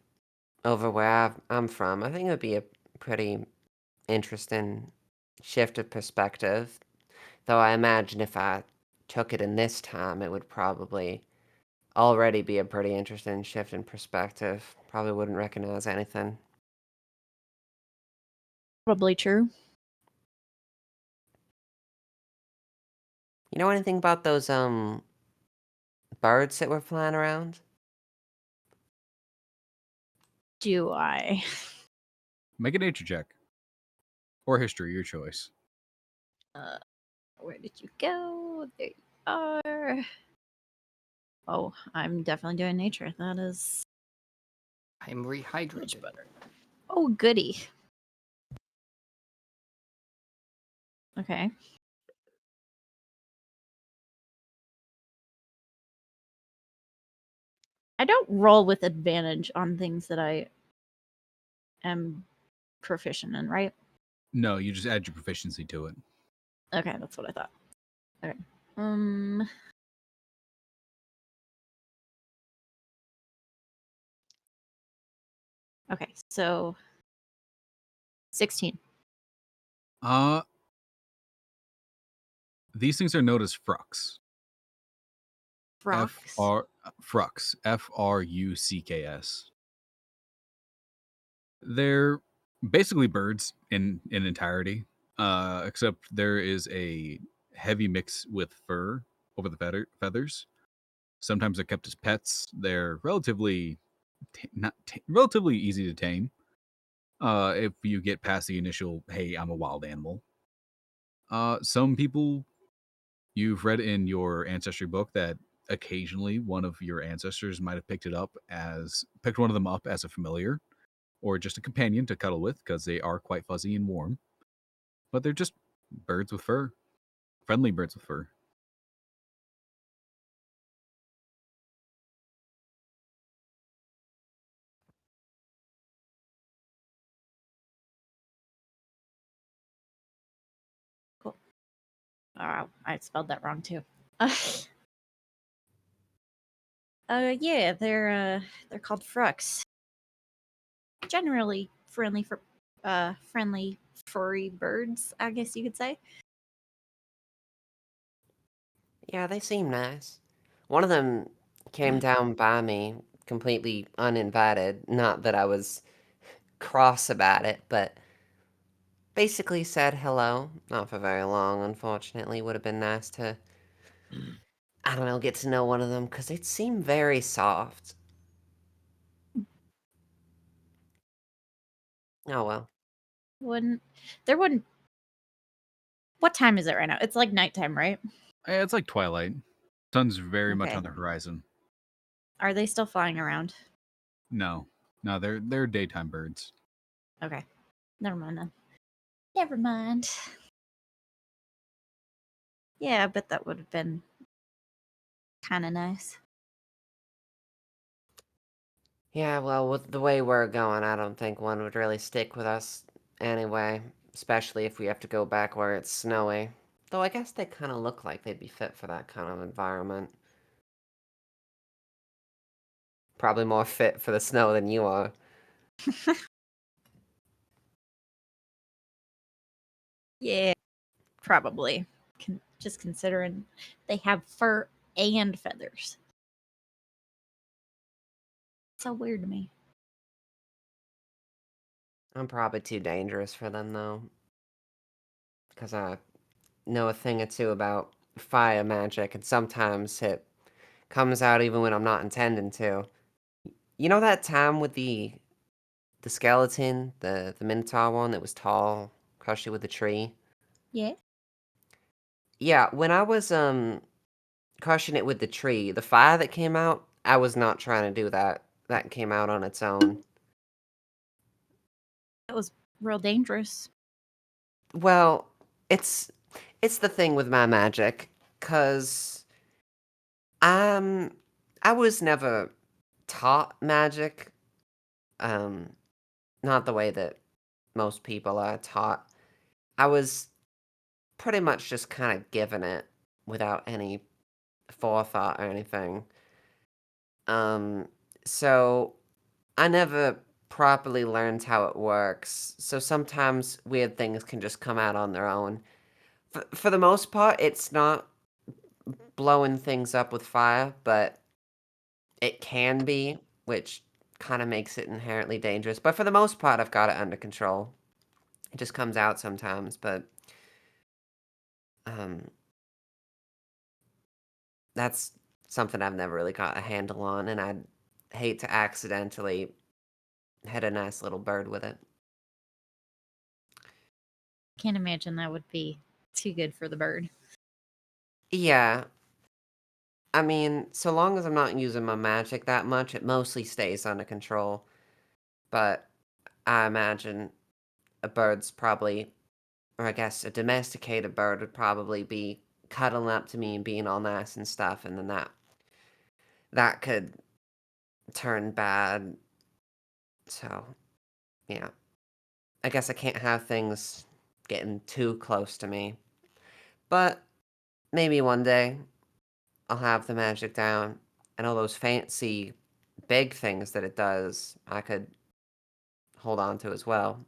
Speaker 3: over where I'm from, I think it would be a pretty interesting shift of perspective. Though I imagine if I took it in this time, it would probably already be a pretty interesting shift in perspective. Probably wouldn't recognize anything.
Speaker 4: Probably true.
Speaker 3: You know anything about those birds that were flying around?
Speaker 4: Do I?
Speaker 2: Make a nature check. Or history, your choice.
Speaker 4: Where did you go? There you are. nature. Oh, I'm definitely doing nature. That is
Speaker 1: I'm
Speaker 4: much
Speaker 1: rehydrated.
Speaker 4: better. Oh, goody. Okay. I don't roll with advantage on things that I am proficient in, right?
Speaker 2: No, you just add your proficiency to it.
Speaker 4: Okay, that's what I thought. Okay. Okay, so 16.
Speaker 2: These things are known as frucks.
Speaker 4: Rocks.
Speaker 2: Frucks. Frucks. They're basically birds in entirety, except there is a heavy mix with fur over the feathers. Sometimes they're kept as pets. They're relatively relatively easy to tame. If you get past the initial, hey, I'm a wild animal. Some people, you've read in your ancestry book that occasionally one of your ancestors might have picked one of them up as a familiar or just a companion to cuddle with because they are quite fuzzy and warm. But they're just birds with fur, friendly birds with fur.
Speaker 4: Cool. I spelled that wrong too. Yeah, they're called frucks. Generally friendly furry birds, I guess you could say.
Speaker 3: Yeah, they seem nice. One of them came down by me completely uninvited. Not that I was cross about it, but basically said hello. Not for very long, unfortunately. Would have been nice to, I don't know, get to know one of them because it seemed very soft. Oh well.
Speaker 4: There wouldn't. What time is it right now? It's like nighttime, right?
Speaker 2: It's like twilight. Sun's very much
Speaker 3: Okay.
Speaker 2: on the horizon.
Speaker 4: Are they still flying around?
Speaker 2: No, they're daytime birds.
Speaker 4: Okay. Never mind then. Never mind. Yeah, I bet that would have been kind of nice.
Speaker 3: Yeah, well, with the way we're going, I don't think one would really stick with us anyway, especially if we have to go back where it's snowy. Though I guess they kind of look like they'd be fit for that kind of environment. Probably more fit for the snow than you are.
Speaker 4: Yeah, probably. Just considering they have fur and feathers. So weird to me.
Speaker 3: I'm probably too dangerous for them, though. Because I know a thing or two about fire magic, and sometimes it comes out even when I'm not intending to. You know that time with the skeleton, the Minotaur one that was tall, crushed it with a tree?
Speaker 4: Yeah.
Speaker 3: Yeah, when I was crushing it with the tree, the fire that came out, I was not trying to do that. That came out on its own.
Speaker 4: That was real dangerous.
Speaker 3: Well, it's the thing with my magic, 'cause I was never taught magic, um, not the way that most people are taught. I was pretty much just kind of given it without any forethought or anything. Um, so I never properly learned how it works. So sometimes weird things can just come out on their own. For the most part, it's not blowing things up with fire, but it can be, which kind of makes it inherently dangerous. But for the most part, I've got it under control. It just comes out sometimes, but um, that's something I've never really got a handle on, and I'd hate to accidentally hit a nice little bird with it.
Speaker 4: Can't imagine that would be too good for the bird.
Speaker 3: Yeah, I mean, so long as I'm not using my magic that much, it mostly stays under control. But I imagine a bird's probably, or I guess a domesticated bird would probably be cuddling up to me and being all nice and stuff, and then that could turn bad. So, yeah. I guess I can't have things getting too close to me. But maybe one day I'll have the magic down, and all those fancy big things that it does, I could hold on to as well.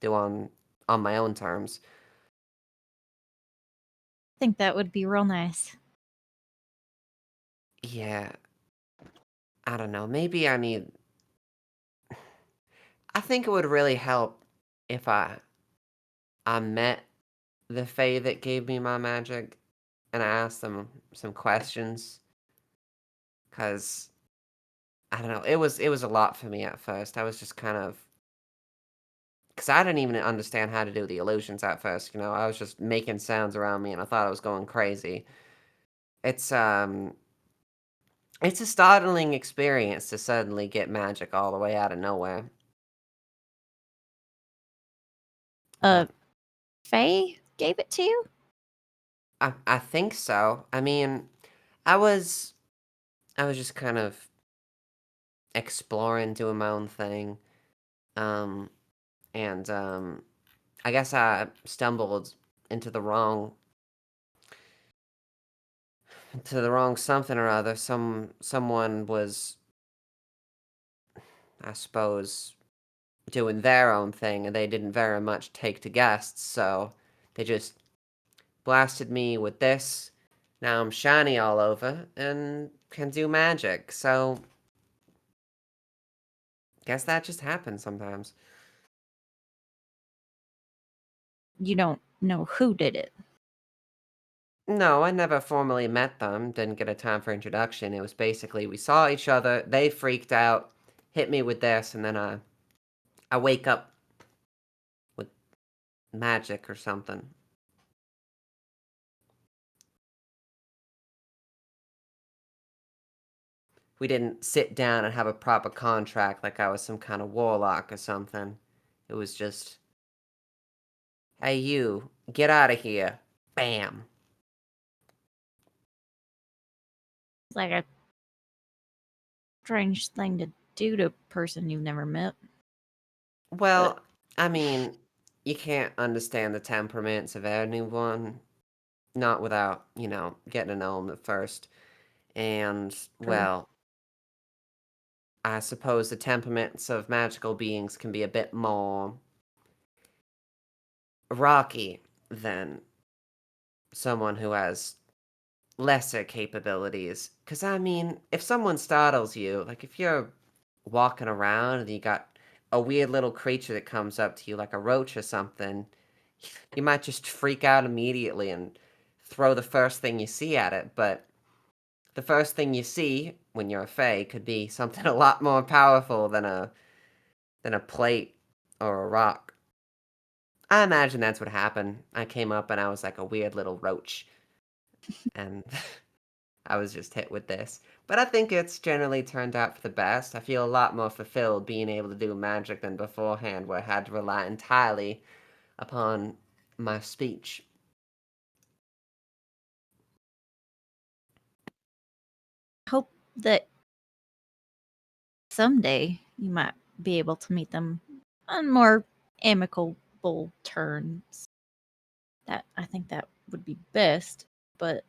Speaker 3: Do on my own terms.
Speaker 4: I think that would be real nice.
Speaker 3: Yeah. I don't know. Maybe I need. I think it would really help if I met the Fae that gave me my magic and I asked them some questions. Cause I don't know, it was a lot for me at first. I was just kind of, cause I didn't even understand how to do the illusions at first. I was just making sounds around me and I thought I was going crazy. It's it's a startling experience to suddenly get magic all the way out of nowhere.
Speaker 4: Uh,
Speaker 3: But
Speaker 4: Faye gave it to you?
Speaker 3: I think so. I mean, I was I was just kind of exploring, doing my own thing. Um, and I guess I stumbled into the wrong something or other. Someone was, I suppose, doing their own thing, and they didn't very much take to guests, so they just blasted me with this. Now I'm shiny all over and can do magic. So guess that just happens sometimes.
Speaker 4: You don't know who did it.
Speaker 3: No, I never formally met them, didn't get a time for introduction. It was basically we saw each other, they freaked out, hit me with this, and then I wake up with magic or something. We didn't sit down and have a proper contract like I was some kind of warlock or something. It was just, hey you, get out of here. Bam.
Speaker 4: It's like a strange thing to do to a person you've never met.
Speaker 3: Well, I mean, you can't understand the temperaments of anyone, not without, getting to know them at first. And,
Speaker 4: True.
Speaker 3: well, I suppose the temperaments of magical beings can be a bit more rocky than someone who has lesser capabilities. Because, I mean, if someone startles you, like if you're walking around and you got a weird little creature that comes up to you, like a roach or something, you might just freak out immediately and throw the first thing you see at it. But the first thing you see when you're a fae could be something a lot more powerful than a plate or a rock. I imagine that's what happened. I came up and I was like a weird little roach. And I was just hit with this. But I think it's generally turned out for the best. I feel a lot more fulfilled being able to do magic than beforehand, where I had to rely entirely upon my speech.
Speaker 4: Hope that someday you might be able to meet them on more amicable terms. I think that would be best, but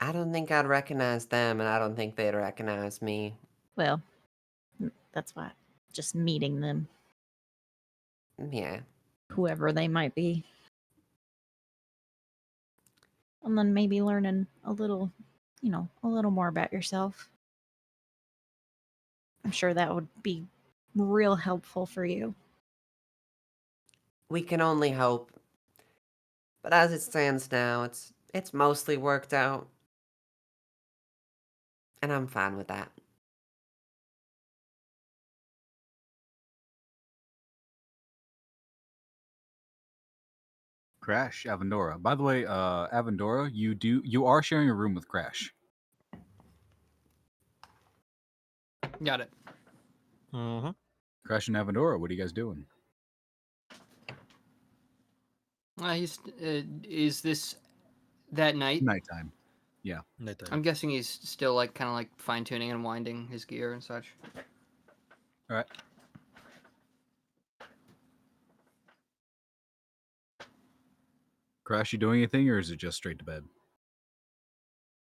Speaker 3: I don't think I'd recognize them, and I don't think they'd recognize me.
Speaker 4: well, that's why just meeting them,
Speaker 3: Yeah.
Speaker 4: whoever they might be. And then maybe learning a little more about yourself. I'm sure that would be real helpful for you.
Speaker 3: We can only hope. But as it stands now, it's mostly worked out. And I'm fine with that.
Speaker 2: Crash, Avendora. By the way, Avendora, you are sharing a room with Crash.
Speaker 1: Got it.
Speaker 5: Mm-hmm.
Speaker 2: Crash and Avendora, what are you guys doing?
Speaker 1: Is this that night?
Speaker 2: Nighttime. Yeah.
Speaker 1: I'm guessing he's still like kind of like fine tuning and winding his gear and such.
Speaker 2: All right. Crash, you doing anything, or is it just straight to bed?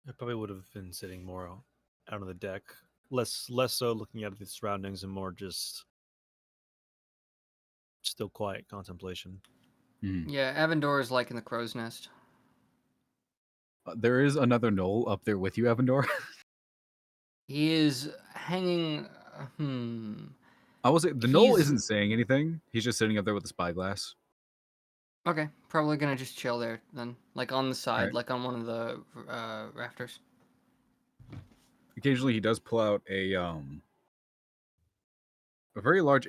Speaker 5: I probably would have been sitting more out on the deck, less so looking at the surroundings, and more just still quiet contemplation.
Speaker 1: Yeah, Avendor is like in the crow's nest.
Speaker 2: There is another knoll up there with you, Avendor.
Speaker 1: He is hanging.
Speaker 2: I will say the knoll
Speaker 1: He's-
Speaker 2: isn't saying anything. He's just sitting up there with the spyglass.
Speaker 1: Okay, probably gonna just chill there then, like on the side,
Speaker 2: Alright.
Speaker 1: like on one of the rafters.
Speaker 2: Occasionally, he does pull out a very large.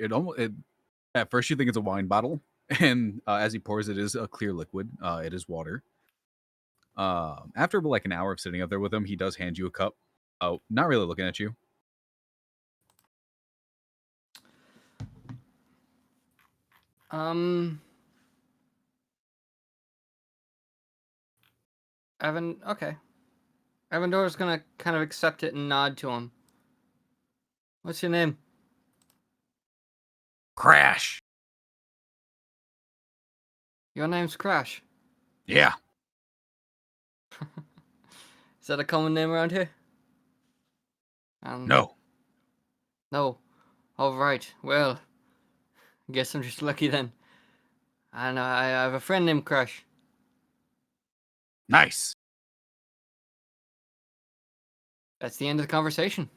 Speaker 2: At first, you think it's a wine bottle, and as he pours, it is a clear liquid. It is water. After like an hour of sitting up there with him, he does hand you a cup. Oh, not really looking at you.
Speaker 1: Okay. Avendor's gonna kind of accept it and nod to him. What's your name?
Speaker 2: Crash.
Speaker 1: Your name's Crash.
Speaker 2: Yeah.
Speaker 1: Is that a common name around here?
Speaker 2: No.
Speaker 1: No. All right. Well, guess I'm just lucky then. I know. I have a friend named Crash.
Speaker 2: Nice.
Speaker 1: That's the end of the conversation.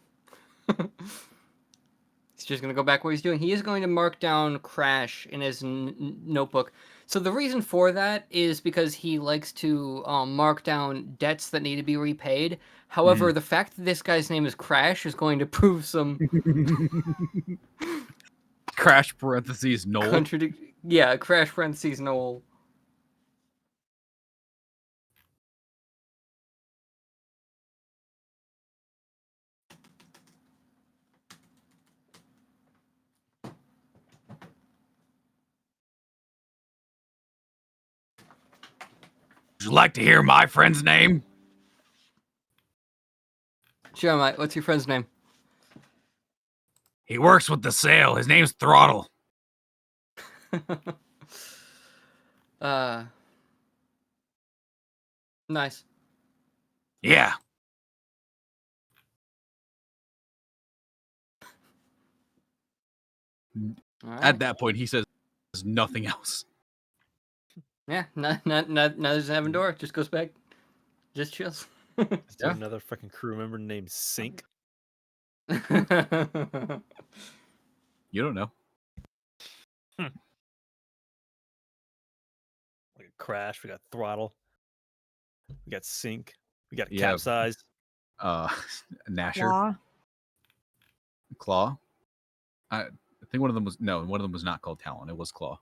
Speaker 1: He's just going to go back what he's doing. He is going to mark down Crash in his notebook. So the reason for that is because he likes to mark down debts that need to be repaid. However, the fact that this guy's name is Crash is going to prove some
Speaker 2: Crash parentheses knoll.
Speaker 1: Yeah, Crash parentheses Noel.
Speaker 2: Would you like to hear my friend's name?
Speaker 1: Sure, mate. What's your friend's name?
Speaker 2: He works with the sail. His name's Throttle.
Speaker 1: Nice.
Speaker 2: Yeah.
Speaker 1: All right.
Speaker 2: At that point, he says nothing else.
Speaker 1: Yeah, there's Avendor. Just goes back. Just chills.
Speaker 5: Is there
Speaker 2: Yeah.
Speaker 5: another fucking crew member named Sink?
Speaker 2: You don't know.
Speaker 5: Like a Crash, we got Throttle, we got Sink, we got
Speaker 2: Yeah.
Speaker 5: Capsize.
Speaker 2: Gnasher. Claw. I think one of them was not called Talon. It was Claw.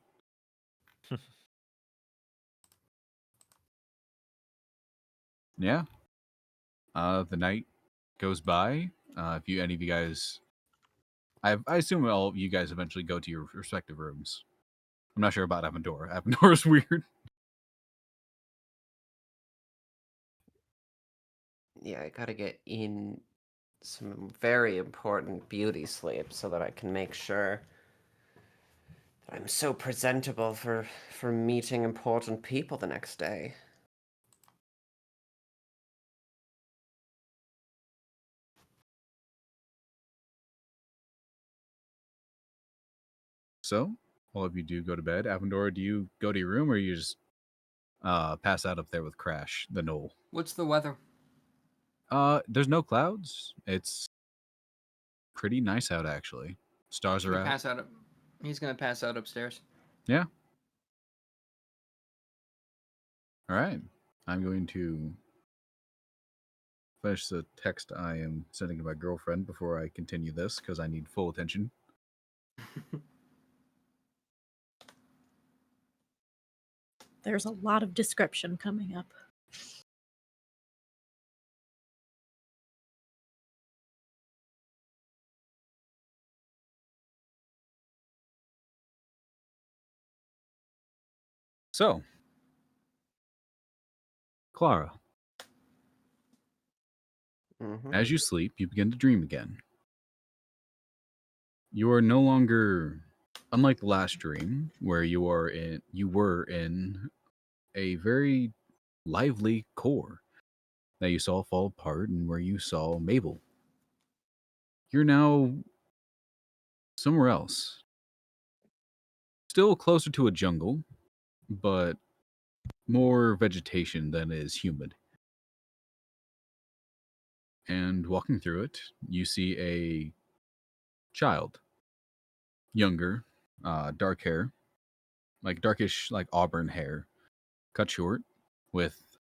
Speaker 2: Yeah. The night goes by. If any of you guys, I assume all of you guys eventually go to your respective rooms. I'm not sure about Avendor. Avendor is weird.
Speaker 3: Yeah, I gotta get in some very important beauty sleep so that I can make sure that I'm so presentable for meeting important people the next day.
Speaker 2: So, all of you do go to bed. Avendor, do you go to your room, or you just pass out up there with Crash, the knoll?
Speaker 1: What's the weather?
Speaker 2: There's no clouds. It's pretty nice out, actually. Stars are out.
Speaker 1: He's gonna pass out upstairs.
Speaker 2: Yeah. All right. I'm going to finish the text I am sending to my girlfriend before I continue this, because I need full attention.
Speaker 4: There's a lot of description coming up.
Speaker 2: So, Clara,
Speaker 3: Mhm.
Speaker 2: as you sleep, you begin to dream again. You are no longer, unlike the last dream, where you were in a very lively core that you saw fall apart and where you saw Mabel. You're now somewhere else. Still closer to a jungle, but more vegetation than is humid. And walking through it, you see a child, younger, dark hair, like darkish, like auburn hair, cut short, with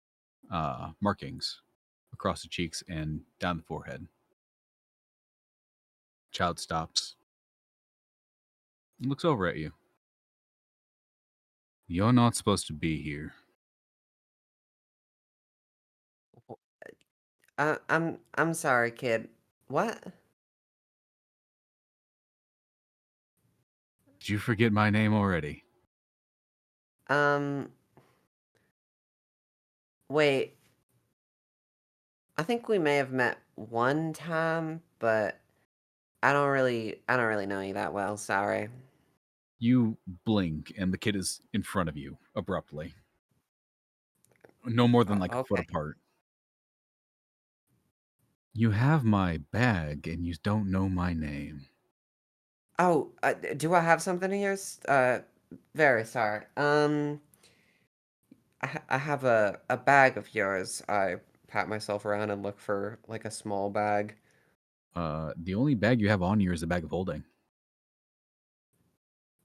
Speaker 2: markings across the cheeks and down the forehead. Child stops and looks over at you. You're not supposed to be here.
Speaker 3: I'm sorry, kid. What?
Speaker 2: Did you forget my name already?
Speaker 3: Um, wait. I think we may have met one time, but I don't really know you that well. Sorry.
Speaker 2: You blink, and the kid is in front of you abruptly. No more than like a foot
Speaker 3: Okay.
Speaker 2: apart. You have my bag, and you don't know my name.
Speaker 3: Oh, do I have something in yours? Very sorry. I have a bag of yours. I pat myself around and look for like a small bag.
Speaker 2: The only bag you have on you is the bag of holding.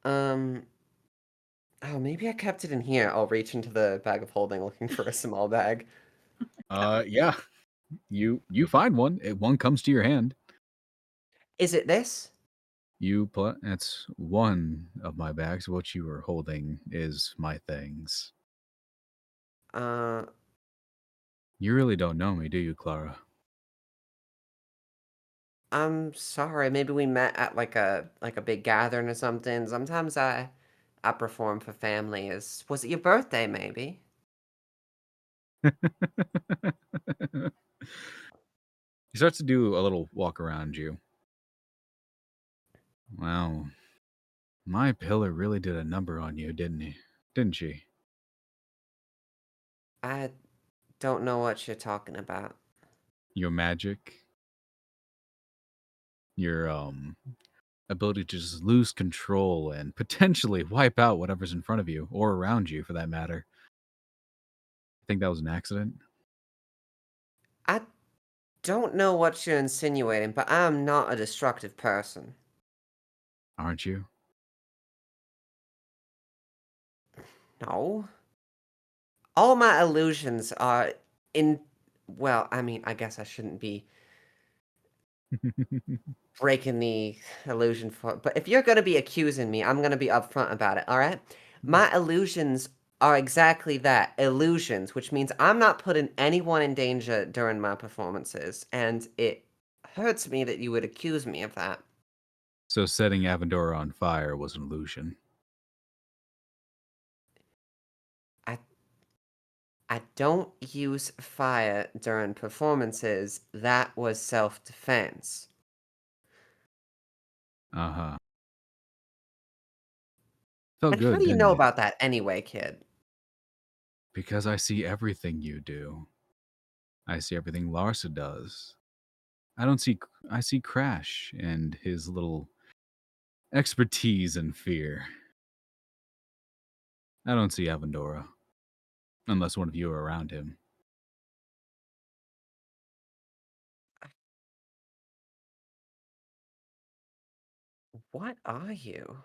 Speaker 3: Um, oh, maybe I kept it in here. I'll reach into the bag of holding looking for a small bag.
Speaker 2: Yeah. You find one. One comes to your hand.
Speaker 3: Is it this?
Speaker 2: That's one of my bags. What you are holding is my things.
Speaker 3: Uh,
Speaker 2: You really don't know me, do you, Clara?
Speaker 3: I'm sorry. Maybe we met at like a big gathering or something. Sometimes I perform for families. Was it your birthday, maybe?
Speaker 2: He starts to do a little walk around you. Wow. My pillar really did a number on you, Didn't she?
Speaker 3: I don't know what you're talking about.
Speaker 2: Your magic, your ability to just lose control and potentially wipe out whatever's in front of you or around you for that matter. I think that was an accident.
Speaker 3: I don't know what you're insinuating, but I'm not a destructive person.
Speaker 2: Aren't you?
Speaker 3: No. All my illusions are in. Well, I mean, I guess I shouldn't be breaking the illusion for. But if you're going to be accusing me, I'm going to be upfront about it, alright? My illusions are exactly that, illusions, which means I'm not putting anyone in danger during my performances, and it hurts me that you would accuse me of that.
Speaker 2: So setting Avendora on fire was an illusion.
Speaker 3: I I don't use fire during performances. That was self-defense.
Speaker 2: Uh-huh. Felt
Speaker 3: And how
Speaker 2: good,
Speaker 3: do you
Speaker 2: didn't
Speaker 3: know
Speaker 2: it?
Speaker 3: about that anyway, kid?
Speaker 2: Because I see everything you do. I see everything Larsa does. I see Crash and his little expertise and fear. I don't see Avendora. Unless one of you are around him.
Speaker 3: What are you?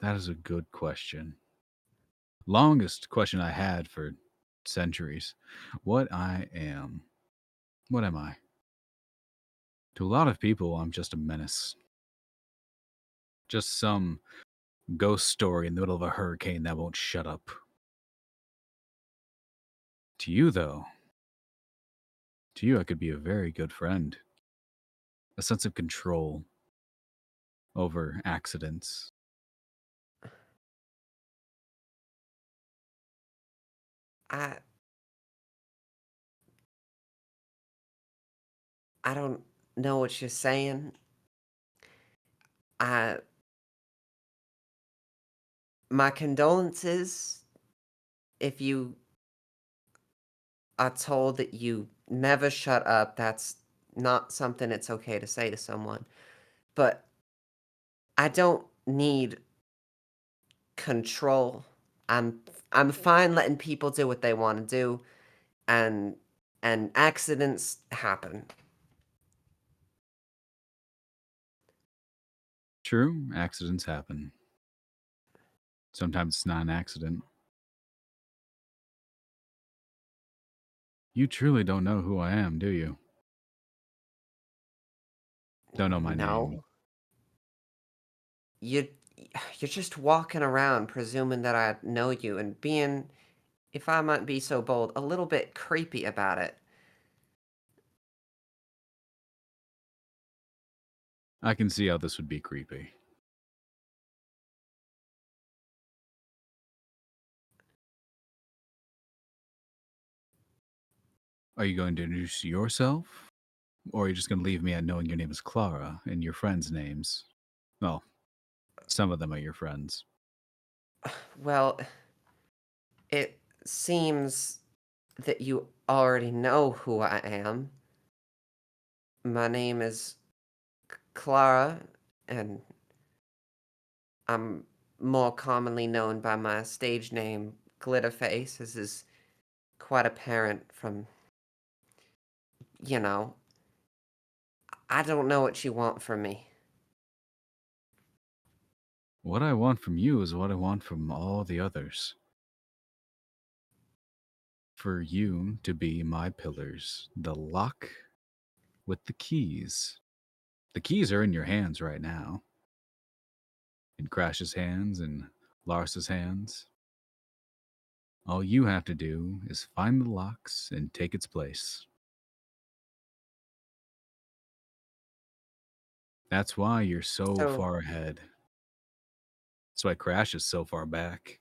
Speaker 2: That is a good question. Longest question I had for centuries. What I am. What am I? To a lot of people, I'm just a menace. Just some ghost story in the middle of a hurricane that won't shut up. To you, though, I could be a very good friend. A sense of control over accidents.
Speaker 3: I I don't know what you're saying. I My condolences if you are told that you never shut up. That's not something it's okay to say to someone. But I don't need control. I'm I'm fine letting people do what they want to do, and accidents happen.
Speaker 2: True, accidents happen. Sometimes it's not an accident. You truly don't know who I am, do you? Don't know my name.
Speaker 3: No. You you're just walking around presuming that I know you and being, if I might be so bold, a little bit creepy about it.
Speaker 2: I can see how this would be creepy. Are you going to introduce yourself? Or are you just going to leave me at knowing your name is Clara and your friends' names? Well, some of them are your friends.
Speaker 3: Well, it seems that you already know who I am. My name is Clara, and I'm more commonly known by my stage name, Glitterface, as is quite apparent from, you know, I don't know what you want from me.
Speaker 2: What I want from you is what I want from all the others. For you to be my pillars, the lock with the keys. The keys are in your hands right now. In Crash's hands and Larsa's hands. All you have to do is find the locks and take its place. That's why you're so
Speaker 3: So,
Speaker 2: far ahead. That's why Crash is so far back.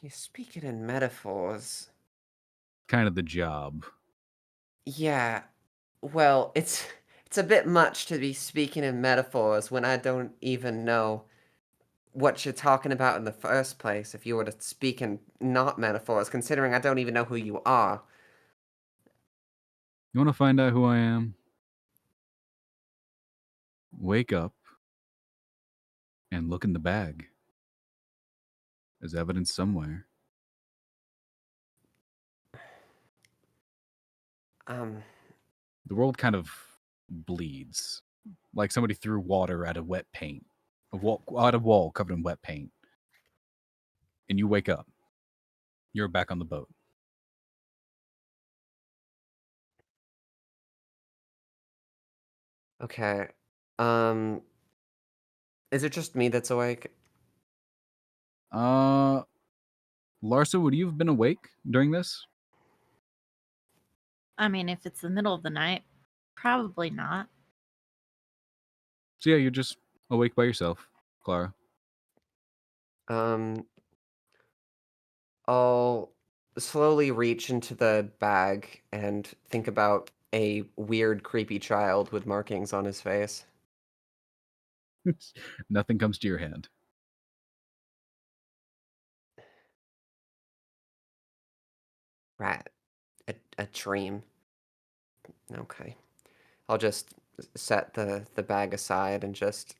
Speaker 3: you're speaking in metaphors.
Speaker 2: Kind of the job.
Speaker 3: Yeah, well, it's a bit much to be speaking in metaphors when I don't even know what you're talking about in the first place, if you were to speak in not metaphors, considering I don't even know who you are.
Speaker 2: You want to find out who I am? Wake up and look in the bag. There's evidence somewhere.
Speaker 3: Um,
Speaker 2: The world kind of bleeds. Like somebody threw water at a wet paint. At a wall covered in wet paint. And you wake up. You're back on the boat.
Speaker 3: okay. Um, is it just me that's awake?
Speaker 2: Larsa, would you have been awake during this?
Speaker 4: I mean, if it's the middle of the night, probably not.
Speaker 2: So yeah, you're just awake by yourself, Clara.
Speaker 3: Um, I'll slowly reach into the bag and think about a weird, creepy child with markings on his face.
Speaker 2: Nothing comes to your hand.
Speaker 3: Right. A dream. Okay. I'll just set the bag aside and just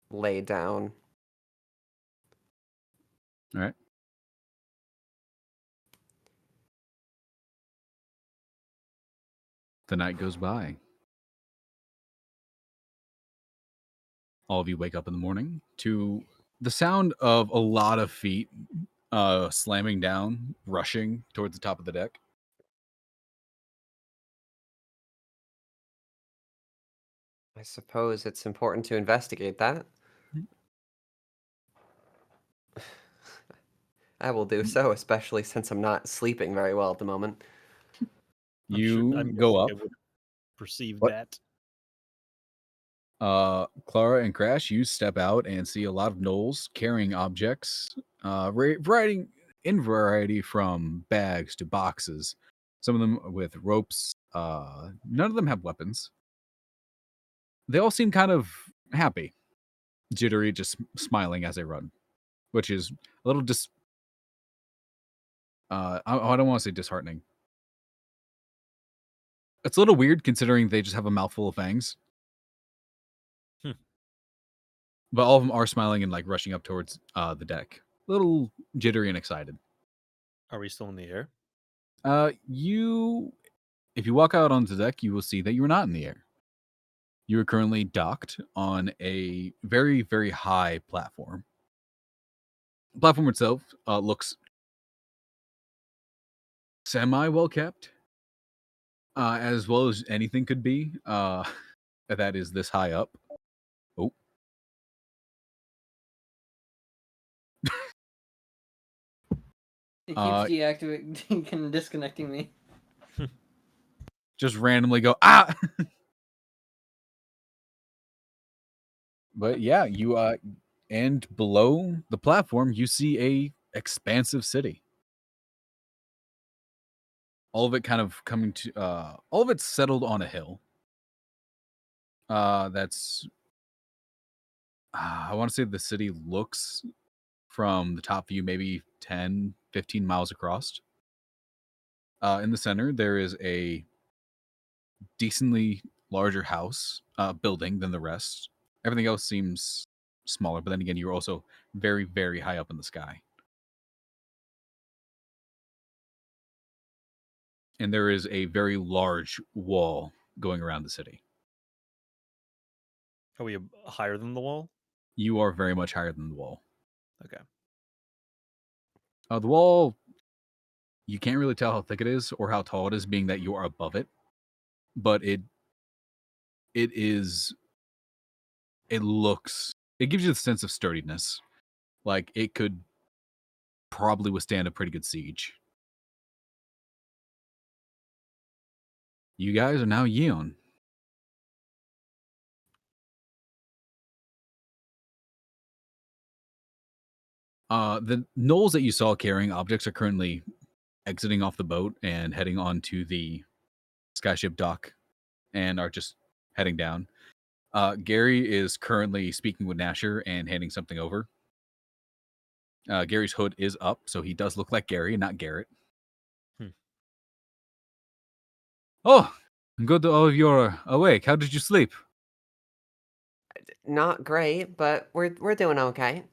Speaker 3: lay down.
Speaker 2: All right. The night goes by. All of you wake up in the morning to the sound of a lot of feet slamming down, rushing towards the top of the deck.
Speaker 3: I suppose it's important to investigate that. I will do so, especially since I'm not sleeping very well at the moment.
Speaker 2: You
Speaker 5: I'm
Speaker 2: go
Speaker 5: guessing
Speaker 2: up.
Speaker 5: I would perceive
Speaker 7: What?
Speaker 5: that.
Speaker 2: Clara and Crash, you step out and see a lot of gnolls carrying objects, variety from bags to boxes. Some of them with ropes. None of them have weapons. They all seem kind of happy, jittery, just smiling as they run, which is a little I don't want to say disheartening. It's a little weird considering they just have a mouthful of fangs. But all of them are smiling and like rushing up towards the deck. A little jittery and excited.
Speaker 5: Are we still in the air?
Speaker 2: If you walk out onto the deck, you will see that you are not in the air. You are currently docked on a very, very high platform. The platform itself looks semi well kept, as well as anything could be. That is this high up. Oh.
Speaker 1: It keeps deactivating and disconnecting me.
Speaker 2: Just randomly go, ah! But yeah, you and below the platform, you see a expansive city. All of it kind of coming to all of it's settled on a hill. That's I want to say the city looks from the top view maybe 10, 15 miles across. In the center, there is a decently larger house building than the rest. Everything else seems smaller, but then again, you're also very, very high up in the sky. And there is a very large wall going around the city.
Speaker 5: Are we higher than the wall?
Speaker 2: You are very much higher than the wall.
Speaker 5: Okay.
Speaker 2: The wall, you can't really tell how thick it is or how tall it is, being that you are above it. But it gives you the sense of sturdiness. Like it could probably withstand a pretty good siege. You guys are now Yeon. The gnolls that you saw carrying objects are currently exiting off the boat and heading onto the skyship dock and are just heading down. Gary is currently speaking with Gnasher and handing something over. Gary's hood is up, so he does look like Gary, not Garrett. Oh, good all of you are awake. How did you sleep?
Speaker 3: Not great, but we're doing okay.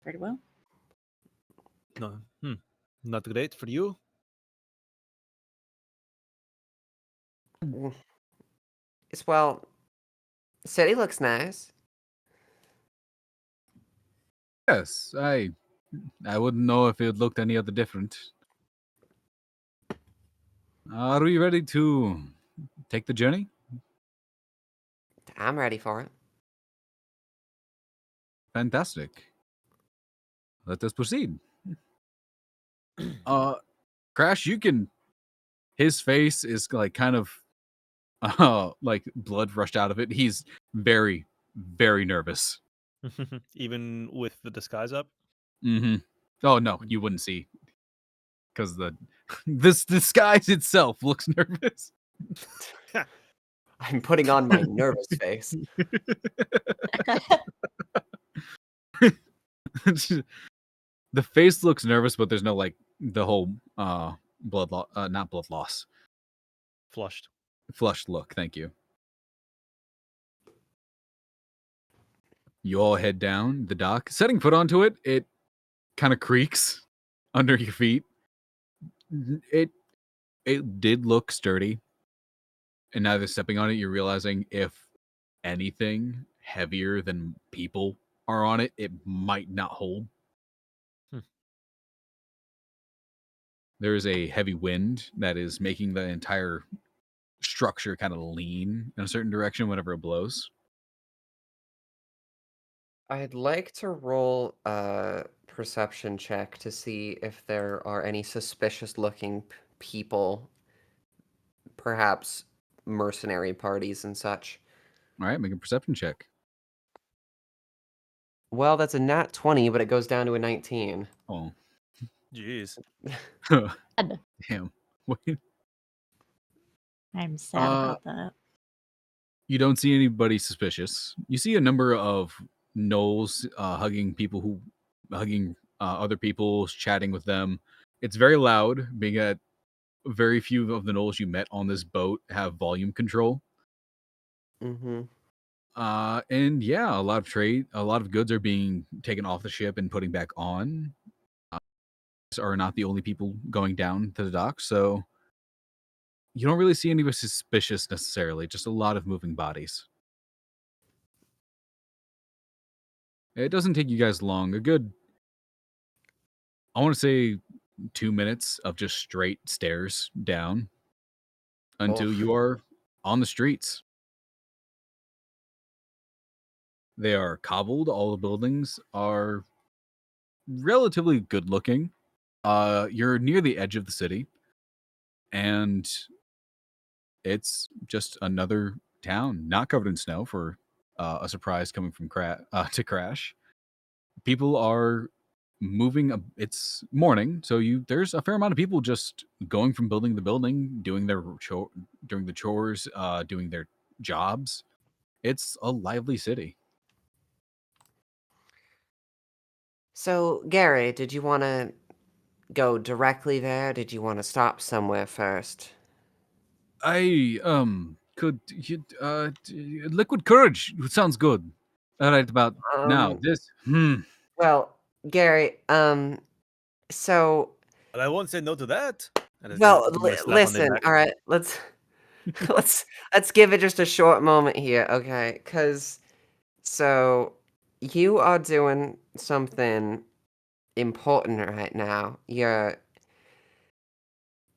Speaker 4: Pretty well.
Speaker 5: No. Not great for you.
Speaker 3: Well, the city looks nice.
Speaker 2: Yes, I wouldn't know if it looked any other different. Are we ready to take the journey?
Speaker 3: I'm ready for it.
Speaker 2: Fantastic. Let us proceed. Crash, his face is like kind of like blood rushed out of it. He's very, very nervous.
Speaker 5: Even with the disguise up?
Speaker 2: Mm-hmm. Oh no, you wouldn't see. Because this disguise itself looks nervous.
Speaker 3: I'm putting on my nervous face.
Speaker 2: The face looks nervous, but there's no like the whole not blood loss. Flushed look, thank you. You all head down the dock. Setting foot onto it, it kind of creaks under your feet. It did look sturdy. And now that stepping on it, you're realizing if anything heavier than people are on it, it might not hold. There is a heavy wind that is making the entire structure kind of lean in a certain direction whenever it blows.
Speaker 3: I'd like to roll a perception check to see if there are any suspicious looking people perhaps mercenary parties and such.
Speaker 2: All right, make a perception check.
Speaker 3: Well, that's a nat 20, but it goes down to a 19.
Speaker 2: Oh,
Speaker 5: Jeez.
Speaker 2: damn. Wait.
Speaker 4: I'm sad about that.
Speaker 2: You don't see anybody suspicious. You see a number of gnolls hugging other people, chatting with them. It's very loud, being that very few of the gnolls you met on this boat have volume control.
Speaker 3: Mm-hmm.
Speaker 2: And yeah, a lot of goods are being taken off the ship and putting back on. Are not the only people going down to the dock, so you don't really see anybody suspicious necessarily. Just a lot of moving bodies. It doesn't take you guys long. A good, I want to say, 2 minutes of just straight stairs down until
Speaker 3: Oof.
Speaker 2: you are on the streets. They are cobbled. All the buildings are relatively good looking. You're near the edge of the city, and it's just another town, not covered in snow for a surprise coming from to Crash. People are moving. It's morning, so there's a fair amount of people just going from building to building, doing doing the chores, doing their jobs. It's a lively city.
Speaker 3: So, Gary, did you want to go directly there? Did you want to stop somewhere first?
Speaker 2: I liquid courage sounds good. All right, about now
Speaker 3: Um,
Speaker 2: this.
Speaker 3: well, Gary, so,
Speaker 5: But I won't say no to that. And
Speaker 3: well,
Speaker 5: give him a slap on the
Speaker 3: listen,
Speaker 5: back.
Speaker 3: all right, let's give it just a short moment here, okay? So you are doing something important right now. You're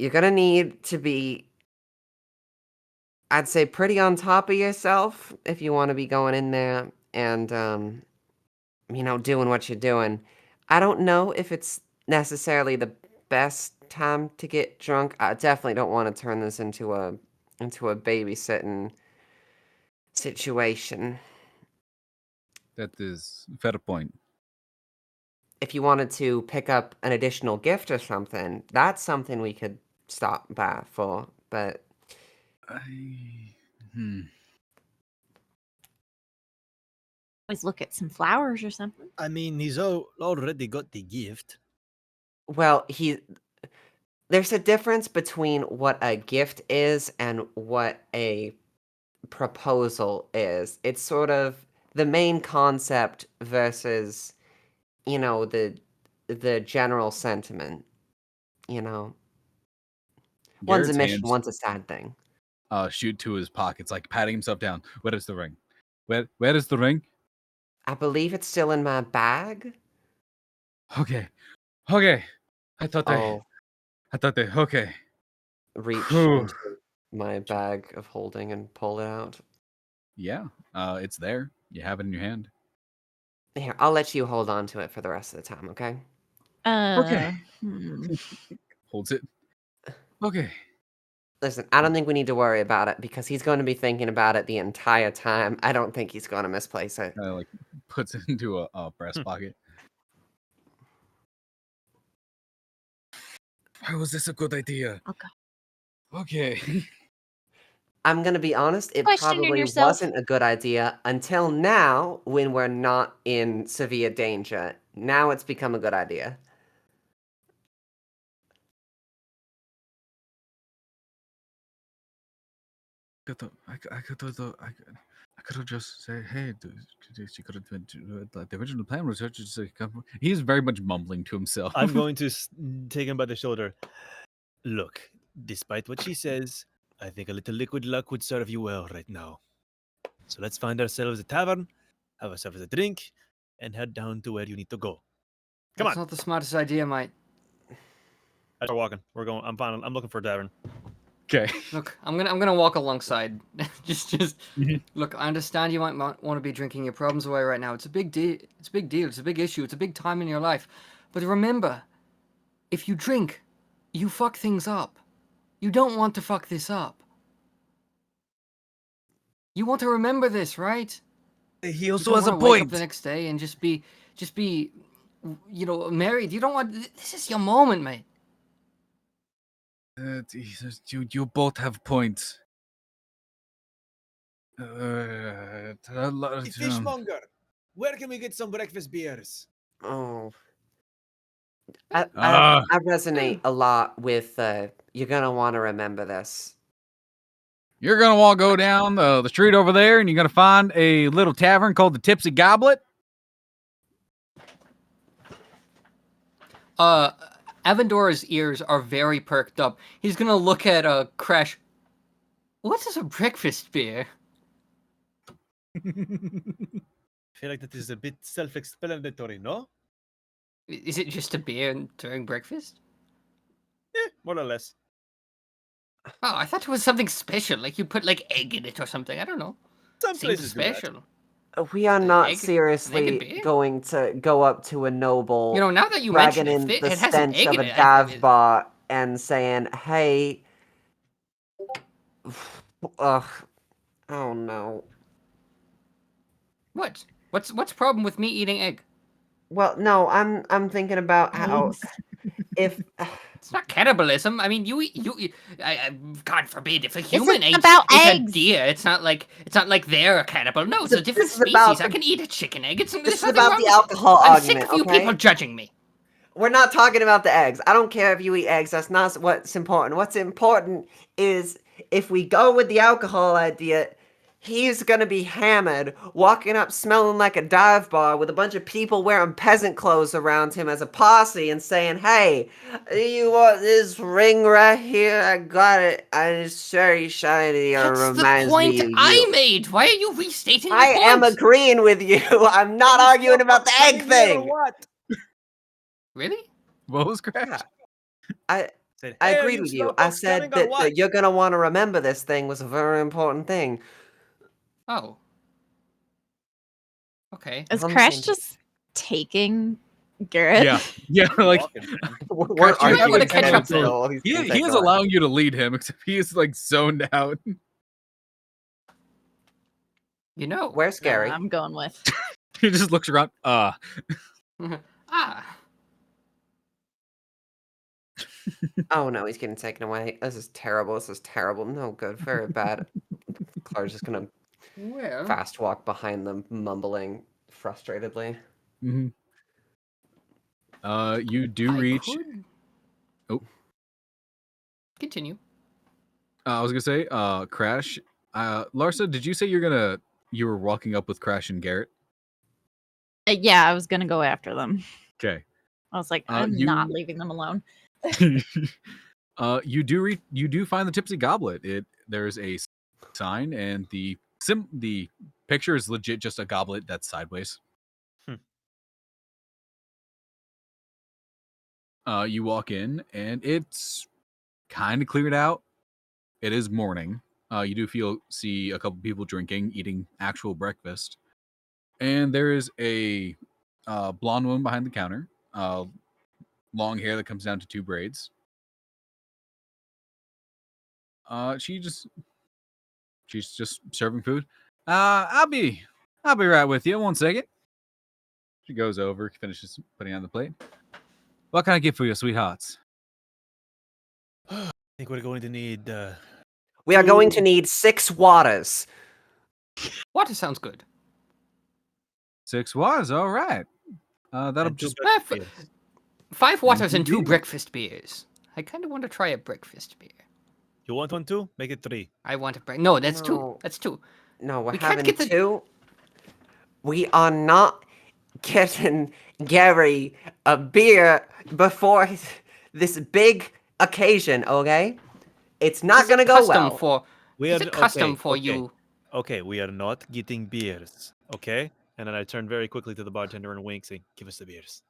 Speaker 3: gonna need to be, I'd say, pretty on top of yourself if you want to be going in there and doing what you're doing. I don't know if it's necessarily the best time to get drunk. I definitely don't want to turn this into a babysitting situation.
Speaker 2: That is fair point.
Speaker 3: If you wanted to pick up an additional gift or something, that's something we could stop by for. But
Speaker 4: Always look at some flowers or something.
Speaker 5: I mean, he's already got the gift.
Speaker 3: well, there's a difference between what a gift is and what a proposal is. It's sort of the main concept versus, the general sentiment. One's a
Speaker 2: Garrett's
Speaker 3: mission,
Speaker 2: hands
Speaker 3: one's a side thing.
Speaker 2: shoot to his pockets, like patting himself down. Where is the ring? Where is the ring?
Speaker 3: I believe it's still in my bag.
Speaker 2: Okay. I thought
Speaker 3: I'll
Speaker 2: okay.
Speaker 3: reach
Speaker 2: Whew.
Speaker 3: into my bag of holding and pull it out.
Speaker 2: Yeah, it's there. You have it in your hand.
Speaker 3: Here, I'll let you hold on to it for the rest of the time, okay?
Speaker 2: Okay.
Speaker 4: Hmm.
Speaker 2: Holds it. Okay.
Speaker 3: Listen, I don't think we need to worry about it because he's going to be thinking about it the entire time. I don't think he's going to misplace it.
Speaker 2: Like puts it into a breast pocket. Why was this a good idea?
Speaker 4: Okay.
Speaker 2: Okay.
Speaker 3: I'm going to be honest, it
Speaker 4: Questioning
Speaker 3: probably
Speaker 4: yourself.
Speaker 3: wasn't a good idea until now when we're not in severe danger. Now it's become a good idea.
Speaker 2: I could have just said, hey, she could have the original plan was just to come. He's very much mumbling to himself.
Speaker 5: I'm going to take him by the shoulder. Look, despite what she says, I think a little liquid luck would serve you well right now. So let's find ourselves a tavern, have ourselves a drink, and head down to where you need to go. Come
Speaker 1: That's
Speaker 5: on.
Speaker 1: not the smartest idea, mate.
Speaker 5: I start walking. We're going. I'm fine. I'm looking for a tavern.
Speaker 2: Okay.
Speaker 1: Look, I'm gonna walk alongside. just look. I understand you might want to be drinking your problems away right now. It's a big deal. It's a big deal. It's a big issue. It's a big time in your life. But remember, if you drink, you fuck things up. You don't want to fuck this up. You want to remember this, right?
Speaker 2: He
Speaker 1: You
Speaker 2: also
Speaker 1: don't
Speaker 2: has a
Speaker 1: wanna wake up
Speaker 2: point.
Speaker 1: the next day and just be, married. You don't want. This is your moment, mate.
Speaker 2: You both have points.
Speaker 5: Fishmonger, where can we get some breakfast beers?
Speaker 3: Oh,
Speaker 2: Ah.
Speaker 3: I resonate a lot with. You're gonna want to remember this.
Speaker 2: You're gonna want to go down the street over there, and you're gonna find a little tavern called the Tipsy Goblet.
Speaker 1: Avendor's ears are very perked up. He's gonna look at Crash. What is a breakfast beer?
Speaker 5: I feel like that is a bit self-explanatory, no?
Speaker 1: Is it just a beer during breakfast?
Speaker 5: More or less.
Speaker 1: Oh, I thought it was something special, like you put like egg in it or something. I don't know.
Speaker 5: Some
Speaker 1: Seems
Speaker 5: places do that.
Speaker 1: special.
Speaker 3: We are
Speaker 1: An
Speaker 3: not
Speaker 1: egg
Speaker 3: seriously
Speaker 1: beer?
Speaker 3: going to go up to a noble,
Speaker 1: You know, now that you
Speaker 3: dragging
Speaker 1: mention it,
Speaker 3: in the
Speaker 1: it has an
Speaker 3: stench
Speaker 1: egg
Speaker 3: of
Speaker 1: in
Speaker 3: a
Speaker 1: it.
Speaker 3: dive bar and saying, "Hey, ugh, oh no."
Speaker 1: What? What's the problem with me eating egg?
Speaker 3: Well, no, I'm thinking about how if
Speaker 1: It's not cannibalism. I mean, you eat. God forbid, if a human
Speaker 4: isn't
Speaker 1: ate
Speaker 4: about
Speaker 1: a
Speaker 4: eggs.
Speaker 1: deer, it's not like they're a cannibal. No, it's a different
Speaker 3: This is about
Speaker 1: species. I
Speaker 3: the-
Speaker 1: can eat a chicken egg. It's
Speaker 3: this
Speaker 1: there's
Speaker 3: is
Speaker 1: nothing
Speaker 3: about
Speaker 1: wrong
Speaker 3: the
Speaker 1: with it.
Speaker 3: alcohol
Speaker 1: I'm sick
Speaker 3: argument,
Speaker 1: of you
Speaker 3: okay?
Speaker 1: people judging me.
Speaker 3: We're not talking about the eggs. I don't care if you eat eggs. That's not what's important. What's important is if we go with the alcohol idea, he's gonna be hammered, walking up smelling like a dive bar with a bunch of people wearing peasant clothes around him as a posse and saying, "Hey, you want this ring right here? I got it. It's very shiny. It
Speaker 1: That's the
Speaker 3: reminds
Speaker 1: point
Speaker 3: me of
Speaker 1: I
Speaker 3: you."
Speaker 1: made. Why are you restating the
Speaker 3: I
Speaker 1: point?
Speaker 3: am agreeing with you. I'm not arguing about the egg thing.
Speaker 5: What?
Speaker 1: Really?
Speaker 2: What was Crash?
Speaker 3: Yeah. I
Speaker 5: Said,
Speaker 3: I
Speaker 5: "Hey, are
Speaker 3: agreed with you. I
Speaker 5: slowpokes
Speaker 3: said
Speaker 5: coming or
Speaker 3: that
Speaker 5: what?"
Speaker 3: you're gonna want to remember this thing was a very important thing.
Speaker 1: Oh. Okay.
Speaker 4: Is
Speaker 3: On the
Speaker 4: Crash
Speaker 3: same page.
Speaker 4: just taking Garrett?
Speaker 2: Yeah, like
Speaker 5: Walking, man.
Speaker 3: We're
Speaker 2: Crash,
Speaker 1: you might
Speaker 3: arguing
Speaker 1: wanna catch
Speaker 3: again
Speaker 1: up then.
Speaker 3: still. He's being
Speaker 2: he
Speaker 3: taken
Speaker 2: is
Speaker 3: away.
Speaker 2: allowing you to lead him, except he is like zoned out.
Speaker 1: You know.
Speaker 3: Where's Gary?
Speaker 4: I'm going with.
Speaker 2: He just looks around.
Speaker 1: Ah.
Speaker 3: Oh no, he's getting taken away. This is terrible. This is terrible. No good. Very bad. Claire's just gonna
Speaker 1: Well.
Speaker 3: fast walk behind them, mumbling frustratedly.
Speaker 2: Mhm. You do
Speaker 1: I
Speaker 2: reach.
Speaker 1: could-
Speaker 2: Oh.
Speaker 1: Continue.
Speaker 2: I was gonna say, Crash. Larsa, did you say you were walking up with Crash and Garrett?
Speaker 4: Yeah, I was gonna go after them.
Speaker 2: Okay.
Speaker 4: I was like,
Speaker 2: Uh,
Speaker 4: I'm
Speaker 2: you-
Speaker 4: not leaving them alone.
Speaker 2: You do find the Tipsy Goblet. There's a sign, and the picture is legit just a goblet that's sideways. You walk in, and it's kind of cleared out. It is morning. You do see a couple people drinking, eating actual breakfast, and there is a blonde woman behind the counter. Long hair that comes down to 2 braids. She's just serving food. I'll be right with you. 1 second. She goes over, finishes putting on the plate. What can I get for you, sweethearts?
Speaker 5: I think we're going to need.
Speaker 3: We are going to need 6 waters.
Speaker 1: Water sounds good.
Speaker 2: 6 waters, all right. That'll
Speaker 5: and two
Speaker 2: just
Speaker 5: breakfast
Speaker 1: Ah,
Speaker 5: beers.
Speaker 1: 5 waters and 2
Speaker 2: Indeed.
Speaker 1: breakfast beers. I kind of want to try a breakfast beer.
Speaker 5: You want one too? Make it 3.
Speaker 1: I want a No, that's 2.
Speaker 3: No.
Speaker 1: That's 2.
Speaker 3: No, we're
Speaker 1: We can't
Speaker 3: having
Speaker 1: get the-
Speaker 3: 2. We are not getting Gary a beer before this big occasion, okay? It's not gonna go well.
Speaker 1: It's a custom for you.
Speaker 5: Okay, we are not getting beers. Okay? And then I turn very quickly to the bartender and wink, saying, "Give us the beers."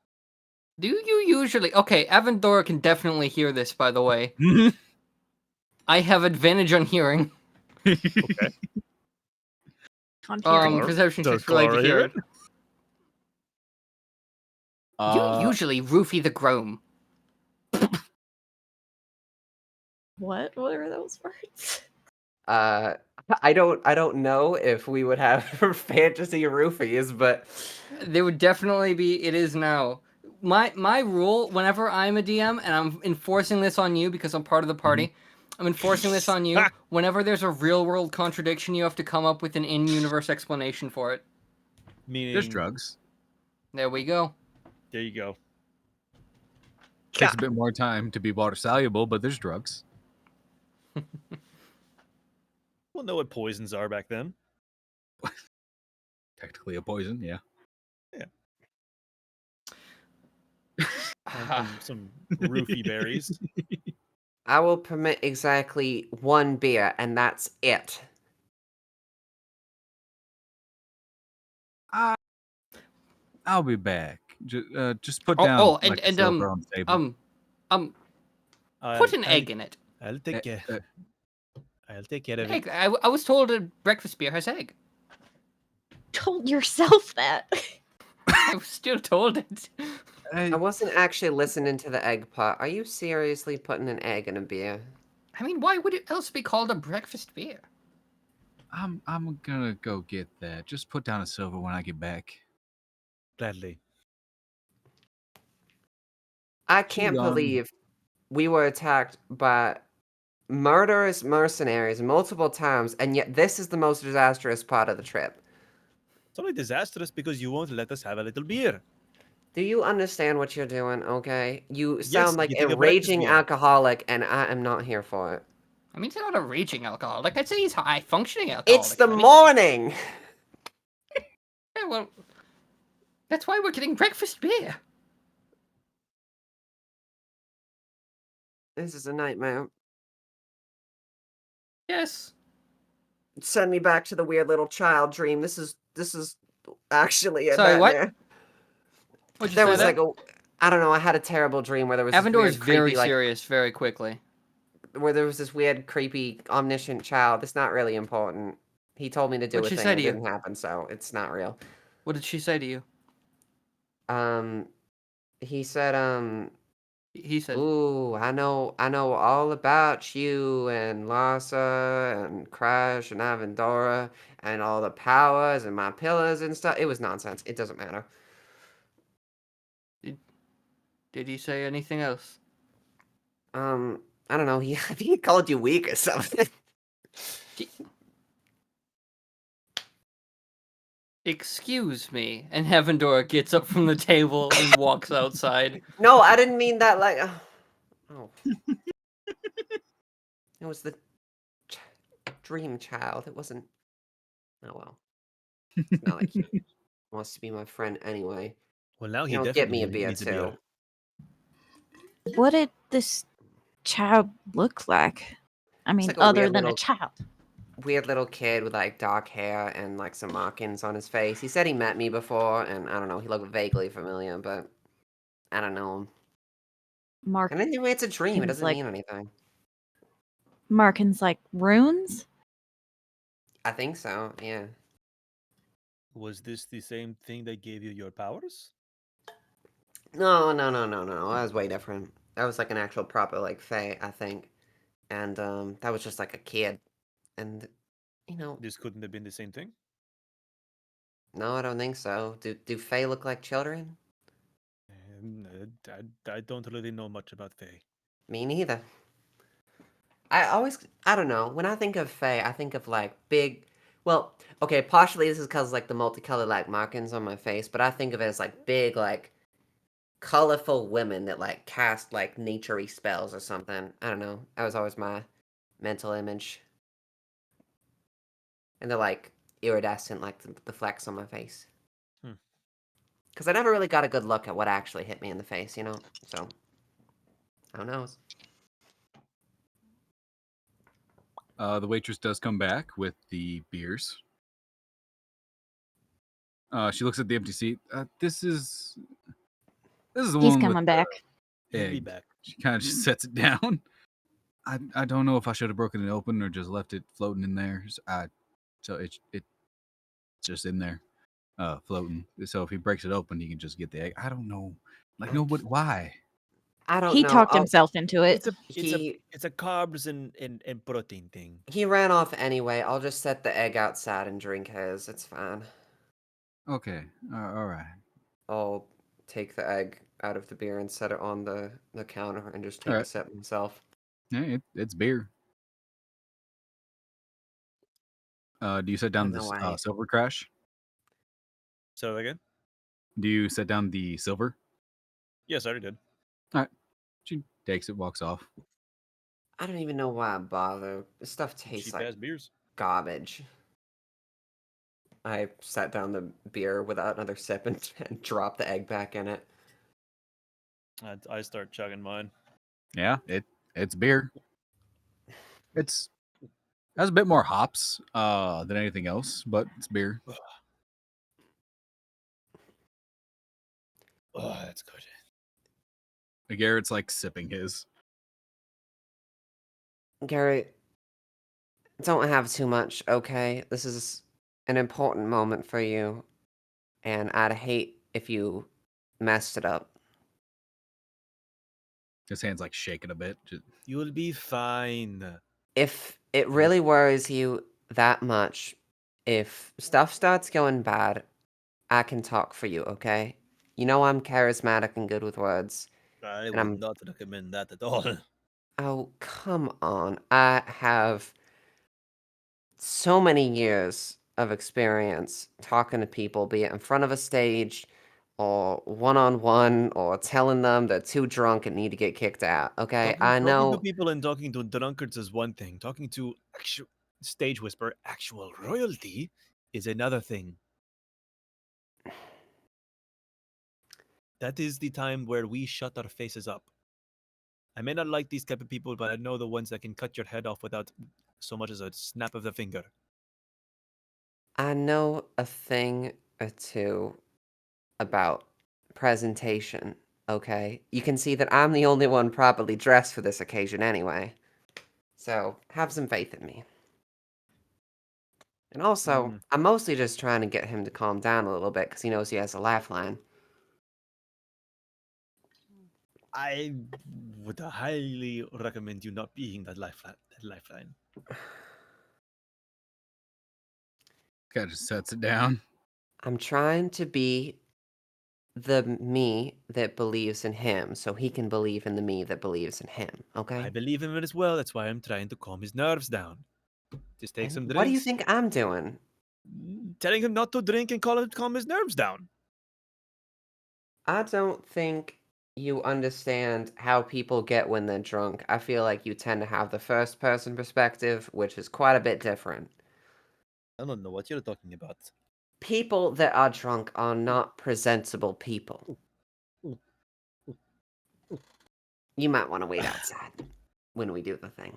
Speaker 1: Do you usually... Okay, Avendor can definitely hear this, by the way. I have advantage on hearing.
Speaker 5: Okay.
Speaker 4: On hearing.
Speaker 1: Perception
Speaker 5: Does
Speaker 1: checks relate to
Speaker 5: Clara hear
Speaker 1: hearing.
Speaker 2: Uh,
Speaker 1: You usually roofie the Grome.
Speaker 4: What were those words?
Speaker 3: I don't know if we would have fantasy roofies, but
Speaker 1: There would definitely be. It is now. My rule, whenever I'm a DM and I'm enforcing this on you because I'm part of the party, I'm enforcing this on you. Whenever there's a real world contradiction, you have to come up with an in-universe explanation for it.
Speaker 5: Meaning,
Speaker 2: There's drugs.
Speaker 1: There we go.
Speaker 5: There you go.
Speaker 2: Takes a bit more time to be water soluble, but there's drugs.
Speaker 5: We'll know what poisons are back then.
Speaker 2: Technically a poison, yeah.
Speaker 5: And some roofie berries.
Speaker 3: I will permit exactly one beer, and that's it.
Speaker 2: I'll be back. Just put
Speaker 1: Oh,
Speaker 2: down
Speaker 1: oh,
Speaker 2: like,
Speaker 1: and
Speaker 2: silver on the table.
Speaker 1: Put an egg in it.
Speaker 5: I'll take care. I'll take care of
Speaker 1: Egg.
Speaker 5: it.
Speaker 1: I was told a breakfast beer has egg.
Speaker 4: Told yourself that.
Speaker 1: I was still told it.
Speaker 3: I wasn't actually listening to the egg pot. Are you seriously putting an egg in a beer?
Speaker 1: I mean, why would it else be called a breakfast beer?
Speaker 2: I'm gonna go get that. Just put down a silver when I get back.
Speaker 5: Gladly.
Speaker 3: I can't
Speaker 2: on.
Speaker 3: believe we were attacked by murderous mercenaries multiple times, and yet this is the most disastrous part of the trip.
Speaker 5: It's only disastrous because you won't let us have a little beer.
Speaker 3: Do you understand what you're doing, okay? You
Speaker 5: Yes,
Speaker 3: sound like
Speaker 5: getting
Speaker 3: a
Speaker 5: a breakfast
Speaker 3: raging
Speaker 5: beer.
Speaker 3: alcoholic, and I am not here for it.
Speaker 1: I mean, he's not a raging alcoholic. I'd say he's high functioning alcoholic.
Speaker 3: It's the
Speaker 1: if anything.
Speaker 3: morning!
Speaker 1: Yeah, well, that's why we're getting breakfast beer.
Speaker 3: This is a nightmare.
Speaker 1: Yes.
Speaker 3: Send me back to the weird little child dream. This is actually a
Speaker 1: Sorry, what?
Speaker 3: nightmare.
Speaker 1: What'd you
Speaker 3: There
Speaker 1: say
Speaker 3: was
Speaker 1: there?
Speaker 3: like I don't know, I had a terrible dream where there was this
Speaker 1: Avendor is
Speaker 3: weird,
Speaker 1: very
Speaker 3: creepy, like,
Speaker 1: serious very quickly.
Speaker 3: where there was this weird, creepy, omniscient child. It's not really important. He told me to do
Speaker 1: What'd
Speaker 3: a
Speaker 1: she
Speaker 3: thing
Speaker 1: say
Speaker 3: that
Speaker 1: to you?
Speaker 3: didn't happen, so it's not real.
Speaker 1: What did she say to you?
Speaker 3: He said,
Speaker 1: He said,
Speaker 3: ooh, I know all about you and Larsa and Crash and Avendora and all the powers and my pillars and stuff. It was nonsense. It doesn't matter.
Speaker 1: did he say anything else?
Speaker 3: I don't know. I think he called you weak or something.
Speaker 1: Excuse me. And Avendor gets up from the table and walks outside.
Speaker 3: No, I didn't mean that like. Oh. It was the dream child. It wasn't. Oh well. It's not like he wants to be my friend anyway.
Speaker 5: Well, now he
Speaker 3: You know, get
Speaker 5: definitely
Speaker 3: me a beer
Speaker 5: needs a
Speaker 3: too.
Speaker 5: beer.
Speaker 4: What did this child look like? I mean,
Speaker 3: like a
Speaker 4: other
Speaker 3: weird
Speaker 4: than a
Speaker 3: little-
Speaker 4: child.
Speaker 3: Weird little kid with like dark hair and like some markings on his face. He said he met me before, and I don't know. He looked vaguely familiar, but I don't know him.
Speaker 4: Mark
Speaker 3: And anyway, it's a dream. It
Speaker 4: Markings
Speaker 3: doesn't
Speaker 4: like-
Speaker 3: mean anything.
Speaker 4: markings like runes.
Speaker 3: I think so. Yeah.
Speaker 5: Was this the same thing that gave you your powers?
Speaker 3: No. That was way different. That was like an actual proper like fae, I think. And that was just like a kid. And you know,
Speaker 5: This couldn't have been the same thing.
Speaker 3: no, I don't think so. Do fae look like children?
Speaker 5: I don't really know much about Fae.
Speaker 3: Me neither. I don't know. When I think of fae, I think of like big. Well, okay, partially this is because like the multicolored like markings on my face, but I think of it as like big, like colorful women that like cast like nature-y spells or something. I don't know. That was always my mental image. And they're like iridescent, like the flecks on my face. Because I never really got a good look at what actually hit me in the face, you know? So, who knows?
Speaker 2: The waitress does come back with the beers. She looks at the empty seat. This is the
Speaker 4: He's
Speaker 2: one
Speaker 4: coming
Speaker 2: with
Speaker 4: back.
Speaker 2: the
Speaker 5: He'll be
Speaker 2: egg.
Speaker 5: back.
Speaker 2: She kind of just sets it down. I don't know if I should have broken it open or just left it floating in there. So it's just in there, floating. So if he breaks it open, he can just get the egg. I don't know. Like, no, but why?
Speaker 3: I don't
Speaker 4: He
Speaker 3: know.
Speaker 4: talked himself into it.
Speaker 5: It's a carbs and protein thing.
Speaker 3: He ran off anyway. I'll just set the egg outside and drink his. It's fine.
Speaker 2: Okay. All right.
Speaker 3: I'll take the egg out of the beer and set it on the counter and just take a
Speaker 2: Alright.
Speaker 3: sip myself.
Speaker 2: Yeah, it's beer. Do you set down
Speaker 3: No
Speaker 2: this
Speaker 3: way.
Speaker 2: silver crash?
Speaker 5: So again?
Speaker 2: Do you set down the silver?
Speaker 5: Yes, I already did.
Speaker 2: All right. She takes it, walks off.
Speaker 3: I don't even know why I bother. This stuff tastes
Speaker 5: Cheap
Speaker 3: like
Speaker 5: ass beers.
Speaker 3: garbage. I set down the beer without another sip and dropped the egg back in it.
Speaker 5: I start chugging mine.
Speaker 2: Yeah, it's beer. It's has a bit more hops than anything else, but it's beer.
Speaker 5: Oh, that's good.
Speaker 2: Garrett's like sipping his.
Speaker 3: Gary, don't have too much, okay? This is an important moment for you, and I'd hate if you messed it up.
Speaker 2: His hand's like shaking a bit.
Speaker 5: You'll be fine.
Speaker 3: If it really worries you that much, if stuff starts going bad, I can talk for you, okay? You know I'm charismatic and good with words.
Speaker 5: I
Speaker 3: And
Speaker 5: would
Speaker 3: I'm...
Speaker 5: not recommend that at all.
Speaker 3: Oh, come on. I have so many years of experience talking to people, be it in front of a stage or one-on-one or telling them they're too drunk and need to get kicked out, okay? I
Speaker 5: Talking to
Speaker 3: know...
Speaker 5: people and talking to drunkards is one thing. Talking to actual stage whisper, actual royalty, is another thing. That is the time where we shut our faces up. I may not like these type of people, but I know the ones that can cut your head off without so much as a snap of the finger.
Speaker 3: I know a thing or two about presentation, okay? You can see that I'm the only one properly dressed for this occasion anyway. So, have some faith in me. And also, I'm mostly just trying to get him to calm down a little bit because he knows he has a lifeline.
Speaker 5: I would highly recommend you not being that lifeline.
Speaker 2: Kind of sets it down.
Speaker 3: I'm trying to be the me that believes in him so he can believe in the me that believes in him, okay?
Speaker 5: I believe in him as well. That's why I'm trying to calm his nerves down. Just take
Speaker 3: And
Speaker 5: some drinks.
Speaker 3: what do you think I'm doing?
Speaker 5: Telling him not to drink and calm his nerves down.
Speaker 3: I don't think you understand how people get when they're drunk. I feel like you tend to have the first person perspective, which is quite a bit different.
Speaker 5: I don't know what you're talking about.
Speaker 3: People that are drunk are not presentable people. You might want to wait outside when we do the thing.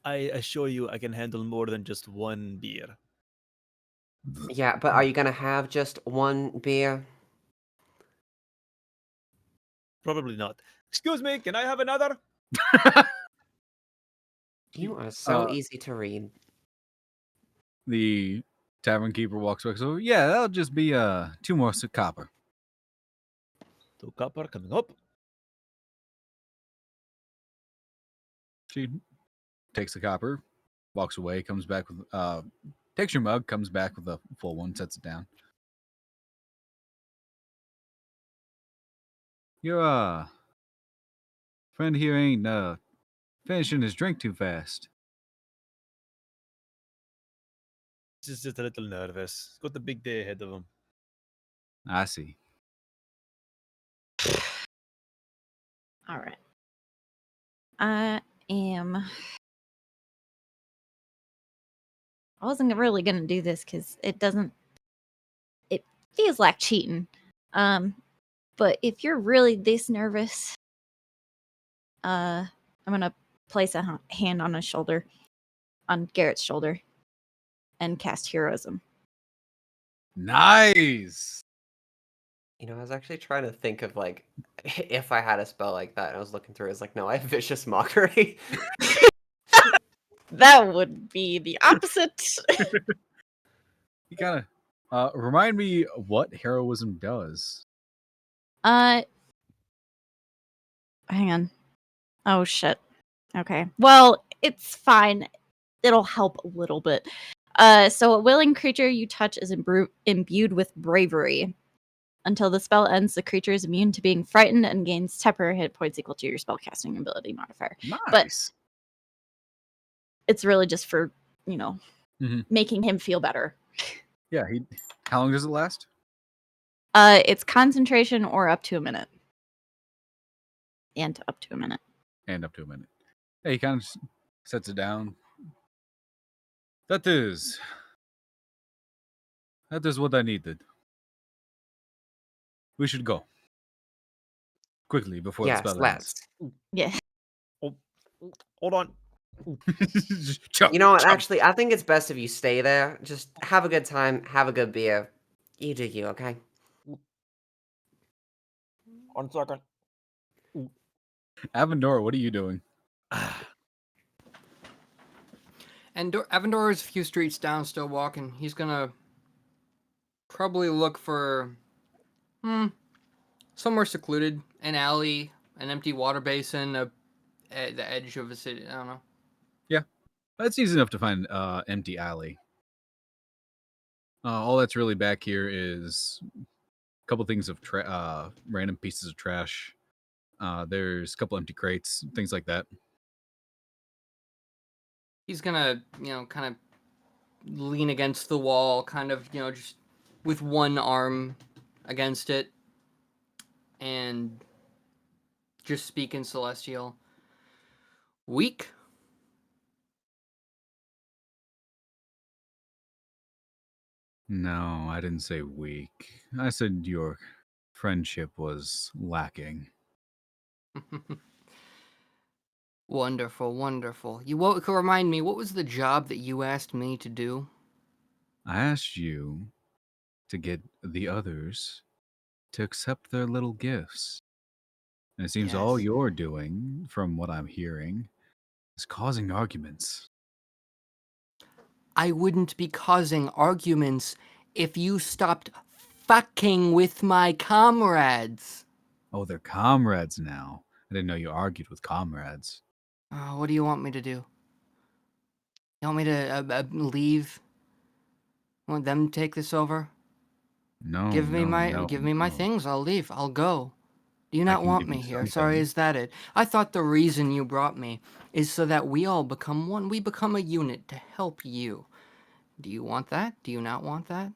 Speaker 5: I assure you I can handle more than just one beer.
Speaker 3: Yeah, but are you going to have just one beer?
Speaker 5: Probably not. Excuse me, can I have another?
Speaker 3: You are so easy to read.
Speaker 2: The tavern keeper walks back. So yeah, that'll just be 2 more copper.
Speaker 5: 2 copper coming up.
Speaker 2: She takes the copper, walks away, comes back with takes your mug, comes back with a full one, sets it down. Your friend here ain't finishing his drink too fast.
Speaker 5: He's just a little nervous. He's got the big day ahead of him.
Speaker 2: I see.
Speaker 4: All right. I wasn't really gonna do this because it feels like cheating. But if you're really this nervous, I'm gonna place a hand on Garrett's shoulder, and cast heroism.
Speaker 2: Nice.
Speaker 3: You know, I was actually trying to think of, like, if I had a spell like that, and I was looking through it, I was like, no, I have Vicious Mockery.
Speaker 4: That would be the opposite.
Speaker 2: You gotta remind me what heroism does.
Speaker 4: Hang on. Oh shit. Okay. Well, it's fine. It'll help a little bit. So a willing creature you touch is imbued with bravery. Until the spell ends, the creature is immune to being frightened and gains temporary hit points equal to your spellcasting ability modifier. But
Speaker 2: Nice.
Speaker 4: it's really just for, you know,
Speaker 2: Mhm.
Speaker 4: making him feel better.
Speaker 2: Yeah. How long does it last?
Speaker 4: It's concentration or up to a minute. And up to a minute.
Speaker 2: And up to a minute. Hey, he kind of sets it down. That is what I needed. We should go quickly before the
Speaker 3: Yes,
Speaker 2: spell
Speaker 3: let's.
Speaker 2: ends.
Speaker 4: Yeah.
Speaker 5: Oh, hold on.
Speaker 2: Chug,
Speaker 3: You know what?
Speaker 2: chug.
Speaker 3: Actually, I think it's best if you stay there. Just have a good time, have a good beer. You do you, okay?
Speaker 5: 1 second.
Speaker 2: Avendora, what are you doing?
Speaker 1: And Avendor is a few streets down, still walking. He's gonna probably look for somewhere secluded, an alley, an empty water basin, at the edge of a city. I don't know.
Speaker 2: Yeah, that's easy enough to find. Empty alley. All that's really back here is a couple things of random pieces of trash. There's a couple empty crates, things like that.
Speaker 1: He's gonna, kind of lean against the wall, kind of, just with one arm against it, and just speak in Celestial. Weak?
Speaker 2: No, I didn't say weak. I said your friendship was lacking.
Speaker 1: Wonderful, wonderful. Remind me, what was the job that you asked me to do?
Speaker 2: I asked you to get the others to accept their little gifts. And it seems all
Speaker 1: Yes.
Speaker 2: you're doing, from what I'm hearing, is causing arguments.
Speaker 1: I wouldn't be causing arguments if you stopped fucking with my comrades.
Speaker 2: Oh, they're comrades now. I didn't know you argued with comrades.
Speaker 1: What do you want me to do? You want me to leave? Want them to take this over?
Speaker 2: No,
Speaker 1: Give me my
Speaker 2: no.
Speaker 1: things. I'll leave. I'll go. Do you
Speaker 2: I
Speaker 1: not
Speaker 2: can
Speaker 1: want
Speaker 2: give
Speaker 1: me
Speaker 2: you
Speaker 1: here? Sorry,
Speaker 2: something.
Speaker 1: is that it? I thought the reason you brought me is so that we all become one. We become a unit to help you. Do you want that? Do you not want that?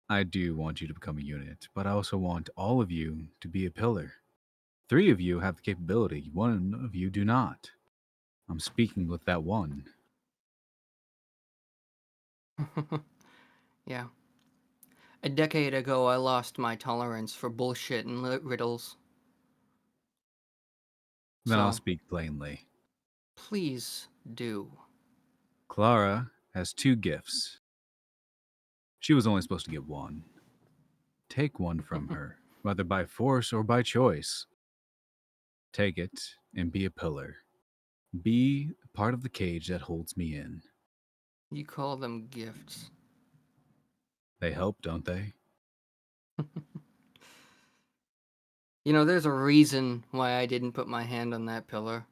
Speaker 2: I do want you to become a unit, but I also want all of you to be a pillar. 3 of you have the capability, 1 of you do not. I'm speaking with that one.
Speaker 1: Yeah. A decade ago, I lost my tolerance for bullshit and riddles.
Speaker 2: Then I'll
Speaker 1: So,
Speaker 2: speak plainly.
Speaker 1: please do.
Speaker 2: Clara has 2 gifts. She was only supposed to get 1. Take 1 from her, whether by force or by choice. Take it and be a pillar. Be part of the cage that holds me in.
Speaker 1: You call them gifts.
Speaker 2: They help, don't they?
Speaker 1: There's a reason why I didn't put my hand on that pillar.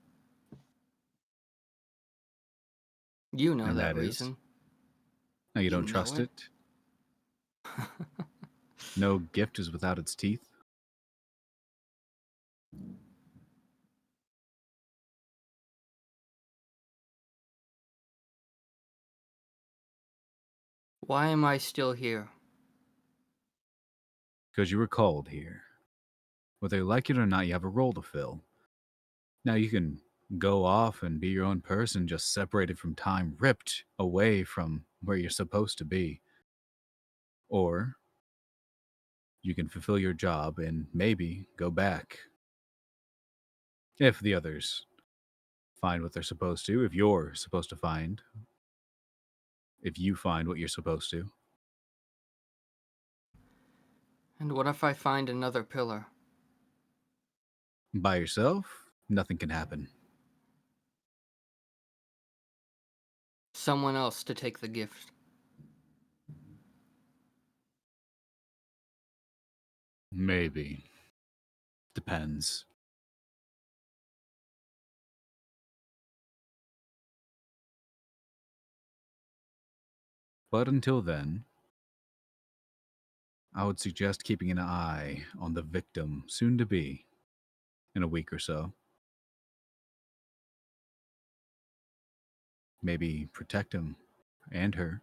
Speaker 1: You know
Speaker 2: And
Speaker 1: that
Speaker 2: that is?
Speaker 1: reason.
Speaker 2: Now you
Speaker 1: You
Speaker 2: don't
Speaker 1: know
Speaker 2: trust
Speaker 1: it.
Speaker 2: it? No gift is without its teeth?
Speaker 1: Why am I still here?
Speaker 2: Because you were called here. Whether you like it or not, you have a role to fill. Now you can go off and be your own person, just separated from time, ripped away from where you're supposed to be. Or you can fulfill your job and maybe go back. If the others find what they're supposed to, if you're supposed to find, if you find what you're supposed to.
Speaker 1: And what if I find another pillar?
Speaker 2: By yourself, nothing can happen.
Speaker 1: Someone else to take the gift.
Speaker 2: Maybe. Depends. But until then, I would suggest keeping an eye on the victim, soon to be, in a week or so. Maybe protect him and her.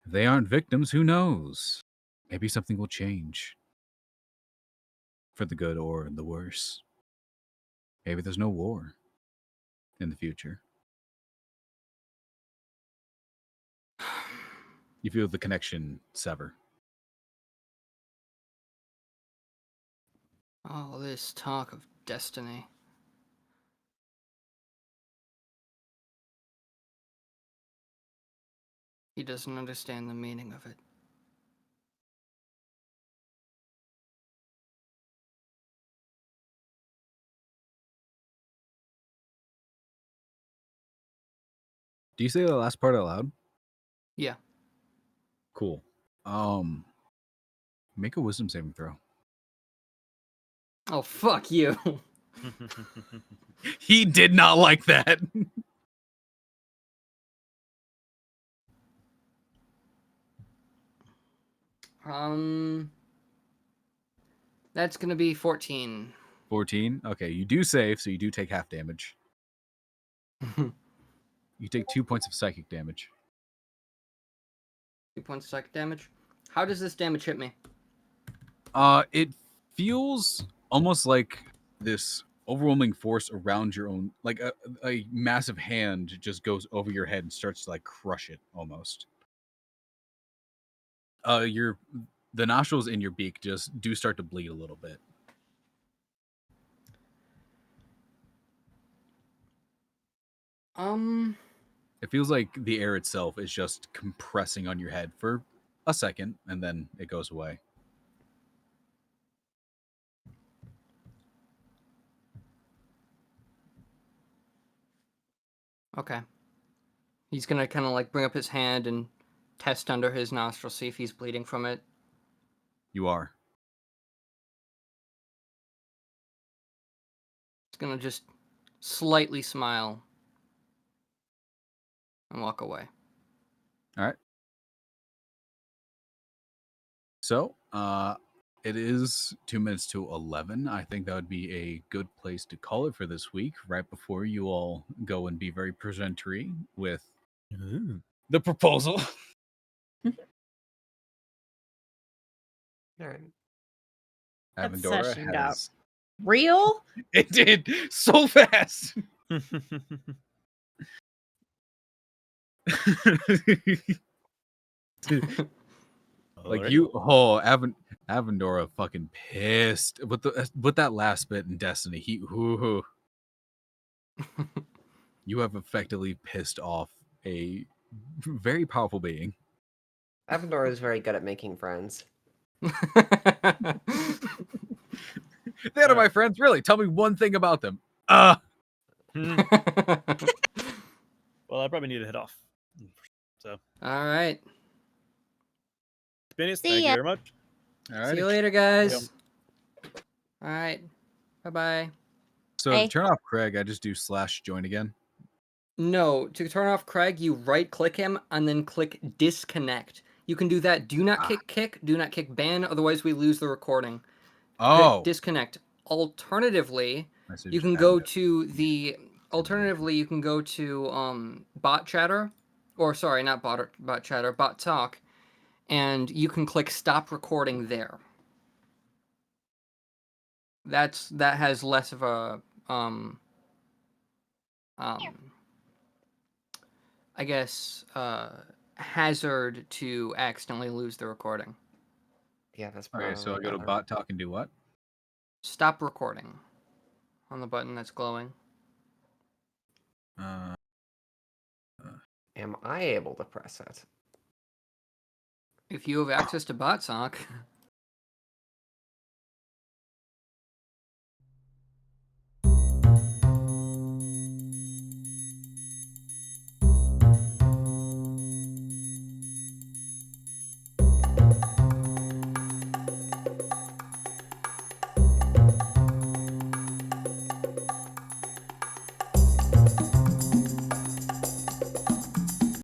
Speaker 2: If they aren't victims, who knows? Maybe something will change. For the good or the worse. Maybe there's no war in the future. You feel the connection sever.
Speaker 1: All this talk of destiny. He doesn't understand the meaning of it.
Speaker 2: Do you say the last part out loud?
Speaker 1: Yeah.
Speaker 2: Cool. Make a wisdom saving throw.
Speaker 1: Oh, fuck you.
Speaker 2: He did not like that.
Speaker 1: That's gonna be 14.
Speaker 2: 14. Okay, you do save, so you do take half damage. You take 2 points of psychic damage.
Speaker 1: 2 points of psychic damage. How does this damage hit me?
Speaker 2: It feels almost like this overwhelming force around your own, like a massive hand just goes over your head and starts to like crush it almost. The nostrils in your beak just do start to bleed a little bit. It feels like the air itself is just compressing on your head for a second, and then it goes away.
Speaker 1: Okay. He's gonna kind of like bring up his hand and test under his nostril, see if he's bleeding from it.
Speaker 2: You are.
Speaker 1: He's gonna just slightly smile and walk away.
Speaker 2: All right. So, it is 2 minutes to 11. I think that would be a good place to call it for this week, right before you all go and be very presentary with the proposal.
Speaker 3: All right.
Speaker 4: That
Speaker 2: Avendora
Speaker 4: session got
Speaker 2: has...
Speaker 4: real.
Speaker 2: It did so fast. Like you, Avendora fucking pissed with that last bit in Destiny. You have effectively pissed off a very powerful being.
Speaker 3: Avendora is very good at making friends.
Speaker 2: They are my friends. Really, tell me one thing about them.
Speaker 5: Well, I probably need to head off. So,
Speaker 1: All right.
Speaker 5: Phineas,
Speaker 4: See
Speaker 5: thank you
Speaker 4: ya.
Speaker 5: very much.
Speaker 2: All right.
Speaker 1: See you later, guys.
Speaker 5: Yep.
Speaker 1: All right. Bye-bye.
Speaker 2: So
Speaker 4: Hey.
Speaker 2: to turn off Craig, I just do /join again.
Speaker 1: No, to turn off Craig, you right-click him and then click disconnect. You can do that. Do not kick, do not kick ban, otherwise we lose the recording.
Speaker 2: Oh,
Speaker 1: Disconnect. Alternatively,
Speaker 2: Message
Speaker 1: you can
Speaker 2: added.
Speaker 1: go to the bot chatter, or sorry, not bot chatter, bot talk, and you can click stop recording there. That has less of a I guess hazard to accidentally lose the recording.
Speaker 3: Yeah, that's probably
Speaker 2: Okay, so I go to
Speaker 3: better.
Speaker 2: bot talk and do what?
Speaker 1: Stop recording on the button that's glowing.
Speaker 3: Am I able to press it?
Speaker 1: If you have access to bot talk.